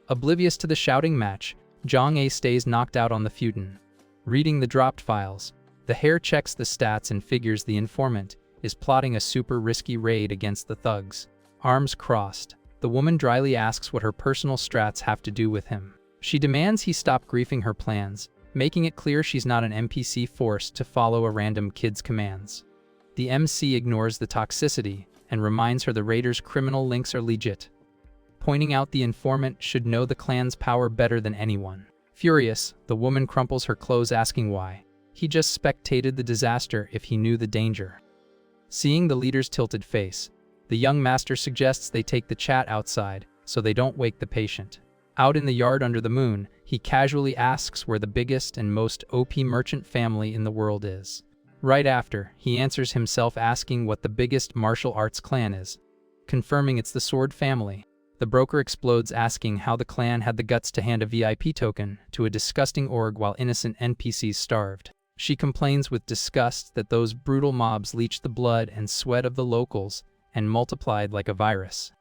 Speaker 1: Oblivious to the shouting match, Jong-A stays knocked out on the futon. Reading the dropped files, the hare checks the stats and figures the informant is plotting a super risky raid against the thugs. Arms crossed, the woman dryly asks what her personal strats have to do with him. She demands he stop griefing her plans, making it clear she's not an NPC forced to follow a random kid's commands. The MC ignores the toxicity and reminds her the raider's criminal links are legit, pointing out the informant should know the clan's power better than anyone. Furious, the woman crumples her clothes asking why. He just spectated the disaster if he knew the danger. Seeing the leader's tilted face, the young master suggests they take the chat outside so they don't wake the patient. Out in the yard under the moon, he casually asks where the biggest and most OP merchant family in the world is. Right after, he answers himself asking what the biggest martial arts clan is, confirming it's the Sword family. The broker explodes asking how the clan had the guts to hand a VIP token to a disgusting org while innocent NPCs starved. She complains with disgust that those brutal mobs leached the blood and sweat of the locals and multiplied like a virus.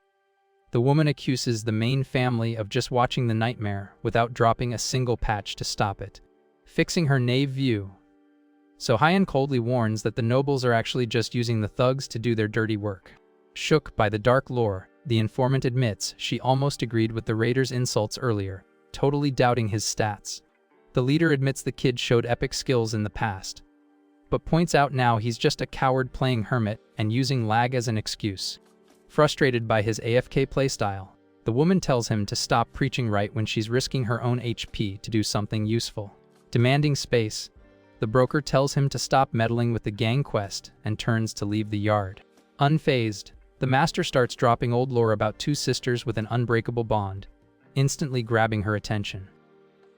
Speaker 1: The woman accuses the main family of just watching the nightmare without dropping a single patch to stop it, fixing her naive view. So Hyen coldly warns that the nobles are actually just using the thugs to do their dirty work. Shook by the dark lore, the informant admits she almost agreed with the raider's insults earlier, totally doubting his stats. The leader admits the kid showed epic skills in the past, but points out now he's just a coward playing hermit and using lag as an excuse. Frustrated by his AFK playstyle, the woman tells him to stop preaching right when she's risking her own HP to do something useful. Demanding space, the broker tells him to stop meddling with the gang quest and turns to leave the yard. Unfazed, the master starts dropping old lore about two sisters with an unbreakable bond, instantly grabbing her attention.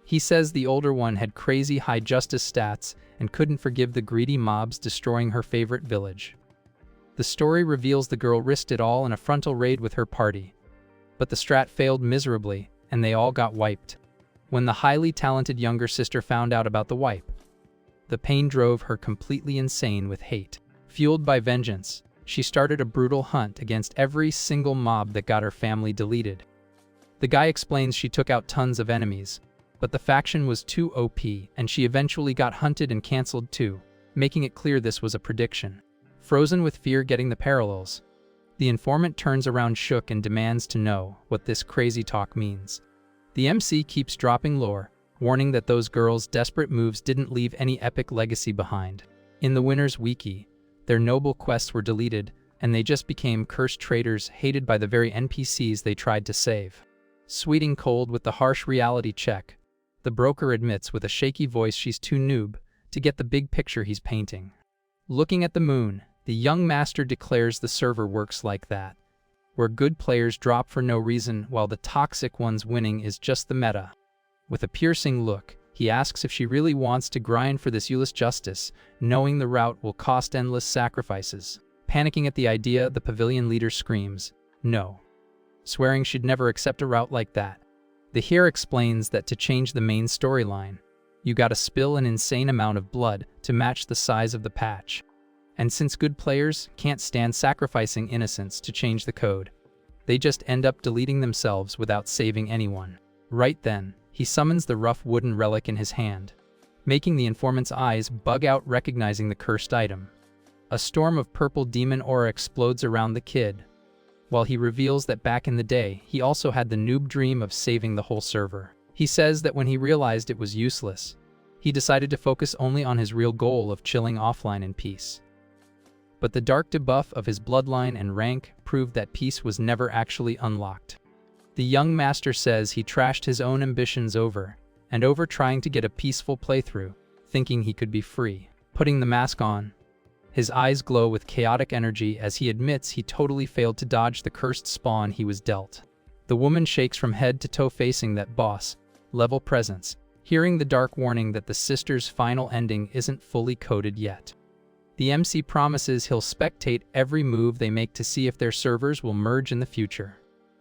Speaker 1: He says the older one had crazy high justice stats and couldn't forgive the greedy mobs destroying her favorite village. The story reveals the girl risked it all in a frontal raid with her party, but the strat failed miserably and they all got wiped. When the highly talented younger sister found out about the wipe, the pain drove her completely insane with hate. Fueled by vengeance, she started a brutal hunt against every single mob that got her family deleted. The guy explains she took out tons of enemies, but the faction was too OP and she eventually got hunted and cancelled too, making it clear this was a prediction. Frozen with fear getting the parallels, the informant turns around shook and demands to know what this crazy talk means. The MC keeps dropping lore, warning that those girls' desperate moves didn't leave any epic legacy behind. In the winner's wiki, their noble quests were deleted and they just became cursed traitors hated by the very NPCs they tried to save. Sweeting cold with the harsh reality check, the broker admits with a shaky voice she's too noob to get the big picture he's painting. Looking at the moon, the young master declares the server works like that, where good players drop for no reason while the toxic ones winning is just the meta. With a piercing look, he asks if she really wants to grind for this useless justice, knowing the route will cost endless sacrifices. Panicking at the idea, the pavilion leader screams, "No," swearing she'd never accept a route like that. The hero explains that to change the main storyline, you gotta spill an insane amount of blood to match the size of the patch. And since good players can't stand sacrificing innocents to change the code, they just end up deleting themselves without saving anyone. Right then, he summons the rough wooden relic in his hand, making the informant's eyes bug out recognizing the cursed item. A storm of purple demon aura explodes around the kid, while he reveals that back in the day, he also had the noob dream of saving the whole server. He says that when he realized it was useless, he decided to focus only on his real goal of chilling offline in peace. But the dark debuff of his bloodline and rank proved that peace was never actually unlocked. The young master says he trashed his own ambitions over and over trying to get a peaceful playthrough, thinking he could be free. Putting the mask on, his eyes glow with chaotic energy as he admits he totally failed to dodge the cursed spawn he was dealt. The woman shakes from head to toe facing that boss-level presence, hearing the dark warning that the sister's final ending isn't fully coded yet. The MC promises he'll spectate every move they make to see if their servers will merge in the future.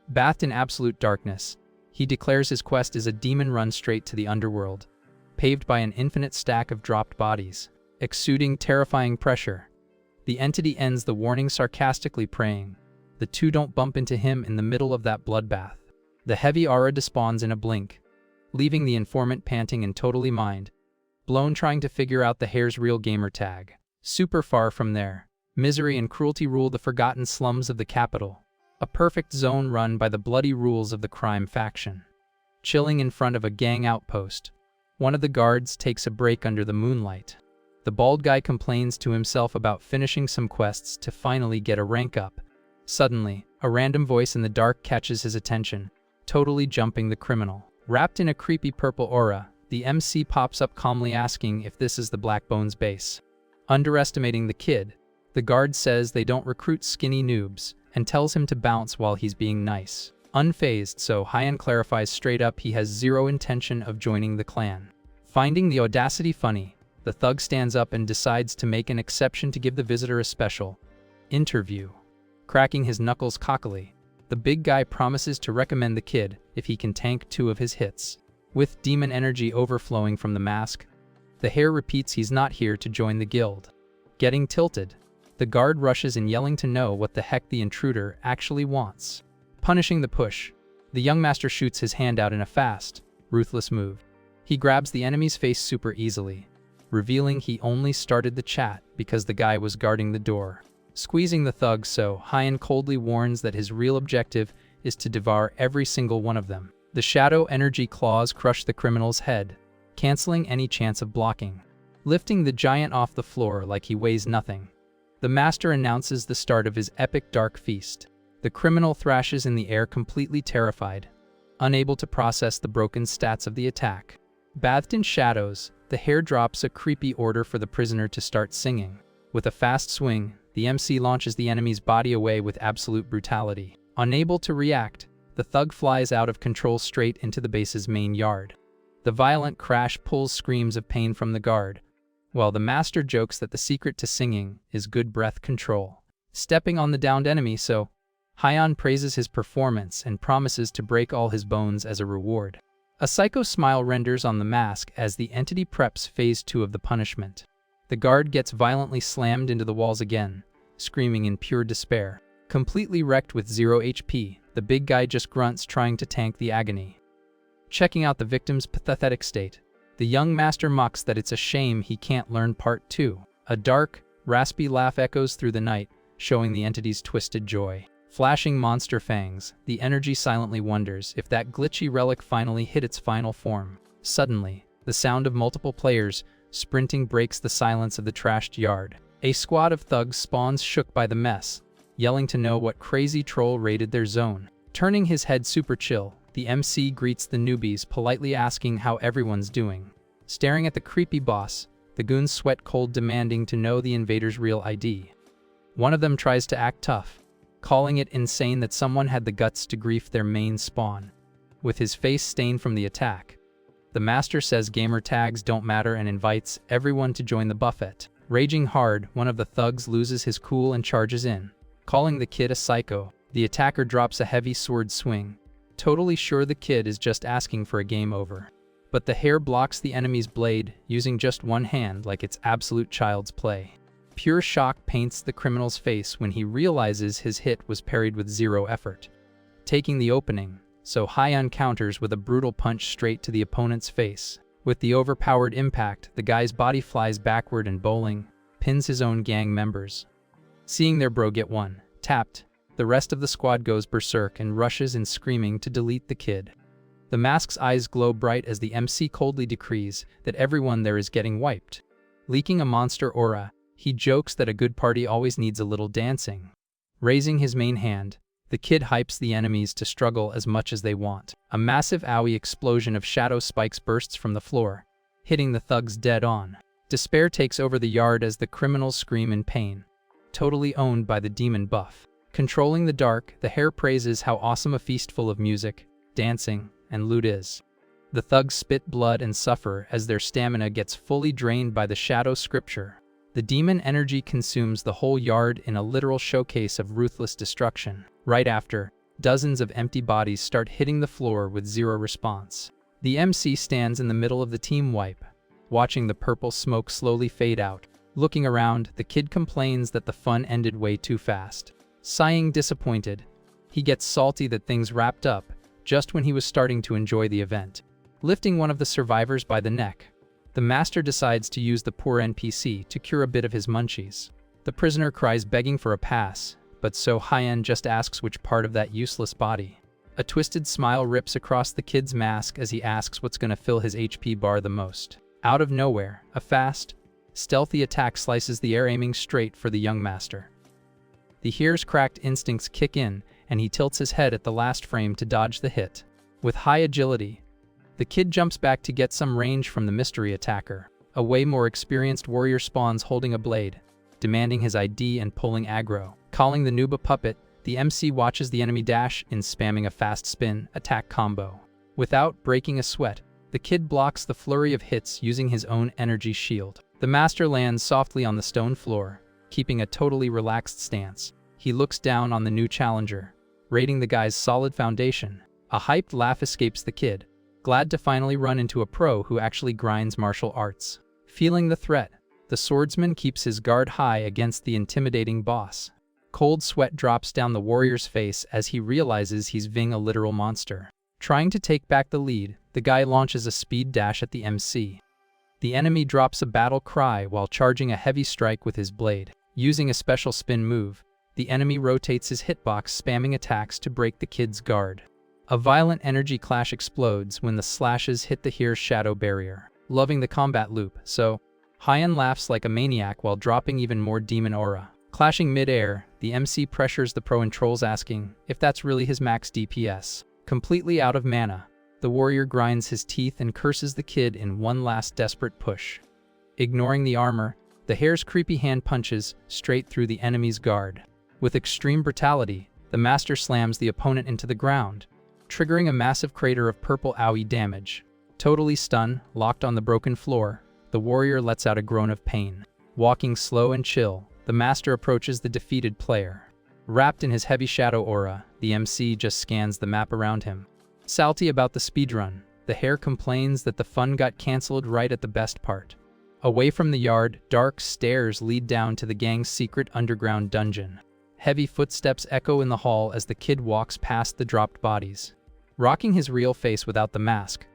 Speaker 1: Bathed in absolute darkness, he declares his quest is a demon run straight to the underworld, paved by an infinite stack of dropped bodies. Exuding terrifying pressure, the entity ends the warning sarcastically praying the two don't bump into him in the middle of that bloodbath. The heavy aura despawns in a blink, leaving the informant panting and totally mind-blown trying to figure out the hare's real gamer tag. Super far from there, misery and cruelty rule the forgotten slums of the capital, a perfect zone run by the bloody rules of the crime faction. Chilling in front of a gang outpost, one of the guards takes a break under the moonlight. The bald guy complains to himself about finishing some quests to finally get a rank up. Suddenly, a random voice in the dark catches his attention, totally jumping the criminal. Wrapped in a creepy purple aura, the MC pops up calmly asking if this is the Blackbones base. Underestimating the kid, the guard says they don't recruit skinny noobs and tells him to bounce while he's being nice. Unfazed, so Hyan clarifies straight up he has zero intention of joining the clan. Finding the audacity funny, the thug stands up and decides to make an exception to give the visitor a special interview. Cracking his knuckles cockily, the big guy promises to recommend the kid if he can tank 2 of his hits. With demon energy overflowing from the mask, the hare repeats he's not here to join the guild. Getting tilted, the guard rushes in yelling to know what the heck the intruder actually wants. Punishing the push, the young master shoots his hand out in a fast, ruthless move. He grabs the enemy's face super easily, revealing he only started the chat because the guy was guarding the door. Squeezing the thug, so Hyan coldly warns that his real objective is to devour every single one of them. The shadow energy claws crush the criminal's head, canceling any chance of blocking, lifting the giant off the floor like he weighs nothing. The master announces the start of his epic dark feast. The criminal thrashes in the air completely terrified, unable to process the broken stats of the attack. Bathed in shadows, the hare drops a creepy order for the prisoner to start singing. With a fast swing, the MC launches the enemy's body away with absolute brutality. Unable to react, the thug flies out of control straight into the base's main yard. The violent crash pulls screams of pain from the guard, while the master jokes that the secret to singing is good breath control. Stepping on the downed enemy, so Hyan praises his performance and promises to break all his bones as a reward. A psycho smile renders on the mask as the entity preps phase 2 of the punishment. The guard gets violently slammed into the walls again, screaming in pure despair. Completely wrecked with 0 HP, the big guy just grunts trying to tank the agony. Checking out the victim's pathetic state, the young master mocks that it's a shame he can't learn part 2. A dark, raspy laugh echoes through the night, showing the entity's twisted joy. Flashing monster fangs, the energy silently wonders if that glitchy relic finally hit its final form. Suddenly, the sound of multiple players sprinting breaks the silence of the trashed yard. A squad of thugs spawns shook by the mess, yelling to know what crazy troll raided their zone. Turning his head super chill, the MC greets the newbies, politely asking how everyone's doing. Staring at the creepy boss, the goons sweat cold, demanding to know the invader's real ID. One of them tries to act tough, calling it insane that someone had the guts to grief their main spawn. With his face stained from the attack, the master says gamer tags don't matter and invites everyone to join the buffet. Raging hard, one of the thugs loses his cool and charges in, calling the kid a psycho. The attacker drops a heavy sword swing, totally sure the kid is just asking for a game over. But the hare blocks the enemy's blade, using just one hand like it's absolute child's play. Pure shock paints the criminal's face when he realizes his hit was parried with 0 effort. Taking the opening, so Hyan counters with a brutal punch straight to the opponent's face. With the overpowered impact, the guy's body flies backward and bowling, pins his own gang members. Seeing their bro get one tapped, the rest of the squad goes berserk and rushes in screaming to delete the kid. The mask's eyes glow bright as the MC coldly decrees that everyone there is getting wiped. Leaking a monster aura, he jokes that a good party always needs a little dancing. Raising his main hand, the kid hypes the enemies to struggle as much as they want. A massive owie explosion of shadow spikes bursts from the floor, hitting the thugs dead on. Despair takes over the yard as the criminals scream in pain, totally owned by the demon buff. Controlling the dark, the hare praises how awesome a feast full of music, dancing, and loot is. The thugs spit blood and suffer as their stamina gets fully drained by the shadow scripture. The demon energy consumes the whole yard in a literal showcase of ruthless destruction. Right after, dozens of empty bodies start hitting the floor with 0 response. The MC stands in the middle of the team wipe, watching the purple smoke slowly fade out. Looking around, the kid complains that the fun ended way too fast. Sighing disappointed, he gets salty that things wrapped up just when he was starting to enjoy the event. Lifting one of the survivors by the neck, the master decides to use the poor NPC to cure a bit of his munchies. The prisoner cries begging for a pass, but so Hyen just asks which part of that useless body. A twisted smile rips across the kid's mask as he asks what's gonna fill his HP bar the most. Out of nowhere, a fast, stealthy attack slices the air, aiming straight for the young master. The here's cracked instincts kick in, and he tilts his head at the last frame to dodge the hit. With high agility, the kid jumps back to get some range from the mystery attacker. A way more experienced warrior spawns holding a blade, demanding his ID and pulling aggro. Calling the noob a puppet, the MC watches the enemy dash in, spamming a fast spin attack combo. Without breaking a sweat, the kid blocks the flurry of hits using his own energy shield. The master lands softly on the stone floor, keeping a totally relaxed stance. He looks down on the new challenger, rating the guy's solid foundation. A hyped laugh escapes the kid, glad to finally run into a pro who actually grinds martial arts. Feeling the threat, the swordsman keeps his guard high against the intimidating boss. Cold sweat drops down the warrior's face as he realizes he's being a literal monster. Trying to take back the lead, the guy launches a speed dash at the MC. The enemy drops a battle cry while charging a heavy strike with his blade. Using a special spin move, the enemy rotates his hitbox, spamming attacks to break the kid's guard. A violent energy clash explodes when the slashes hit the here's shadow barrier. Loving the combat loop, so Hyen laughs like a maniac while dropping even more demon aura. Clashing mid-air, the MC pressures the pro and trolls, asking if that's really his max DPS. Completely out of mana, the warrior grinds his teeth and curses the kid in one last desperate push. Ignoring the armor, the hare's creepy hand punches straight through the enemy's guard. With extreme brutality, the master slams the opponent into the ground, triggering a massive crater of purple AoE damage. Totally stunned, locked on the broken floor, the warrior lets out a groan of pain. Walking slow and chill, the master approaches the defeated player. Wrapped in his heavy shadow aura, the MC just scans the map around him. Salty about the speedrun, the hare complains that the fun got cancelled right at the best part. Away from the yard, dark stairs lead down to the gang's secret underground dungeon. Heavy footsteps echo in the hall as the kid walks past the dropped bodies. Rocking his real face without the mask,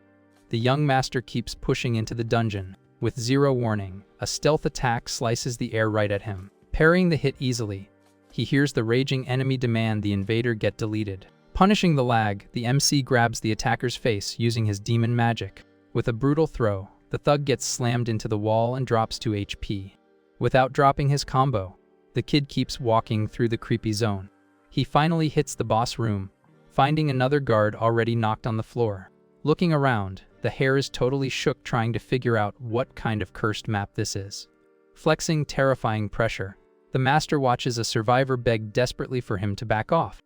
Speaker 1: the young master keeps pushing into the dungeon. With zero warning, a stealth attack slices the air right at him. Parrying the hit easily, he hears the raging enemy demand the invader get deleted. Punishing the lag, the MC grabs the attacker's face using his demon magic. With a brutal throw, the thug gets slammed into the wall and drops 2 HP. Without dropping his combo, the kid keeps walking through the creepy zone. He finally hits the boss room, finding another guard already knocked on the floor. Looking around, the hare is totally shook, trying to figure out what kind of cursed map this is. Flexing terrifying pressure, the master watches a survivor beg desperately for him to back off.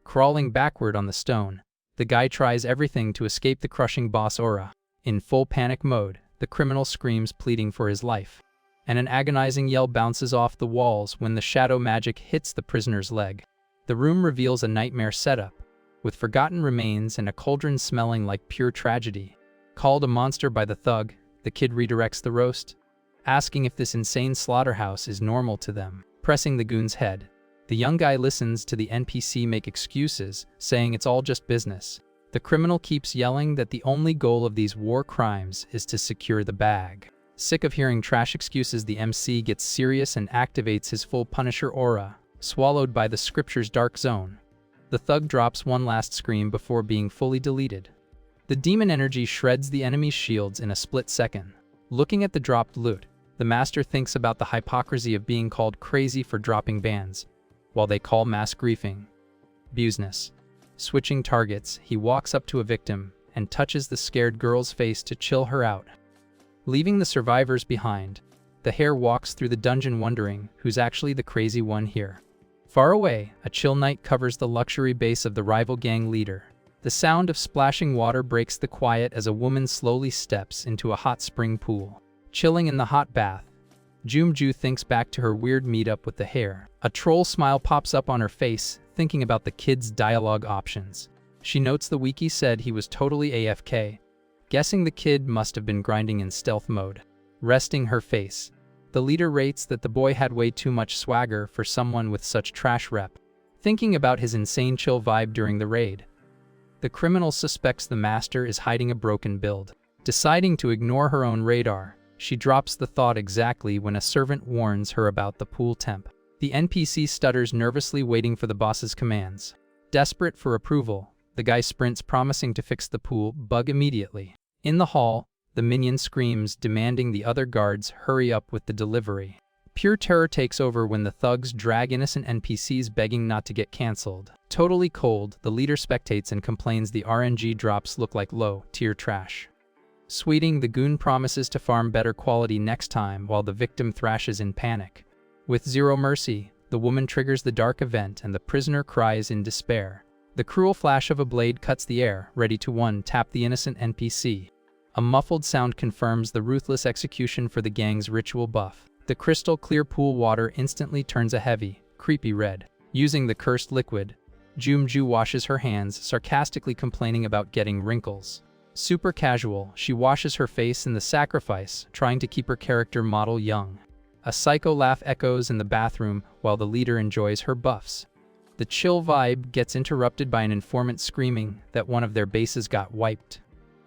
Speaker 1: Crawling backward on the stone, the guy tries everything to escape the crushing boss aura. In full panic mode, the criminal screams, pleading for his life, and an agonizing yell bounces off the walls when the shadow magic hits the prisoner's leg. The room reveals a nightmare setup, with forgotten remains and a cauldron smelling like pure tragedy. Called a monster by the thug, the kid redirects the roast, asking if this insane slaughterhouse is normal to them. Pressing the goon's head, the young guy listens to the NPC make excuses, saying it's all just business. The criminal keeps yelling that the only goal of these war crimes is to secure the bag. Sick of hearing trash excuses, the MC gets serious and activates his full Punisher aura, swallowed by the scripture's dark zone. The thug drops one last scream before being fully deleted. The demon energy shreds the enemy's shields in a split second. Looking at the dropped loot, the master thinks about the hypocrisy of being called crazy for dropping bans, while they call mass griefing business. Switching targets, he walks up to a victim and touches the scared girl's face to chill her out. Leaving the survivors behind, the hare walks through the dungeon wondering who's actually the crazy one here. Far away, a chill night covers the luxury base of the rival gang leader. The sound of splashing water breaks the quiet as a woman slowly steps into a hot spring pool. Chilling in the hot bath, Jumju thinks back to her weird meetup with the hare. A troll smile pops up on her face, thinking about the kid's dialogue options. She notes the wiki said he was totally AFK, guessing the kid must have been grinding in stealth mode. Resting her face, the leader rates that the boy had way too much swagger for someone with such trash rep, thinking about his insane chill vibe during the raid. The criminal suspects the master is hiding a broken build. Deciding to ignore her own radar, she drops the thought exactly when a servant warns her about the pool temp. The NPC stutters nervously, waiting for the boss's commands. Desperate for approval, the guy sprints, promising to fix the pool bug immediately. In the hall, the minion screams, demanding the other guards hurry up with the delivery. Pure terror takes over when the thugs drag innocent NPCs, begging not to get cancelled. Totally cold, the leader spectates and complains the RNG drops look like low-tier trash. Sweeting, the goon promises to farm better quality next time while the victim thrashes in panic. With zero mercy, the woman triggers the dark event and the prisoner cries in despair. The cruel flash of a blade cuts the air, ready to one-tap the innocent NPC. A muffled sound confirms the ruthless execution for the gang's ritual buff. The crystal-clear pool water instantly turns a heavy, creepy red. Using the cursed liquid, Ju washes her hands, sarcastically complaining about getting wrinkles. Super casual, she washes her face in the sacrifice, trying to keep her character model young. A psycho laugh echoes in the bathroom while the leader enjoys her buffs. The chill vibe gets interrupted by an informant screaming that one of their bases got wiped.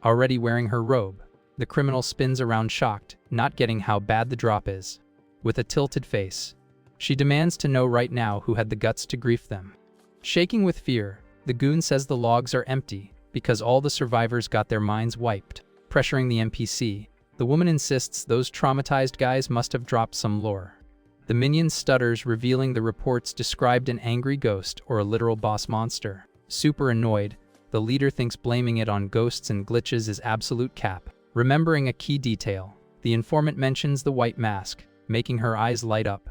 Speaker 1: Already wearing her robe, the criminal spins around, shocked, not getting how bad the drop is. With a tilted face, she demands to know right now who had the guts to grief them. Shaking with fear, the goon says the logs are empty because all the survivors got their minds wiped. Pressuring the NPC, the woman insists those traumatized guys must have dropped some lore. The minion stutters, revealing the reports described an angry ghost or a literal boss monster. Super annoyed, the leader thinks blaming it on ghosts and glitches is absolute cap. Remembering a key detail, the informant mentions the white mask, making her eyes light up.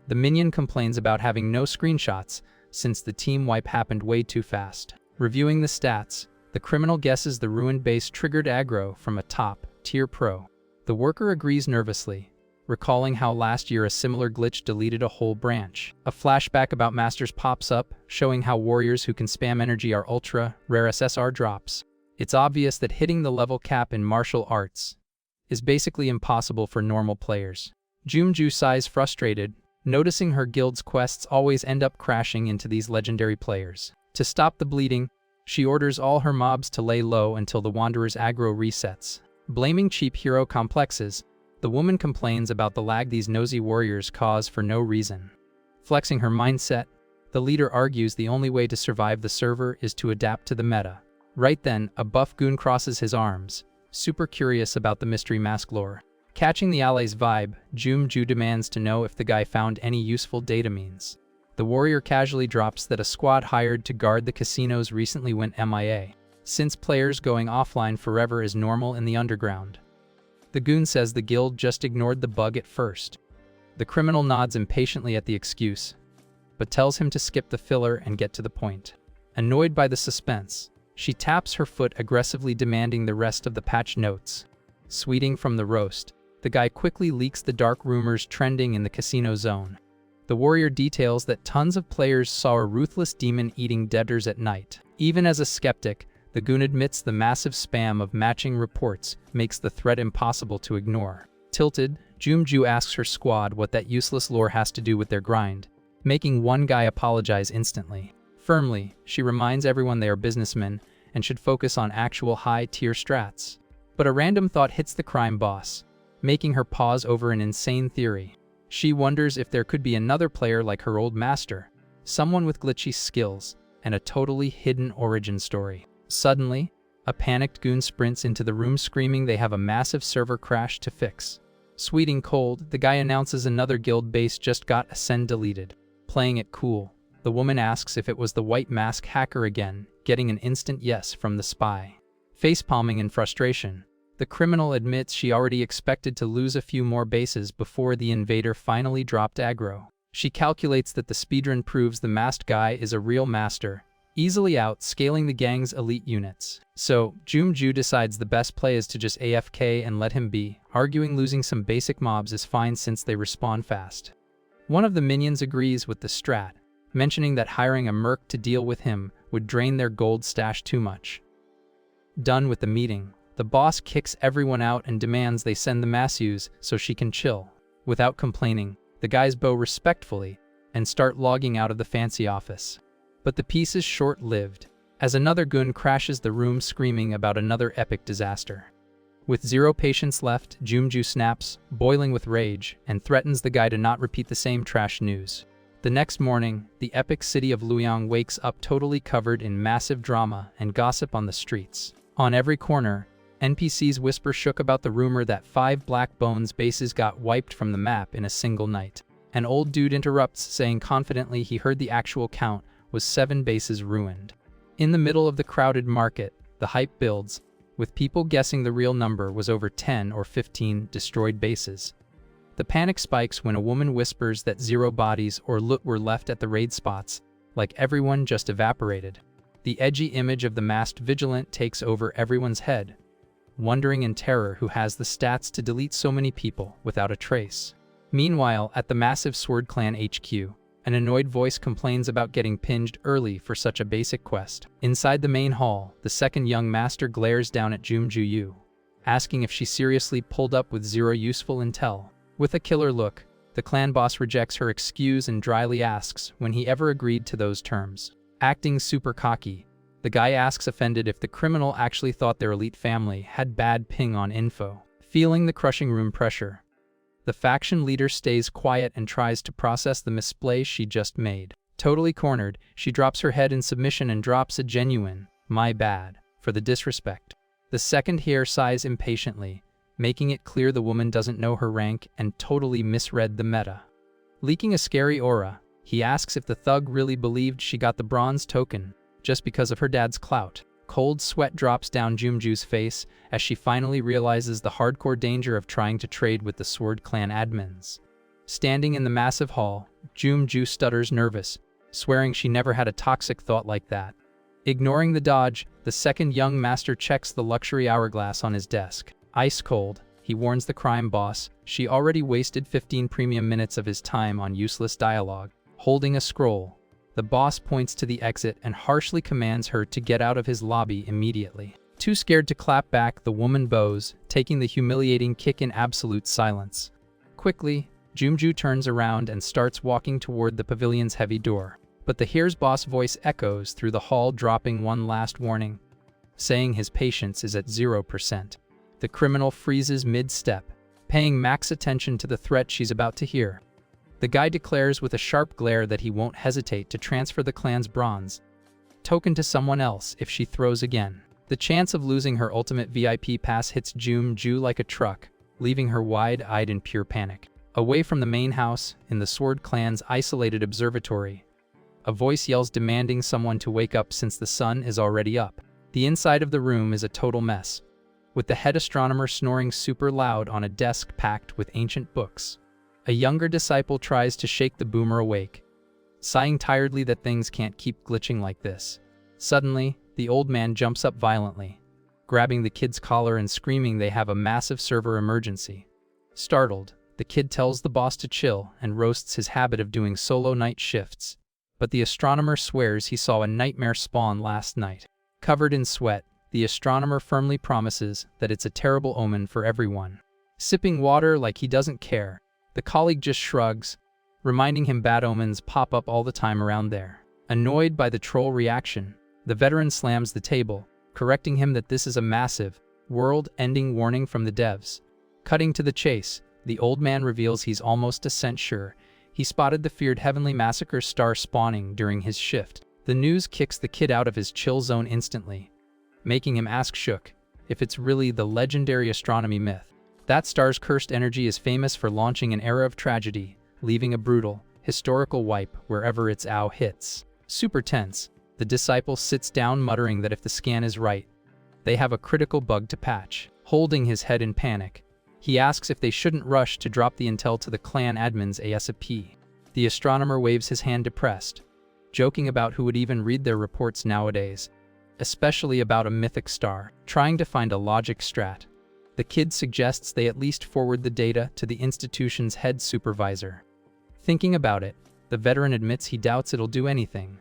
Speaker 1: The minion complains about having no screenshots since the team wipe happened way too fast. Reviewing the stats, the criminal guesses the ruined base triggered aggro from a top-tier pro. The worker agrees nervously, recalling how last year a similar glitch deleted a whole branch. A flashback about masters pops up, showing how warriors who can spam energy are ultra-rare SSR drops. It's obvious that hitting the level cap in martial arts is basically impossible for normal players. Ju sighs, frustrated, noticing her guild's quests always end up crashing into these legendary players. To stop the bleeding, she orders all her mobs to lay low until the Wanderer's aggro resets. Blaming cheap hero complexes, the woman complains about the lag these nosy warriors cause for no reason. Flexing her mindset, the leader argues the only way to survive the server is to adapt to the meta. Right then, a buff goon crosses his arms, super curious about the mystery mask lore. Catching the ally's vibe, Ju demands to know if the guy found any useful data means. The warrior casually drops that a squad hired to guard the casinos recently went MIA, since players going offline forever is normal in the underground. The goon says the guild just ignored the bug at first. The criminal nods impatiently at the excuse, but tells him to skip the filler and get to the point. Annoyed by the suspense, she taps her foot aggressively, demanding the rest of the patch notes. Sweeting from the roast, the guy quickly leaks the dark rumors trending in the casino zone. The warrior details that tons of players saw a ruthless demon eating debtors at night. Even as a skeptic, the goon admits the massive spam of matching reports makes the threat impossible to ignore. Tilted, Ju asks her squad what that useless lore has to do with their grind, making one guy apologize instantly. Firmly, she reminds everyone they are businessmen and should focus on actual high-tier strats. But a random thought hits the crime boss, making her pause over an insane theory. She wonders if there could be another player like her old master, someone with glitchy skills and a totally hidden origin story. Suddenly, a panicked goon sprints into the room, screaming they have a massive server crash to fix. Sweeting cold, the guy announces another guild base just got ascend deleted. Playing it cool, the woman asks if it was the white mask hacker again, getting an instant yes from the spy. Facepalming in frustration, the criminal admits she already expected to lose a few more bases before the invader finally dropped aggro. She calculates that the speedrun proves the masked guy is a real master, easily out-scaling the gang's elite units. So, Ju decides the best play is to just AFK and let him be, arguing losing some basic mobs is fine since they respawn fast. One of the minions agrees with the strat, mentioning that hiring a merc to deal with him would drain their gold stash too much. Done with the meeting, the boss kicks everyone out and demands they send the masseuse so she can chill. Without complaining, the guys bow respectfully and start logging out of the fancy office. But the peace is short-lived, as another goon crashes the room screaming about another epic disaster. With zero patience left, Jumju snaps, boiling with rage, and threatens the guy to not repeat the same trash news. The next morning, the epic city of Luoyang wakes up totally covered in massive drama and gossip on the streets. On every corner, NPCs whisper shook about the rumor that 5 Black Bones bases got wiped from the map in a single night. An old dude interrupts, saying confidently he heard the actual count was 7 bases ruined. In the middle of the crowded market, the hype builds, with people guessing the real number was over 10 or 15 destroyed bases. The panic spikes when a woman whispers that 0 bodies or loot were left at the raid spots, like everyone just evaporated. The edgy image of the masked vigilant takes over everyone's head, wondering in terror who has the stats to delete so many people without a trace. Meanwhile, at the massive Sword Clan HQ, an annoyed voice complains about getting pinged early for such a basic quest. Inside the main hall, the second young master glares down at Jumju, asking if she seriously pulled up with 0 useful intel. With a killer look, the clan boss rejects her excuse and dryly asks when he ever agreed to those terms. Acting super cocky, the guy asks offended if the criminal actually thought their elite family had bad ping on info. Feeling the crushing room pressure, the faction leader stays quiet and tries to process the misplay she just made. Totally cornered, she drops her head in submission and drops a genuine, "My bad," for the disrespect. The second here sighs impatiently, making it clear the woman doesn't know her rank and totally misread the meta. Leaking a scary aura, he asks if the thug really believed she got the bronze token just because of her dad's clout. Cold sweat drops down Jumju's face as she finally realizes the hardcore danger of trying to trade with the Sword Clan admins. Standing in the massive hall, Jumju stutters nervous, swearing she never had a toxic thought like that. Ignoring the dodge, the second young master checks the luxury hourglass on his desk. Ice cold, he warns the crime boss she already wasted 15 premium minutes of his time on useless dialogue. Holding a scroll, the boss points to the exit and harshly commands her to get out of his lobby immediately. Too scared to clap back, the woman bows, taking the humiliating kick in absolute silence. Quickly, Jumju turns around and starts walking toward the pavilion's heavy door. But the here's boss voice echoes through the hall, dropping one last warning, saying his patience is at 0%. The criminal freezes mid-step, paying max attention to the threat she's about to hear. The guy declares with a sharp glare that he won't hesitate to transfer the clan's bronze token to someone else if she throws again. The chance of losing her ultimate VIP pass hits Jumju like a truck, leaving her wide-eyed in pure panic. Away from the main house, in the Sword Clan's isolated observatory, a voice yells demanding someone to wake up since the sun is already up. The inside of the room is a total mess, with the head astronomer snoring super loud on a desk packed with ancient books. A younger disciple tries to shake the boomer awake, sighing tiredly that things can't keep glitching like this. Suddenly, the old man jumps up violently, grabbing the kid's collar and screaming they have a massive server emergency. Startled, the kid tells the boss to chill and roasts his habit of doing solo night shifts, but the astronomer swears he saw a nightmare spawn last night. Covered in sweat, the astronomer firmly promises that it's a terrible omen for everyone. Sipping water like he doesn't care, the colleague just shrugs, reminding him bad omens pop up all the time around there. Annoyed by the troll reaction, the veteran slams the table, correcting him that this is a massive, world-ending warning from the devs. Cutting to the chase, the old man reveals he's almost a cent sure he spotted the feared Heavenly Massacre star spawning during his shift. The news kicks the kid out of his chill zone instantly, making him ask Shook if it's really the legendary astronomy myth. That star's cursed energy is famous for launching an era of tragedy, leaving a brutal, historical wipe wherever its ow hits. Super tense, the disciple sits down muttering that if the scan is right, they have a critical bug to patch. Holding his head in panic, he asks if they shouldn't rush to drop the intel to the clan admins ASAP. The astronomer waves his hand depressed, joking about who would even read their reports nowadays, especially about a mythic star. Trying to find a logic strat, the kid suggests they at least forward the data to the institution's head supervisor. Thinking about it, the veteran admits he doubts it'll do anything,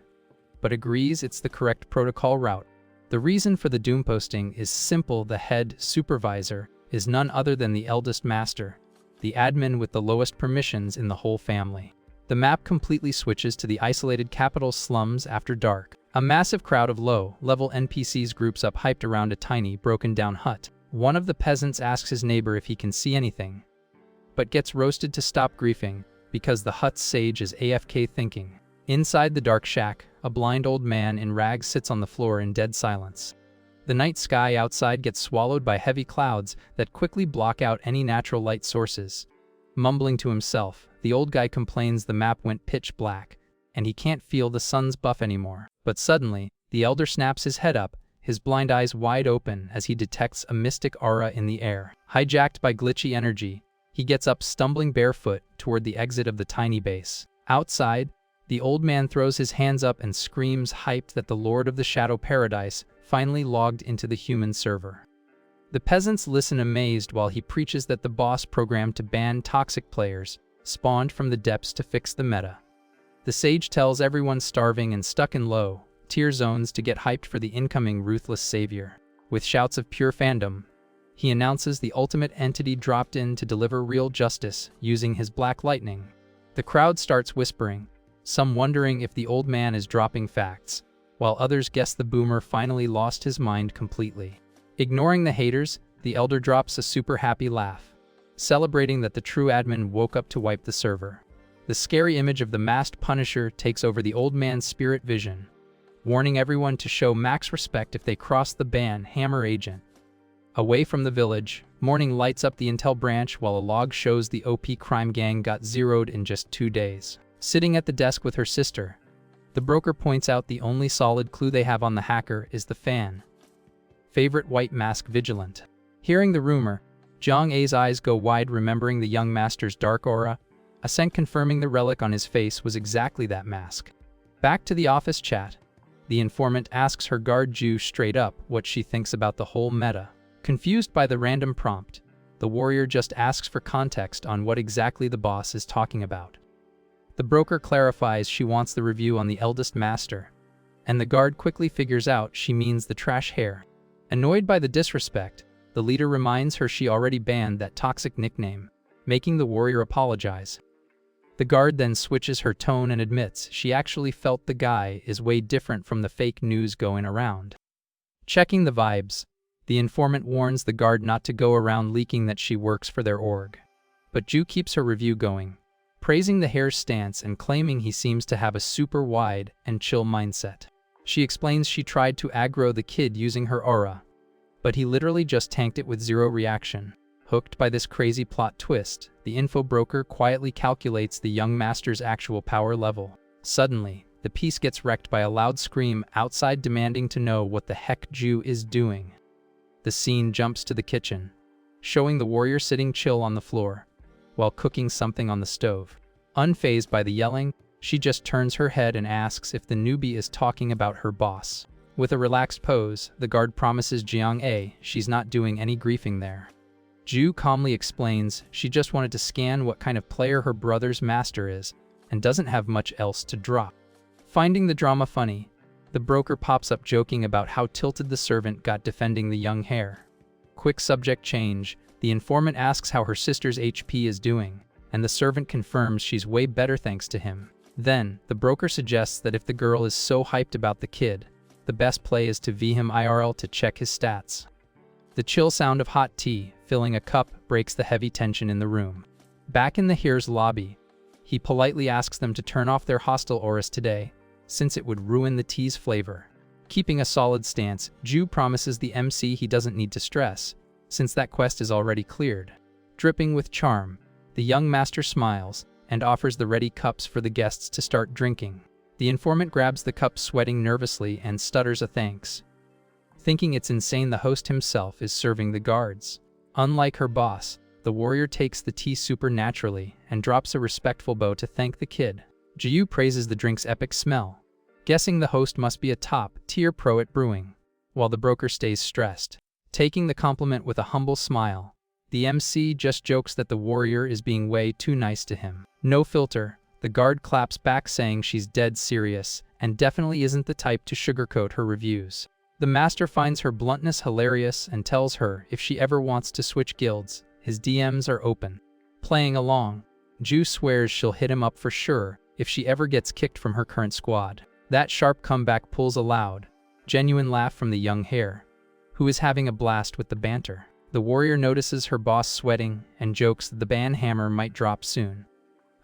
Speaker 1: but agrees it's the correct protocol route. The reason for the doom posting is simple: the head supervisor is none other than the eldest master, the admin with the lowest permissions in the whole family. The map completely switches to the isolated capital slums after dark. A massive crowd of low-level NPCs groups up hyped around a tiny, broken-down hut. One of the peasants asks his neighbor if he can see anything, but gets roasted to stop griefing because the hut's sage is AFK thinking. Inside the dark shack, a blind old man in rags sits on the floor in dead silence. The night sky outside gets swallowed by heavy clouds that quickly block out any natural light sources. Mumbling to himself, the old guy complains the map went pitch black, and he can't feel the sun's buff anymore. But suddenly, the elder snaps his head up, his blind eyes wide open as he detects a mystic aura in the air. Hijacked by glitchy energy, he gets up stumbling barefoot toward the exit of the tiny base. Outside, the old man throws his hands up and screams hyped that the Lord of the Shadow Paradise finally logged into the human server. The peasants listen amazed while he preaches that the boss programmed to ban toxic players spawned from the depths to fix the meta. The sage tells everyone starving and stuck in low-tier zones to get hyped for the incoming ruthless savior. With shouts of pure fandom, he announces the ultimate entity dropped in to deliver real justice using his black lightning. The crowd starts whispering, some wondering if the old man is dropping facts, while others guess the boomer finally lost his mind completely. Ignoring the haters, the elder drops a super happy laugh, celebrating that the true admin woke up to wipe the server. The scary image of the masked Punisher takes over the old man's spirit vision, warning everyone to show max respect if they cross the ban hammer agent. Away from the village, morning lights up the intel branch while a log shows the OP crime gang got zeroed in just 2 days. Sitting at the desk with her sister, the broker points out the only solid clue they have on the hacker is the favorite white mask vigilant. Hearing the rumor, Zhang A's eyes go wide remembering the young master's dark aura, a scent confirming the relic on his face was exactly that mask. Back to the office chat, the informant asks her guard Ju straight up what she thinks about the whole meta. Confused by the random prompt, the warrior just asks for context on what exactly the boss is talking about. The broker clarifies she wants the review on the eldest master, and the guard quickly figures out she means the trash hair. Annoyed by the disrespect, the leader reminds her she already banned that toxic nickname, making the warrior apologize. The guard then switches her tone and admits she actually felt the guy is way different from the fake news going around. Checking the vibes, the informant warns the guard not to go around leaking that she works for their org. But Ju keeps her review going, praising the hair's stance and claiming he seems to have a super wide and chill mindset. She explains she tried to aggro the kid using her aura, but he literally just tanked it with zero reaction. Hooked by this crazy plot twist, the info broker quietly calculates the young master's actual power level. Suddenly, the piece gets wrecked by a loud scream outside demanding to know what the heck Ju is doing. The scene jumps to the kitchen, showing the warrior sitting chill on the floor, while cooking something on the stove. Unfazed by the yelling, she just turns her head and asks if the newbie is talking about her boss. With a relaxed pose, the guard promises Jiang A she's not doing any griefing there. Ju calmly explains she just wanted to scan what kind of player her brother's master is, and doesn't have much else to drop. Finding the drama funny, the broker pops up joking about how tilted the servant got defending the young hare. Quick subject change, the informant asks how her sister's HP is doing, and the servant confirms she's way better thanks to him. Then, the broker suggests that if the girl is so hyped about the kid, the best play is to V him IRL to check his stats. The chill sound of hot tea filling a cup breaks the heavy tension in the room. Back in the here's lobby, he politely asks them to turn off their hostile auras today, since it would ruin the tea's flavor. Keeping a solid stance, Ju promises the MC he doesn't need to stress, since that quest is already cleared. Dripping with charm, the young master smiles and offers the ready cups for the guests to start drinking. The informant grabs the cup sweating nervously and stutters a thanks, thinking it's insane the host himself is serving the guards. Unlike her boss, the warrior takes the tea supernaturally and drops a respectful bow to thank the kid. Jiu praises the drink's epic smell, guessing the host must be a top-tier pro at brewing, while the broker stays stressed. Taking the compliment with a humble smile, the MC just jokes that the warrior is being way too nice to him. No filter, the guard claps back saying she's dead serious and definitely isn't the type to sugarcoat her reviews. The master finds her bluntness hilarious and tells her if she ever wants to switch guilds, his DMs are open. Playing along, Ju swears she'll hit him up for sure if she ever gets kicked from her current squad. That sharp comeback pulls a loud, genuine laugh from the young hare, who is having a blast with the banter. The warrior notices her boss sweating and jokes that the ban hammer might drop soon,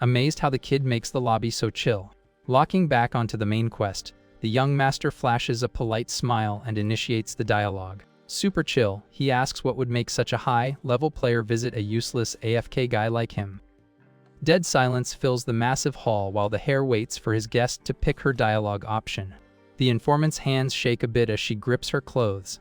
Speaker 1: amazed how the kid makes the lobby so chill. Locking back onto the main quest, the young master flashes a polite smile and initiates the dialogue. Super chill, he asks what would make such a high-level player visit a useless AFK guy like him. Dead silence fills the massive hall while the hare waits for his guest to pick her dialogue option. The informant's hands shake a bit as she grips her clothes,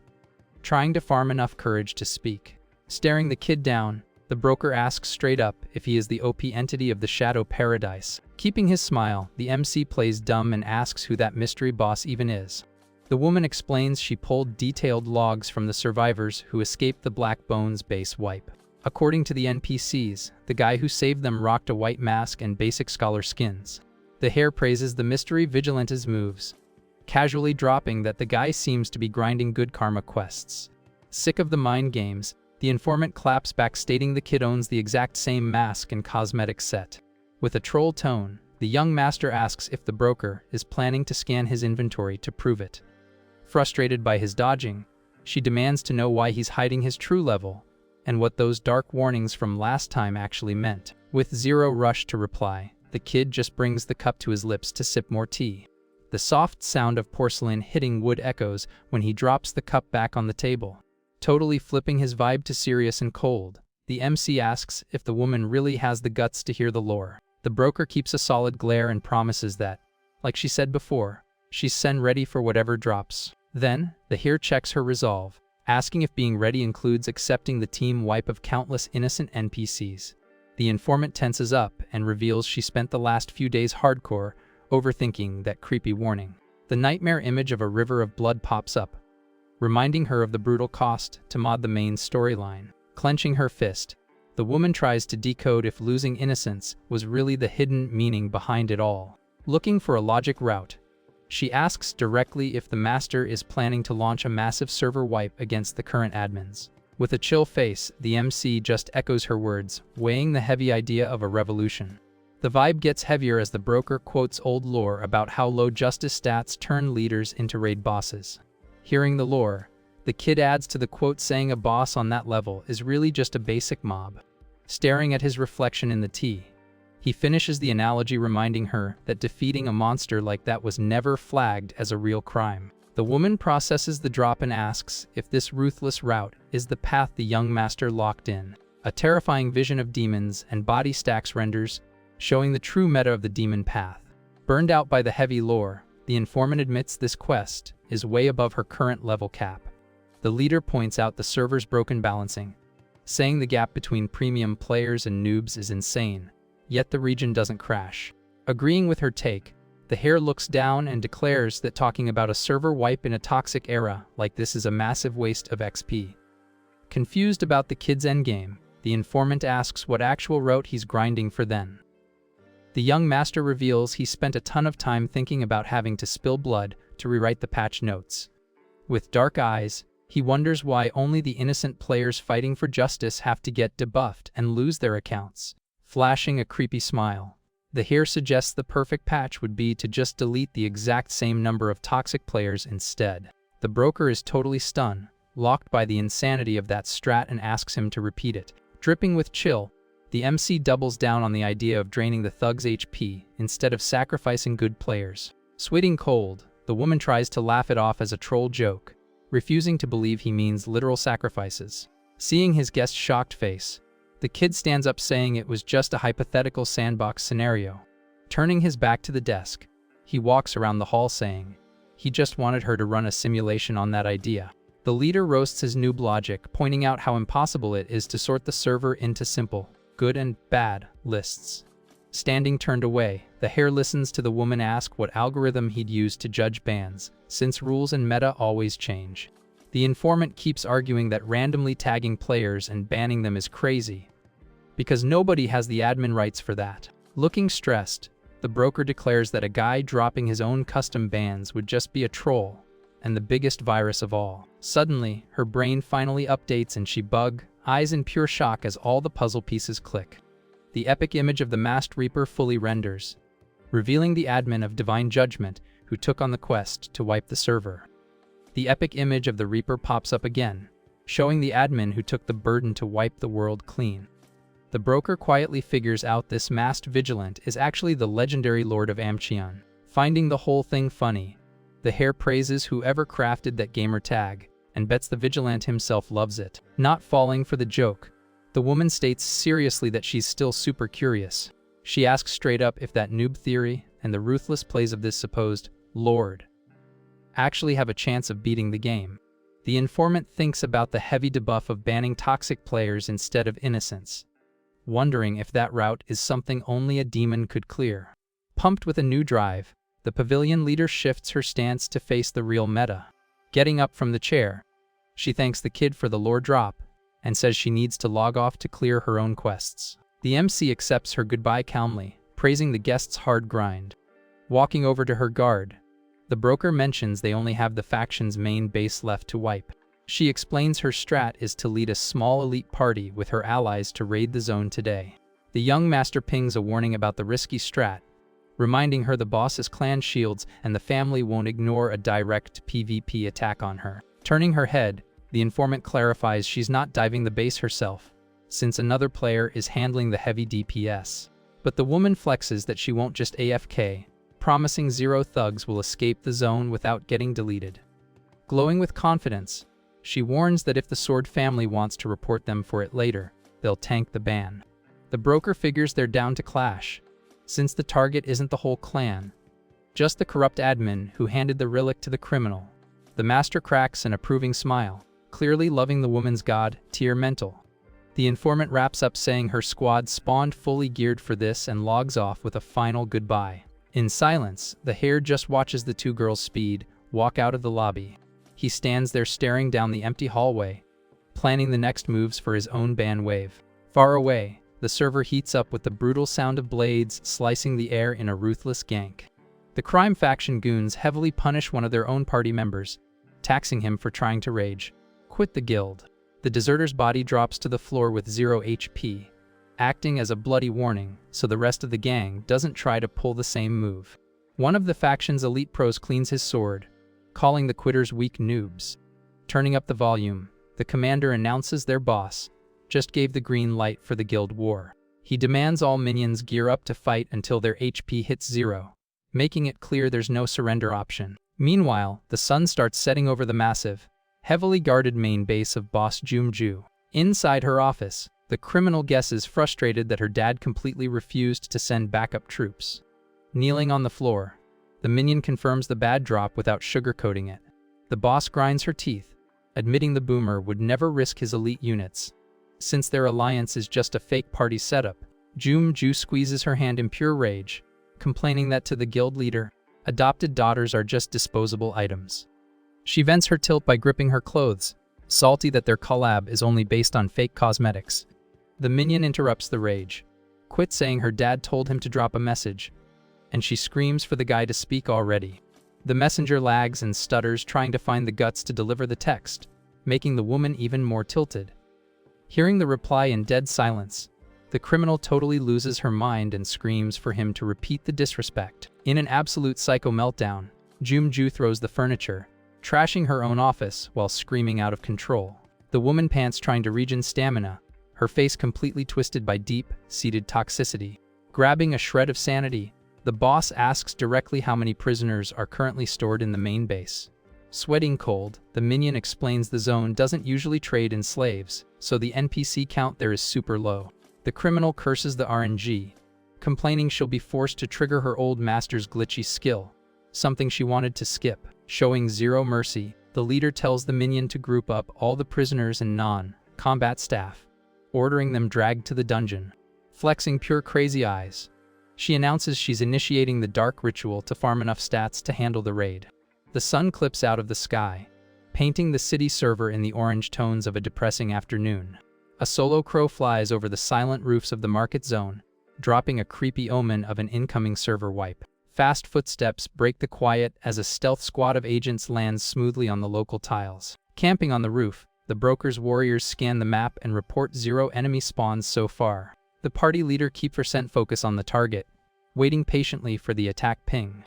Speaker 1: trying to farm enough courage to speak. Staring the kid down, the broker asks straight up if he is the OP entity of the Shadow Paradise. Keeping his smile, the MC plays dumb and asks who that mystery boss even is. The woman explains she pulled detailed logs from the survivors who escaped the Black Bones base wipe. According to the NPCs, the guy who saved them rocked a white mask and basic scholar skins. The hare praises the mystery vigilante's moves, casually dropping that the guy seems to be grinding good karma quests. Sick of the mind games, the informant claps back stating the kid owns the exact same mask and cosmetic set. With a troll tone, the young master asks if the broker is planning to scan his inventory to prove it. Frustrated by his dodging, she demands to know why he's hiding his true level, and what those dark warnings from last time actually meant. With zero rush to reply, the kid just brings the cup to his lips to sip more tea. The soft sound of porcelain hitting wood echoes when he drops the cup back on the table, totally flipping his vibe to serious and cold. The MC asks if the woman really has the guts to hear the lore. The broker keeps a solid glare and promises that, like she said before, she's send ready for whatever drops. Then, the hare checks her resolve, asking if being ready includes accepting the team wipe of countless innocent NPCs. The informant tenses up and reveals she spent the last few days hardcore overthinking that creepy warning. The nightmare image of a river of blood pops up, reminding her of the brutal cost to mod the main storyline. Clenching her fist, the woman tries to decode if losing innocence was really the hidden meaning behind it all. Looking for a logic route, she asks directly if the master is planning to launch a massive server wipe against the current admins. With a chill face, the MC just echoes her words, weighing the heavy idea of a revolution. The vibe gets heavier as the broker quotes old lore about how low justice stats turn leaders into raid bosses. Hearing the lore, the kid adds to the quote saying a boss on that level is really just a basic mob. Staring at his reflection in the tea, he finishes the analogy reminding her that defeating a monster like that was never flagged as a real crime. The woman processes the drop and asks if this ruthless route is the path the young master locked in. A terrifying vision of demons and body stacks renders, showing the true meta of the demon path. Burned out by the heavy lore, the informant admits this quest is way above her current level cap. The leader points out the server's broken balancing, saying the gap between premium players and noobs is insane, yet the region doesn't crash. Agreeing with her take, the hare looks down and declares that talking about a server wipe in a toxic era like this is a massive waste of XP. Confused about the kid's endgame, the informant asks what actual route he's grinding for then. The young master reveals he spent a ton of time thinking about having to spill blood to rewrite the patch notes. With dark eyes, he wonders why only the innocent players fighting for justice have to get debuffed and lose their accounts. Flashing a creepy smile, the hare suggests the perfect patch would be to just delete the exact same number of toxic players instead. The broker is totally stunned, locked by the insanity of that strat and asks him to repeat it. Dripping with chill, the MC doubles down on the idea of draining the thug's HP instead of sacrificing good players. Sweating cold, the woman tries to laugh it off as a troll joke, refusing to believe he means literal sacrifices. Seeing his guest's shocked face, the kid stands up saying it was just a hypothetical sandbox scenario. Turning his back to the desk, he walks around the hall saying he just wanted her to run a simulation on that idea. The leader roasts his noob logic, pointing out how impossible it is to sort the server into simple, good and bad lists. Standing turned away, the hare listens to the woman ask what algorithm he'd use to judge bans, since rules and meta always change. The informant keeps arguing that randomly tagging players and banning them is crazy, because nobody has the admin rights for that. Looking stressed, the broker declares that a guy dropping his own custom bans would just be a troll, and the biggest virus of all. Suddenly, her brain finally updates and she eyes in pure shock as all the puzzle pieces click. The epic image of the masked reaper fully renders, revealing the admin of Divine Judgment, who took on the quest to wipe the server. The epic image of the Reaper pops up again, showing the admin who took the burden to wipe the world clean. The broker quietly figures out this masked vigilant is actually the legendary Lord of Amcheon. Finding the whole thing funny, the hare praises whoever crafted that gamer tag, and bets the vigilant himself loves it. Not falling for the joke, the woman states seriously that she's still super curious. She asks straight up if that noob theory and the ruthless plays of this supposed Lord actually have a chance of beating the game. The informant thinks about the heavy debuff of banning toxic players instead of innocents, wondering if that route is something only a demon could clear. Pumped with a new drive, the pavilion leader shifts her stance to face the real meta. Getting up from the chair, she thanks the kid for the lore drop and says she needs to log off to clear her own quests. The MC accepts her goodbye calmly, praising the guest's hard grind. Walking over to her guard, the broker mentions they only have the faction's main base left to wipe. She explains her strat is to lead a small elite party with her allies to raid the zone today. The young master pings a warning about the risky strat, reminding her the boss's clan shields and the family won't ignore a direct PvP attack on her. Turning her head, the informant clarifies she's not diving the base herself, since another player is handling the heavy DPS. But the woman flexes that she won't just AFK, promising 0 thugs will escape the zone without getting deleted. Glowing with confidence, she warns that if the Sword family wants to report them for it later, they'll tank the ban. The broker figures they're down to clash, since the target isn't the whole clan, just the corrupt admin who handed the relic to the criminal. The master cracks an approving smile, clearly loving the woman's god tier mental. The informant wraps up saying her squad spawned fully geared for this and logs off with a final goodbye. In silence, the hare just watches the two girls speed walk out of the lobby. He stands there staring down the empty hallway, planning the next moves for his own ban wave. Far away, the server heats up with the brutal sound of blades slicing the air in a ruthless gank. The crime faction goons heavily punish one of their own party members, taxing him for trying to rage quit the guild. The deserter's body drops to the floor with 0 HP, acting as a bloody warning so the rest of the gang doesn't try to pull the same move. One of the faction's elite pros cleans his sword, calling the quitters weak noobs. Turning up the volume, the commander announces their boss just gave the green light for the guild war. He demands all minions gear up to fight until their HP hits 0, making it clear there's no surrender option. Meanwhile, the sun starts setting over the massive, heavily guarded main base of Boss Jumju. Inside her office, the criminal guesses frustrated that her dad completely refused to send backup troops. Kneeling on the floor, the minion confirms the bad drop without sugarcoating it. The boss grinds her teeth, admitting the boomer would never risk his elite units, since their alliance is just a fake party setup. Jumju squeezes her hand in pure rage, complaining that to the guild leader, adopted daughters are just disposable items. She vents her tilt by gripping her clothes, salty that their collab is only based on fake cosmetics. The minion interrupts the rage, quit saying her dad told him to drop a message, and she screams for the guy to speak already. The messenger lags and stutters trying to find the guts to deliver the text, making the woman even more tilted. Hearing the reply in dead silence, the criminal totally loses her mind and screams for him to repeat the disrespect. In an absolute psycho meltdown, Jumju throws the furniture, trashing her own office while screaming out of control. The woman pants trying to regen stamina, her face completely twisted by deep-seated toxicity. Grabbing a shred of sanity, the boss asks directly how many prisoners are currently stored in the main base. Sweating cold, the minion explains the zone doesn't usually trade in slaves, so the NPC count there is super low. The criminal curses the RNG, complaining she'll be forced to trigger her old master's glitchy skill, something she wanted to skip. Showing 0 mercy, the leader tells the minion to group up all the prisoners and non-combat staff, ordering them dragged to the dungeon. Flexing pure crazy eyes, she announces she's initiating the dark ritual to farm enough stats to handle the raid. The sun clips out of the sky, painting the city server in the orange tones of a depressing afternoon. A solo crow flies over the silent roofs of the market zone, dropping a creepy omen of an incoming server wipe. Fast footsteps break the quiet as a stealth squad of agents lands smoothly on the local tiles. Camping on the roof, the broker's warriors scan the map and report 0 enemy spawns so far. The party leader keeps % focus on the target, waiting patiently for the attack ping.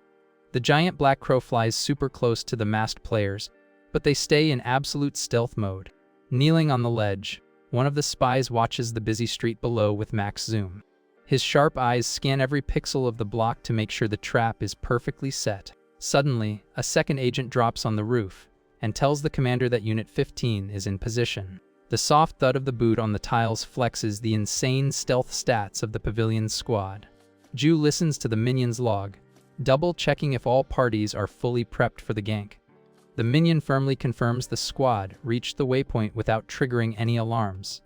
Speaker 1: The giant black crow flies super close to the masked players, but they stay in absolute stealth mode. Kneeling on the ledge, one of the spies watches the busy street below with max zoom. His sharp eyes scan every pixel of the block to make sure the trap is perfectly set. Suddenly, a second agent drops on the roof and tells the commander that Unit 15 is in position. The soft thud of the boot on the tiles flexes the insane stealth stats of the pavilion's squad. Ju listens to the minion's log, double-checking if all parties are fully prepped for the gank. The minion firmly confirms the squad reached the waypoint without triggering any alarms.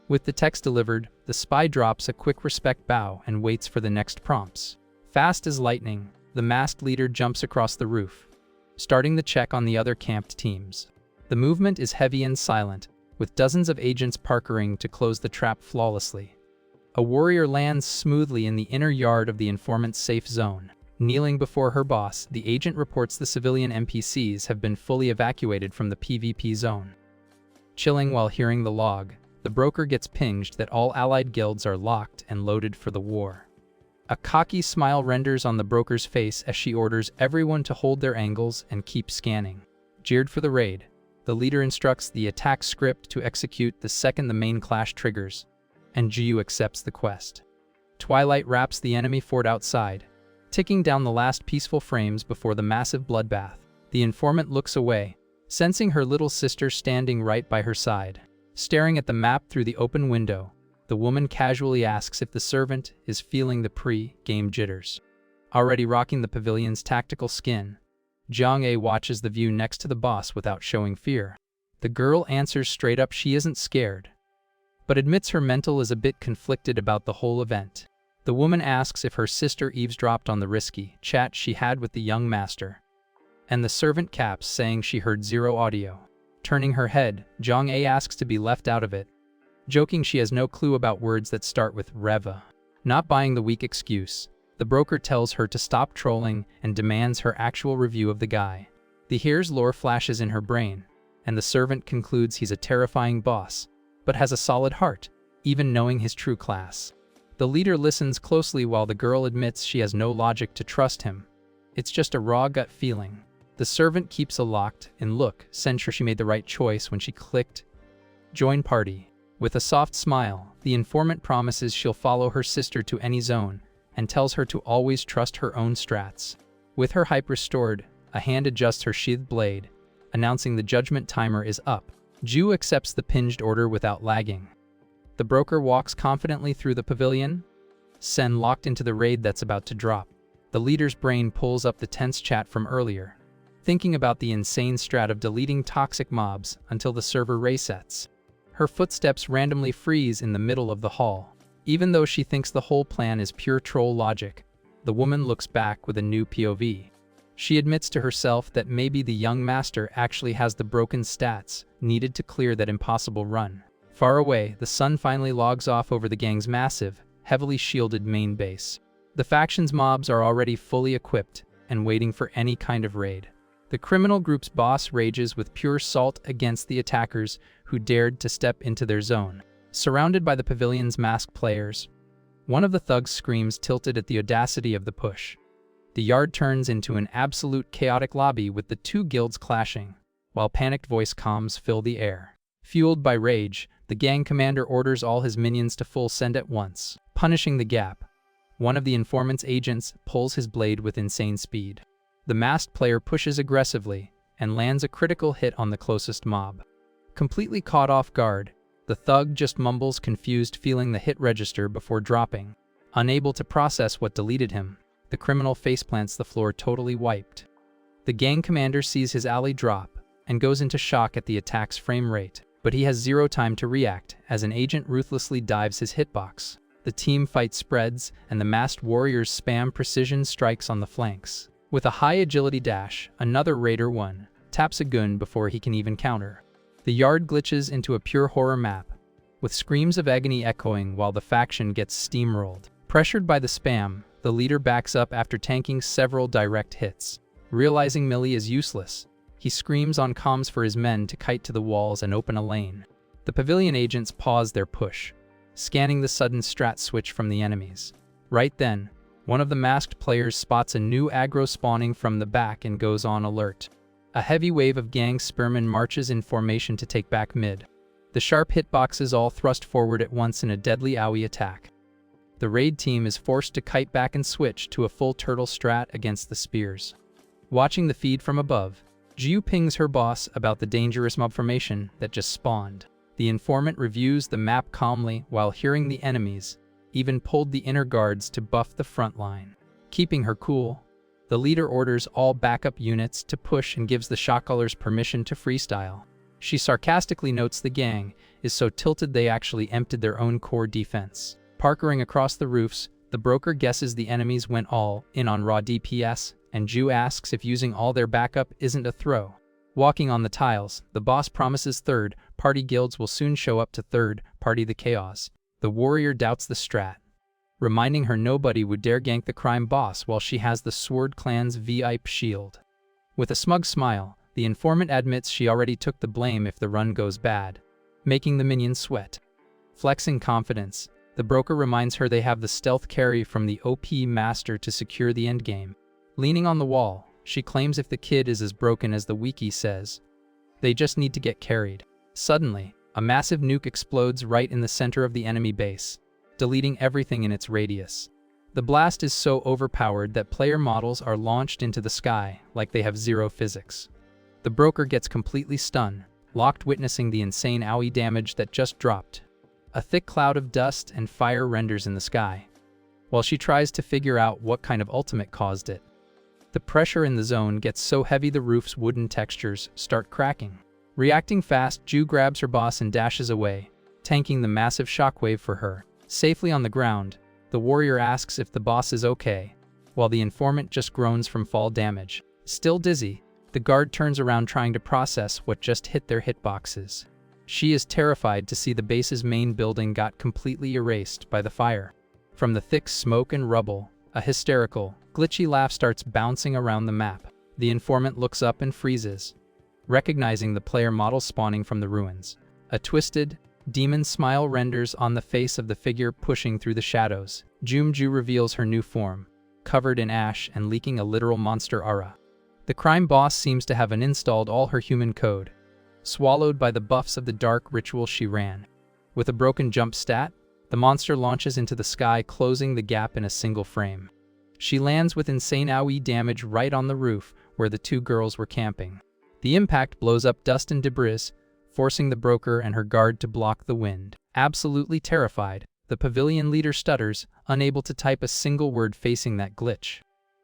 Speaker 1: With the text delivered, the spy drops a quick respect bow and waits for the next prompts. Fast as lightning, the masked leader jumps across the roof, starting the check on the other camped teams. The movement is heavy and silent, with dozens of agents parkering to close the trap flawlessly. A warrior lands smoothly in the inner yard of the informant's safe zone. Kneeling before her boss, the agent reports the civilian NPCs have been fully evacuated from the PvP zone. Chilling while hearing the log, the broker gets pinged that all allied guilds are locked and loaded for the war. A cocky smile renders on the broker's face as she orders everyone to hold their angles and keep scanning. Geared for the raid, the leader instructs the attack script to execute the second the main clash triggers, and Jiu accepts the quest. Twilight wraps the enemy fort outside, ticking down the last peaceful frames before the massive bloodbath. The informant looks away, sensing her little sister standing right by her side. Staring at the map through the open window, the woman casually asks if the servant is feeling the pre-game jitters. Already rocking the pavilion's tactical skin, Jiang watches the view next to the boss without showing fear. The girl answers straight up she isn't scared, but admits her mental is a bit conflicted about the whole event. The woman asks if her sister eavesdropped on the risky chat she had with the young master, and the servant caps, saying she heard zero audio. Turning her head, Jiang asks to be left out of it, joking she has no clue about words that start with Reva. Not buying the weak excuse, the broker tells her to stop trolling and demands her actual review of the guy. The here's lore flashes in her brain, and the servant concludes he's a terrifying boss, but has a solid heart, even knowing his true class. The leader listens closely while the girl admits she has no logic to trust him. It's just a raw gut feeling. The servant keeps a locked-in look, sure she made the right choice when she clicked join party. With a soft smile, the informant promises she'll follow her sister to any zone and tells her to always trust her own strats. With her hype restored, a hand adjusts her sheathed blade, announcing the judgment timer is up. Ju accepts the pinged order without lagging. The broker walks confidently through the pavilion, Sen locked into the raid that's about to drop. The leader's brain pulls up the tense chat from earlier, thinking about the insane strat of deleting toxic mobs until the server resets. Her footsteps randomly freeze in the middle of the hall. Even though she thinks the whole plan is pure troll logic, the woman looks back with a new POV. She admits to herself that maybe the young master actually has the broken stats needed to clear that impossible run. Far away, the sun finally logs off over the gang's massive, heavily shielded main base. The faction's mobs are already fully equipped and waiting for any kind of raid. The criminal group's boss rages with pure salt against the attackers who dared to step into their zone. Surrounded by the pavilion's masked players, one of the thugs screams, tilted at the audacity of the push. The yard turns into an absolute chaotic lobby with the two guilds clashing, while panicked voice comms fill the air. Fueled by rage, the gang commander orders all his minions to full send at once. Punishing the gap, one of the informant's agents pulls his blade with insane speed. The masked player pushes aggressively and lands a critical hit on the closest mob. Completely caught off guard, the thug just mumbles, confused, feeling the hit register before dropping. Unable to process what deleted him, the criminal faceplants the floor, totally wiped. The gang commander sees his ally drop and goes into shock at the attack's frame rate, but he has zero time to react as an agent ruthlessly dives his hitbox. The team fight spreads and the masked warriors spam precision strikes on the flanks. With a high agility dash, another Raider 1 taps a gun before he can even counter. The yard glitches into a pure horror map, with screams of agony echoing while the faction gets steamrolled. Pressured by the spam, the leader backs up after tanking several direct hits. Realizing Millie is useless, he screams on comms for his men to kite to the walls and open a lane. The pavilion agents pause their push, scanning the sudden strat switch from the enemies. Right then, One of the masked players spots a new aggro spawning from the back and goes on alert. A heavy wave of gang spearmen marches in formation to take back mid. The sharp hitboxes all thrust forward at once in a deadly AoE attack. The raid team is forced to kite back and switch to a full turtle strat against the spears. Watching the feed from above, Jiu pings her boss about the dangerous mob formation that just spawned. The informant reviews the map calmly while hearing the enemies, even pulled the inner guards to buff the front line. Keeping her cool, the leader orders all backup units to push and gives the shotcallers permission to freestyle. She sarcastically notes the gang is so tilted they actually emptied their own core defense. Parkering across the roofs, the broker guesses the enemies went all in on raw DPS, and Jiu asks if using all their backup isn't a throw. Walking on the tiles, the boss promises third-party guilds will soon show up to third-party the chaos. The warrior doubts the strat, reminding her nobody would dare gank the crime boss while she has the Sword Clan's VIP shield. With a smug smile, the informant admits she already took the blame if the run goes bad, making the minions sweat. Flexing confidence, the broker reminds her they have the stealth carry from the OP master to secure the endgame. Leaning on the wall, she claims if the kid is as broken as the wiki says, they just need to get carried. Suddenly, a massive nuke explodes right in the center of the enemy base, deleting everything in its radius. The blast is so overpowered that player models are launched into the sky like they have zero physics. The broker gets completely stunned, locked witnessing the insane AoE damage that just dropped. A thick cloud of dust and fire renders in the sky, while she tries to figure out what kind of ultimate caused it. The pressure in the zone gets so heavy the roof's wooden textures start cracking. Reacting fast, Jiu grabs her boss and dashes away, tanking the massive shockwave for her. Safely on the ground, the warrior asks if the boss is okay, while the informant just groans from fall damage. Still dizzy, the guard turns around trying to process what just hit their hitboxes. She is terrified to see the base's main building got completely erased by the fire. From the thick smoke and rubble, a hysterical, glitchy laugh starts bouncing around the map. The informant looks up and freezes, recognizing the player model spawning from the ruins. A twisted, demon smile renders on the face of the figure pushing through the shadows. Jiu reveals her new form, covered in ash and leaking a literal monster aura. The crime boss seems to have uninstalled all her human code, swallowed by the buffs of the dark ritual she ran. With a broken jump stat, the monster launches into the sky, closing the gap in a single frame. She lands with insane AoE damage right on the roof where the two girls were camping. The impact blows up dust and debris, forcing the broker and her guard to block the wind. Absolutely terrified, the pavilion leader stutters, unable to type a single word facing that glitch.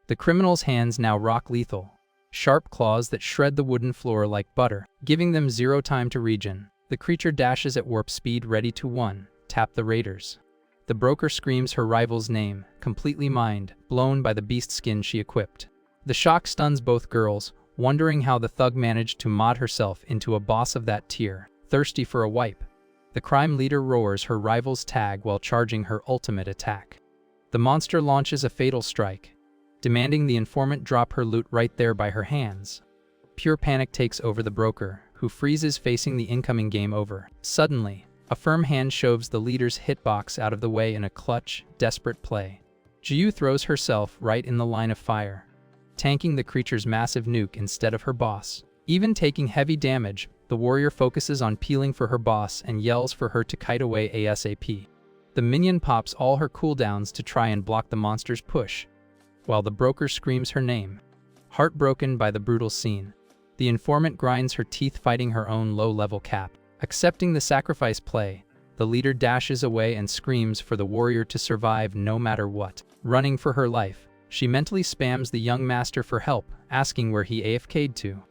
Speaker 1: The criminal's hands now rock lethal, sharp claws that shred the wooden floor like butter, giving them zero time to regen. The creature dashes at warp speed ready to tap the raiders. The broker screams her rival's name, completely mind blown by the beast skin she equipped. The shock stuns both girls, wondering how the thug managed to mod herself into a boss of that tier. Thirsty for a wipe, the crime leader roars her rival's tag while charging her ultimate attack. The monster launches a fatal strike, demanding the informant drop her loot right there by her hands. Pure panic takes over the broker, who freezes facing the incoming game over. Suddenly, a firm hand shoves the leader's hitbox out of the way in a clutch, desperate play. Jiu throws herself right in the line of fire, tanking the creature's massive nuke instead of her boss. Even taking heavy damage, the warrior focuses on peeling for her boss and yells for her to kite away ASAP. The minion pops all her cooldowns to try and block the monster's push, while the broker screams her name. Heartbroken by the brutal scene, the informant grinds her teeth fighting her own low-level cap. Accepting the sacrifice play, the leader dashes away and screams for the warrior to survive no matter what. Running for her life, she mentally spams the young master for help, asking where he AFK'd to.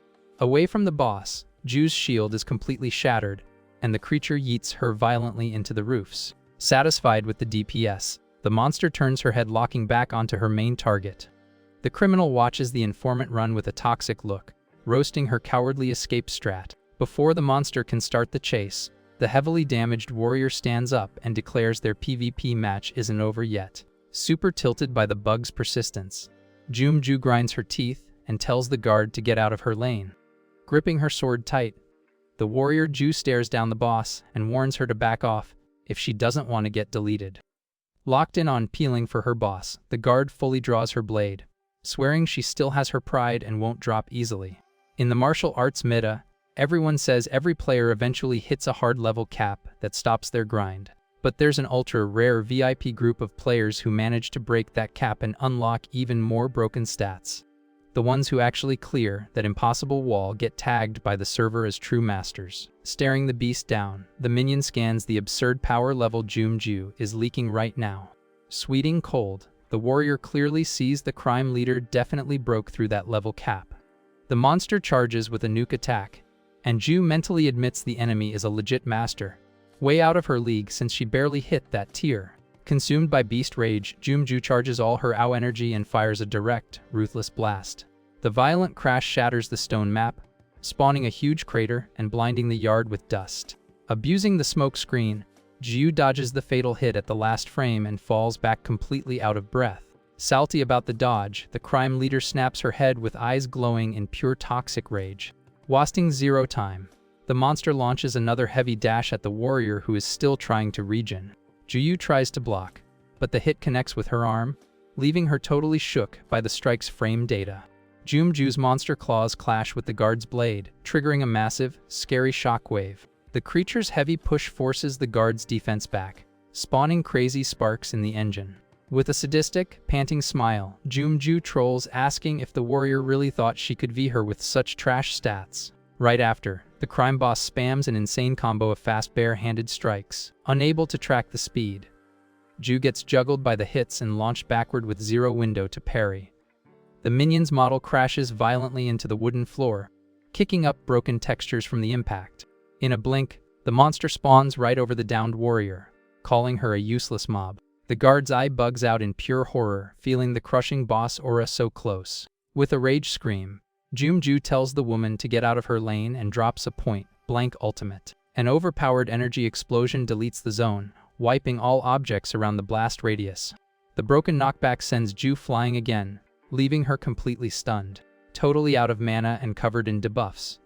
Speaker 1: Away from the boss, Jiu's shield is completely shattered, and the creature yeets her violently into the roofs. Satisfied with the DPS, the monster turns her head, locking back onto her main target. The criminal watches the informant run with a toxic look, roasting her cowardly escape strat. Before the monster can start the chase, the heavily damaged warrior stands up and declares their PvP match isn't over yet. Super tilted by the bug's persistence, Jiu grinds her teeth and tells the guard to get out of her lane. Gripping her sword tight, the warrior Jiu stares down the boss and warns her to back off if she doesn't want to get deleted. Locked in on peeling for her boss, the guard fully draws her blade, swearing she still has her pride and won't drop easily. In the martial arts meta, everyone says every player eventually hits a hard level cap that stops their grind. But there's an ultra-rare VIP group of players who manage to break that cap and unlock even more broken stats. The ones who actually clear that impossible wall get tagged by the server as true masters. Staring the beast down, the minion scans the absurd power level Ju is leaking right now. Sweating cold, the warrior clearly sees the crime leader definitely broke through that level cap. The monster charges with a nuke attack, and Ju mentally admits the enemy is a legit master. Way out of her league since she barely hit that tier. Consumed by beast rage, Ju charges all her AO energy and fires a direct, ruthless blast. The violent crash shatters the stone map, spawning a huge crater and blinding the yard with dust. Abusing the smoke screen, Ju dodges the fatal hit at the last frame and falls back completely out of breath. Salty about the dodge, the crime leader snaps her head with eyes glowing in pure toxic rage. Wasting zero time, the monster launches another heavy dash at the warrior who is still trying to regen. Ju tries to block, but the hit connects with her arm, leaving her totally shook by the strike's frame data. Ju's monster claws clash with the guard's blade, triggering a massive, scary shockwave. The creature's heavy push forces the guard's defense back, spawning crazy sparks in the engine. With a sadistic, panting smile, Ju trolls asking if the warrior really thought she could V her with such trash stats. Right after, the crime boss spams an insane combo of fast bare-handed strikes, unable to track the speed. Ju gets juggled by the hits and launched backward with zero window to parry. The minion's model crashes violently into the wooden floor, kicking up broken textures from the impact. In a blink, the monster spawns right over the downed warrior, calling her a useless mob. The guard's eye bugs out in pure horror, feeling the crushing boss aura so close. With a rage scream, Ju tells the woman to get out of her lane and drops a point-blank ultimate. An overpowered energy explosion deletes the zone, wiping all objects around the blast radius. The broken knockback sends Ju flying again, leaving her completely stunned, totally out of mana and covered in debuffs.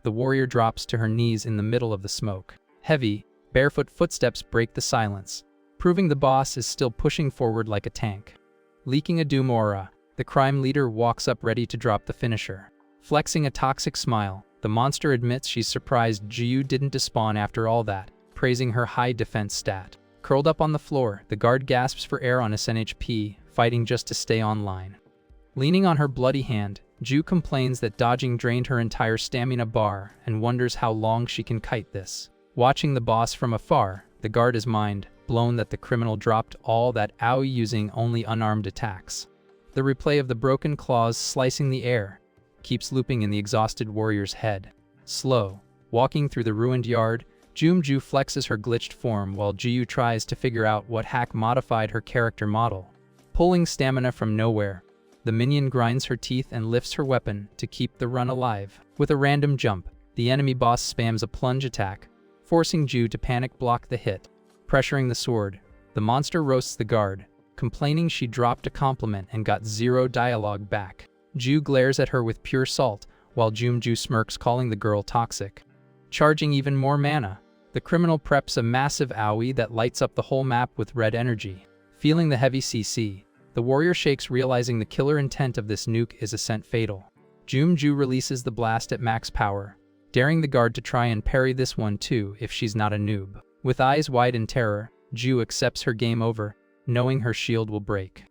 Speaker 1: The warrior drops to her knees in the middle of the smoke. Heavy, barefoot footsteps break the silence, proving the boss is still pushing forward like a tank. Leaking a doom aura, the crime leader walks up ready to drop the finisher. Flexing a toxic smile, the monster admits she's surprised Ju didn't despawn after all that, praising her high defense stat. Curled up on the floor, the guard gasps for air on SNHP, fighting just to stay online. Leaning on her bloody hand, Ju complains that dodging drained her entire stamina bar and wonders how long she can kite this. Watching the boss from afar, the guard is mind blown that the criminal dropped all that AoE using only unarmed attacks. The replay of the broken claws slicing the air keeps looping in the exhausted warrior's head. Slow, walking through the ruined yard, Ju flexes her glitched form while Ju tries to figure out what hack modified her character model. Pulling stamina from nowhere, the minion grinds her teeth and lifts her weapon to keep the run alive. With a random jump, the enemy boss spams a plunge attack, forcing Ju to panic block the hit. Pressuring the sword, the monster roasts the guard, complaining she dropped a compliment and got zero dialogue back. Ju glares at her with pure salt, while Ju smirks, calling the girl toxic. Charging even more mana, the criminal preps a massive AoE that lights up the whole map with red energy. Feeling the heavy CC, the warrior shakes, realizing the killer intent of this nuke is ascent fatal. Ju releases the blast at max power, daring the guard to try and parry this one too if she's not a noob. With eyes wide in terror, Ju accepts her game over, knowing her shield will break.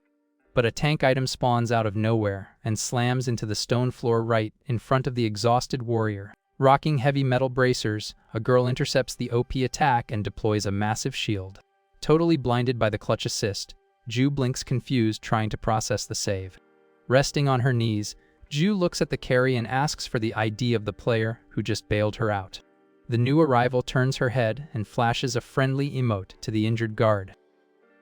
Speaker 1: But a tank item spawns out of nowhere and slams into the stone floor right in front of the exhausted warrior. Rocking heavy metal bracers, a girl intercepts the OP attack and deploys a massive shield. Totally blinded by the clutch assist, Ju blinks confused, trying to process the save. Resting on her knees, Ju looks at the carry and asks for the ID of the player who just bailed her out. The new arrival turns her head and flashes a friendly emote to the injured guard.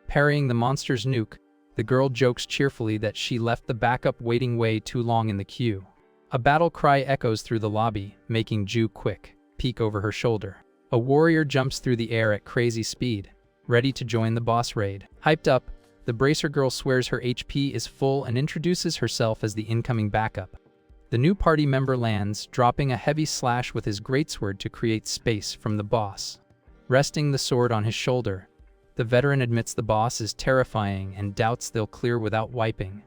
Speaker 1: Parrying the monster's nuke, the girl jokes cheerfully that she left the backup waiting way too long in the queue. A battle cry echoes through the lobby, making Ju quick peek over her shoulder. A warrior jumps through the air at crazy speed, ready to join the boss raid. Hyped up, the bracer girl swears her HP is full and introduces herself as the incoming backup. The new party member lands, dropping a heavy slash with his greatsword to create space from the boss. Resting the sword on his shoulder, The veteran admits the boss is terrifying and doubts they'll clear without wiping,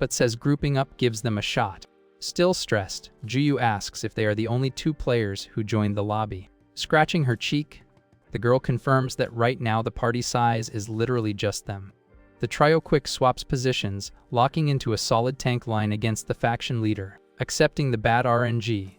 Speaker 1: but says grouping up gives them a shot. Still stressed, Juyu asks if they are the only 2 players who joined the lobby. Scratching her cheek, the girl confirms that right now the party size is literally just them. The trio quick swaps positions, locking into a solid tank line against the faction leader. Accepting the bad RNG,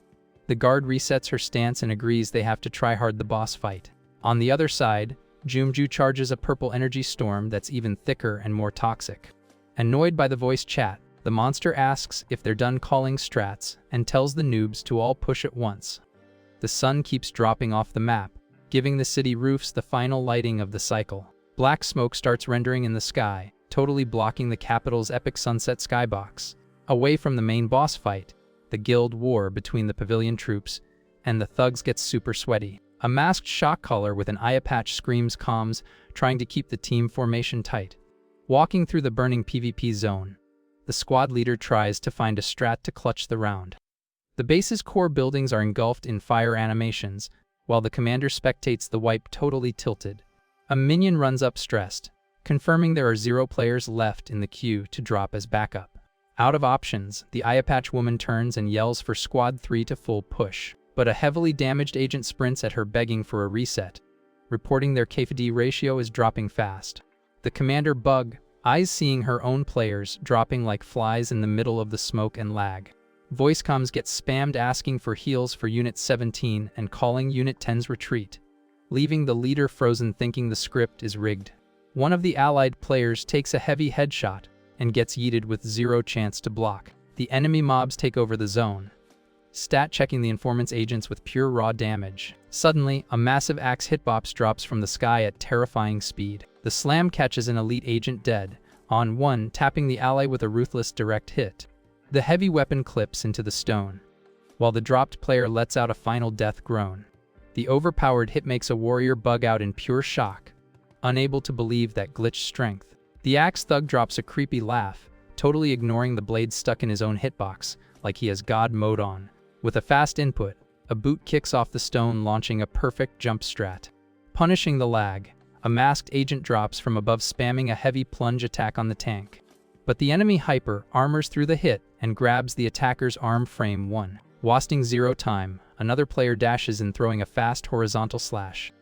Speaker 1: the guard resets her stance and agrees they have to try hard the boss fight. On the other side, Jumju charges a purple energy storm that's even thicker and more toxic. Annoyed by the voice chat, the monster asks if they're done calling strats and tells the noobs to all push at once. The sun keeps dropping off the map, giving the city roofs the final lighting of the cycle. Black smoke starts rendering in the sky, totally blocking the capital's epic sunset skybox. Away from the main boss fight, the guild war between the pavilion troops and the thugs gets super sweaty. A masked shock collar with an eye patch screams comms, trying to keep the team formation tight. Walking through the burning PvP zone, the squad leader tries to find a strat to clutch the round. The base's core buildings are engulfed in fire animations, while the commander spectates the wipe totally tilted. A minion runs up stressed, confirming there are 0 players left in the queue to drop as backup. Out of options, the eye patch woman turns and yells for Squad 3 to full push, but a heavily damaged agent sprints at her begging for a reset, reporting their KFD ratio is dropping fast. The commander bug eyes seeing her own players dropping like flies in the middle of the smoke and lag. Voice comms get spammed asking for heals for Unit 17 and calling Unit 10's retreat, leaving the leader frozen thinking the script is rigged. One of the allied players takes a heavy headshot and gets yeeted with 0 chance to block. The enemy mobs take over the zone, stat checking the informant's agents with pure raw damage. Suddenly, a massive axe hitbox drops from the sky at terrifying speed. The slam catches an elite agent dead, on one, tapping the ally with a ruthless direct hit. The heavy weapon clips into the stone, while the dropped player lets out a final death groan. The overpowered hit makes a warrior bug out in pure shock, unable to believe that glitch strength. The axe thug drops a creepy laugh, totally ignoring the blade stuck in his own hitbox, like he has God mode on. With a fast input, a boot kicks off the stone, launching a perfect jump strat. Punishing the lag, a masked agent drops from above, spamming a heavy plunge attack on the tank. But the enemy hyper armors through the hit and grabs the attacker's arm frame 1. Wasting 0 time, another player dashes in, throwing a fast horizontal slash.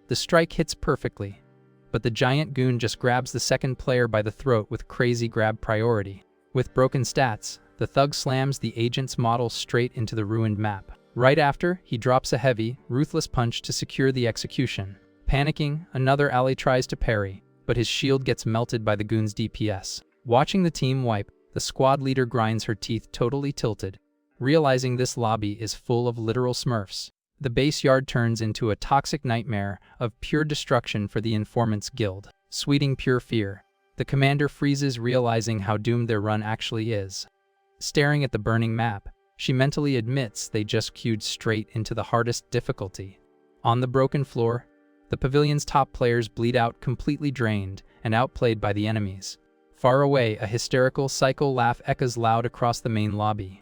Speaker 1: The strike hits perfectly, but the giant goon just grabs the second player by the throat with crazy grab priority. With broken stats, the thug slams the agent's model straight into the ruined map. Right after, he drops a heavy, ruthless punch to secure the execution. Panicking, another ally tries to parry, but his shield gets melted by the goon's DPS. Watching the team wipe, the squad leader grinds her teeth, totally tilted, realizing this lobby is full of literal smurfs. The base yard turns into a toxic nightmare of pure destruction for the informant's guild. Sweeting pure fear, the commander freezes, realizing how doomed their run actually is. Staring at the burning map, she mentally admits they just queued straight into the hardest difficulty. On the broken floor, the pavilion's top players bleed out, completely drained and outplayed by the enemies. Far away, a hysterical psycho laugh echoes loud across the main lobby.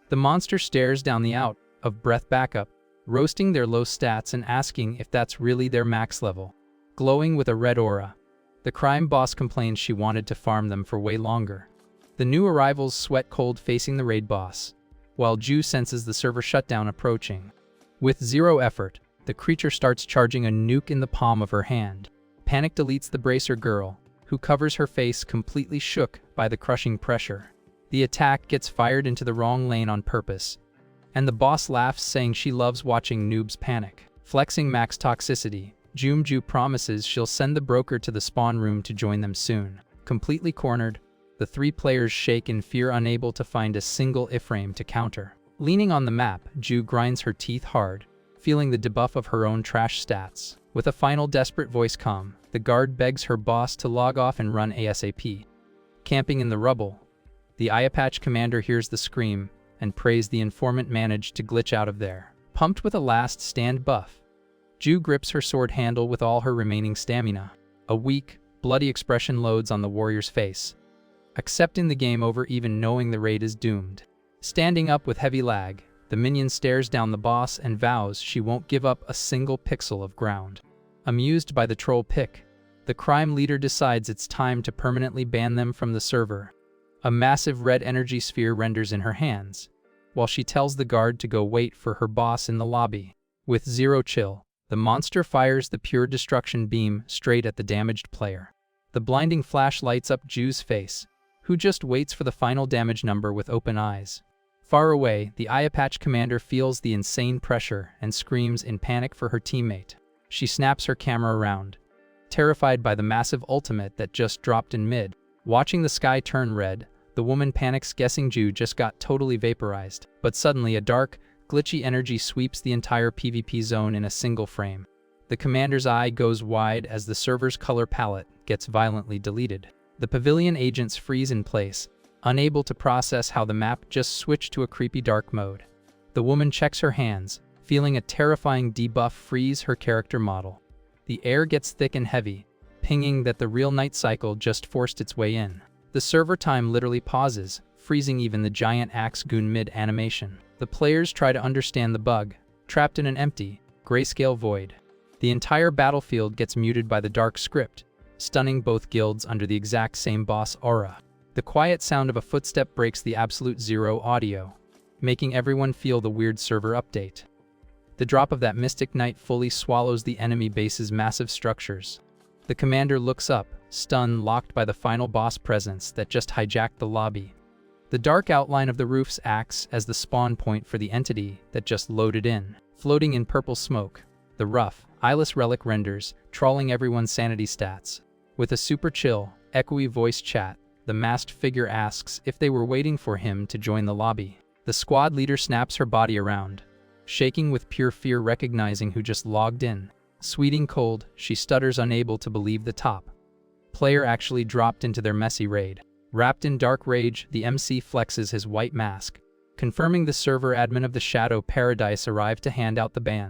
Speaker 1: The monster stares down the out of breath backup, roasting their low stats and asking if that's really their max level. Glowing with a red aura, the crime boss complains she wanted to farm them for way longer. The new arrivals sweat cold facing the raid boss, while Ju senses the server shutdown approaching. With 0 effort, the creature starts charging a nuke in the palm of her hand. Panic deletes the bracer girl, who covers her face, completely shook by the crushing pressure. The attack gets fired into the wrong lane on purpose, and the boss laughs, saying she loves watching noobs panic. Flexing max toxicity, Ju promises she'll send the broker to the spawn room to join them soon. Completely cornered, the 3 players shake in fear, unable to find a single iframe to counter. Leaning on the map, Ju grinds her teeth hard, feeling the debuff of her own trash stats. With a final desperate voice comm, the guard begs her boss to log off and run ASAP. Camping in the rubble, the eye patch commander hears the scream and prays the informant managed to glitch out of there. Pumped with a last stand buff, Ju grips her sword handle with all her remaining stamina. A weak, bloody expression loads on the warrior's face, accepting the game over even knowing the raid is doomed. Standing up with heavy lag, the minion stares down the boss and vows she won't give up a single pixel of ground. Amused by the troll pick, the The crime leader decides it's time to permanently ban them from the server. A massive red energy sphere renders in her hands, while she tells the guard to go wait for her boss in the lobby. With zero chill, the monster fires the pure destruction beam straight at the damaged player. The blinding flash lights up Ju's face, who just waits for the final damage number with open eyes. Far away, the eye patch commander feels the insane pressure and screams in panic for her teammate. She snaps her camera around, terrified by the massive ultimate that just dropped in mid. Watching the sky turn red, the woman panics, guessing Ju just got totally vaporized. But suddenly a dark, glitchy energy sweeps the entire PvP zone in a single frame. The commander's eye goes wide as the server's color palette gets violently deleted. The pavilion agents freeze in place, unable to process how the map just switched to a creepy dark mode. The woman checks her hands, feeling a terrifying debuff freeze her character model. The air gets thick and heavy, pinging that the real night cycle just forced its way in. The server time literally pauses, freezing even the giant axe goon mid-animation. The players try to understand the bug, trapped in an empty, grayscale void. The entire battlefield gets muted by the dark script, stunning both guilds under the exact same boss aura. The quiet sound of a footstep breaks the absolute zero audio, making everyone feel the weird server update. The drop of that mystic night fully swallows the enemy base's massive structures. The commander looks up, stunned, locked by the final boss presence that just hijacked the lobby. The dark outline of the roofs acts as the spawn point for the entity that just loaded in. Floating in purple smoke, the rough, eyeless relic renders, trawling everyone's sanity stats. With a super chill, echoey voice chat, the masked figure asks if they were waiting for him to join the lobby. The squad leader snaps her body around, shaking with pure fear, recognizing who just logged in. Sweating cold, she stutters, unable to believe the top player actually dropped into their messy raid. Wrapped in dark rage, the MC flexes his white mask, confirming the server admin of the Shadow Paradise arrived to hand out the ban.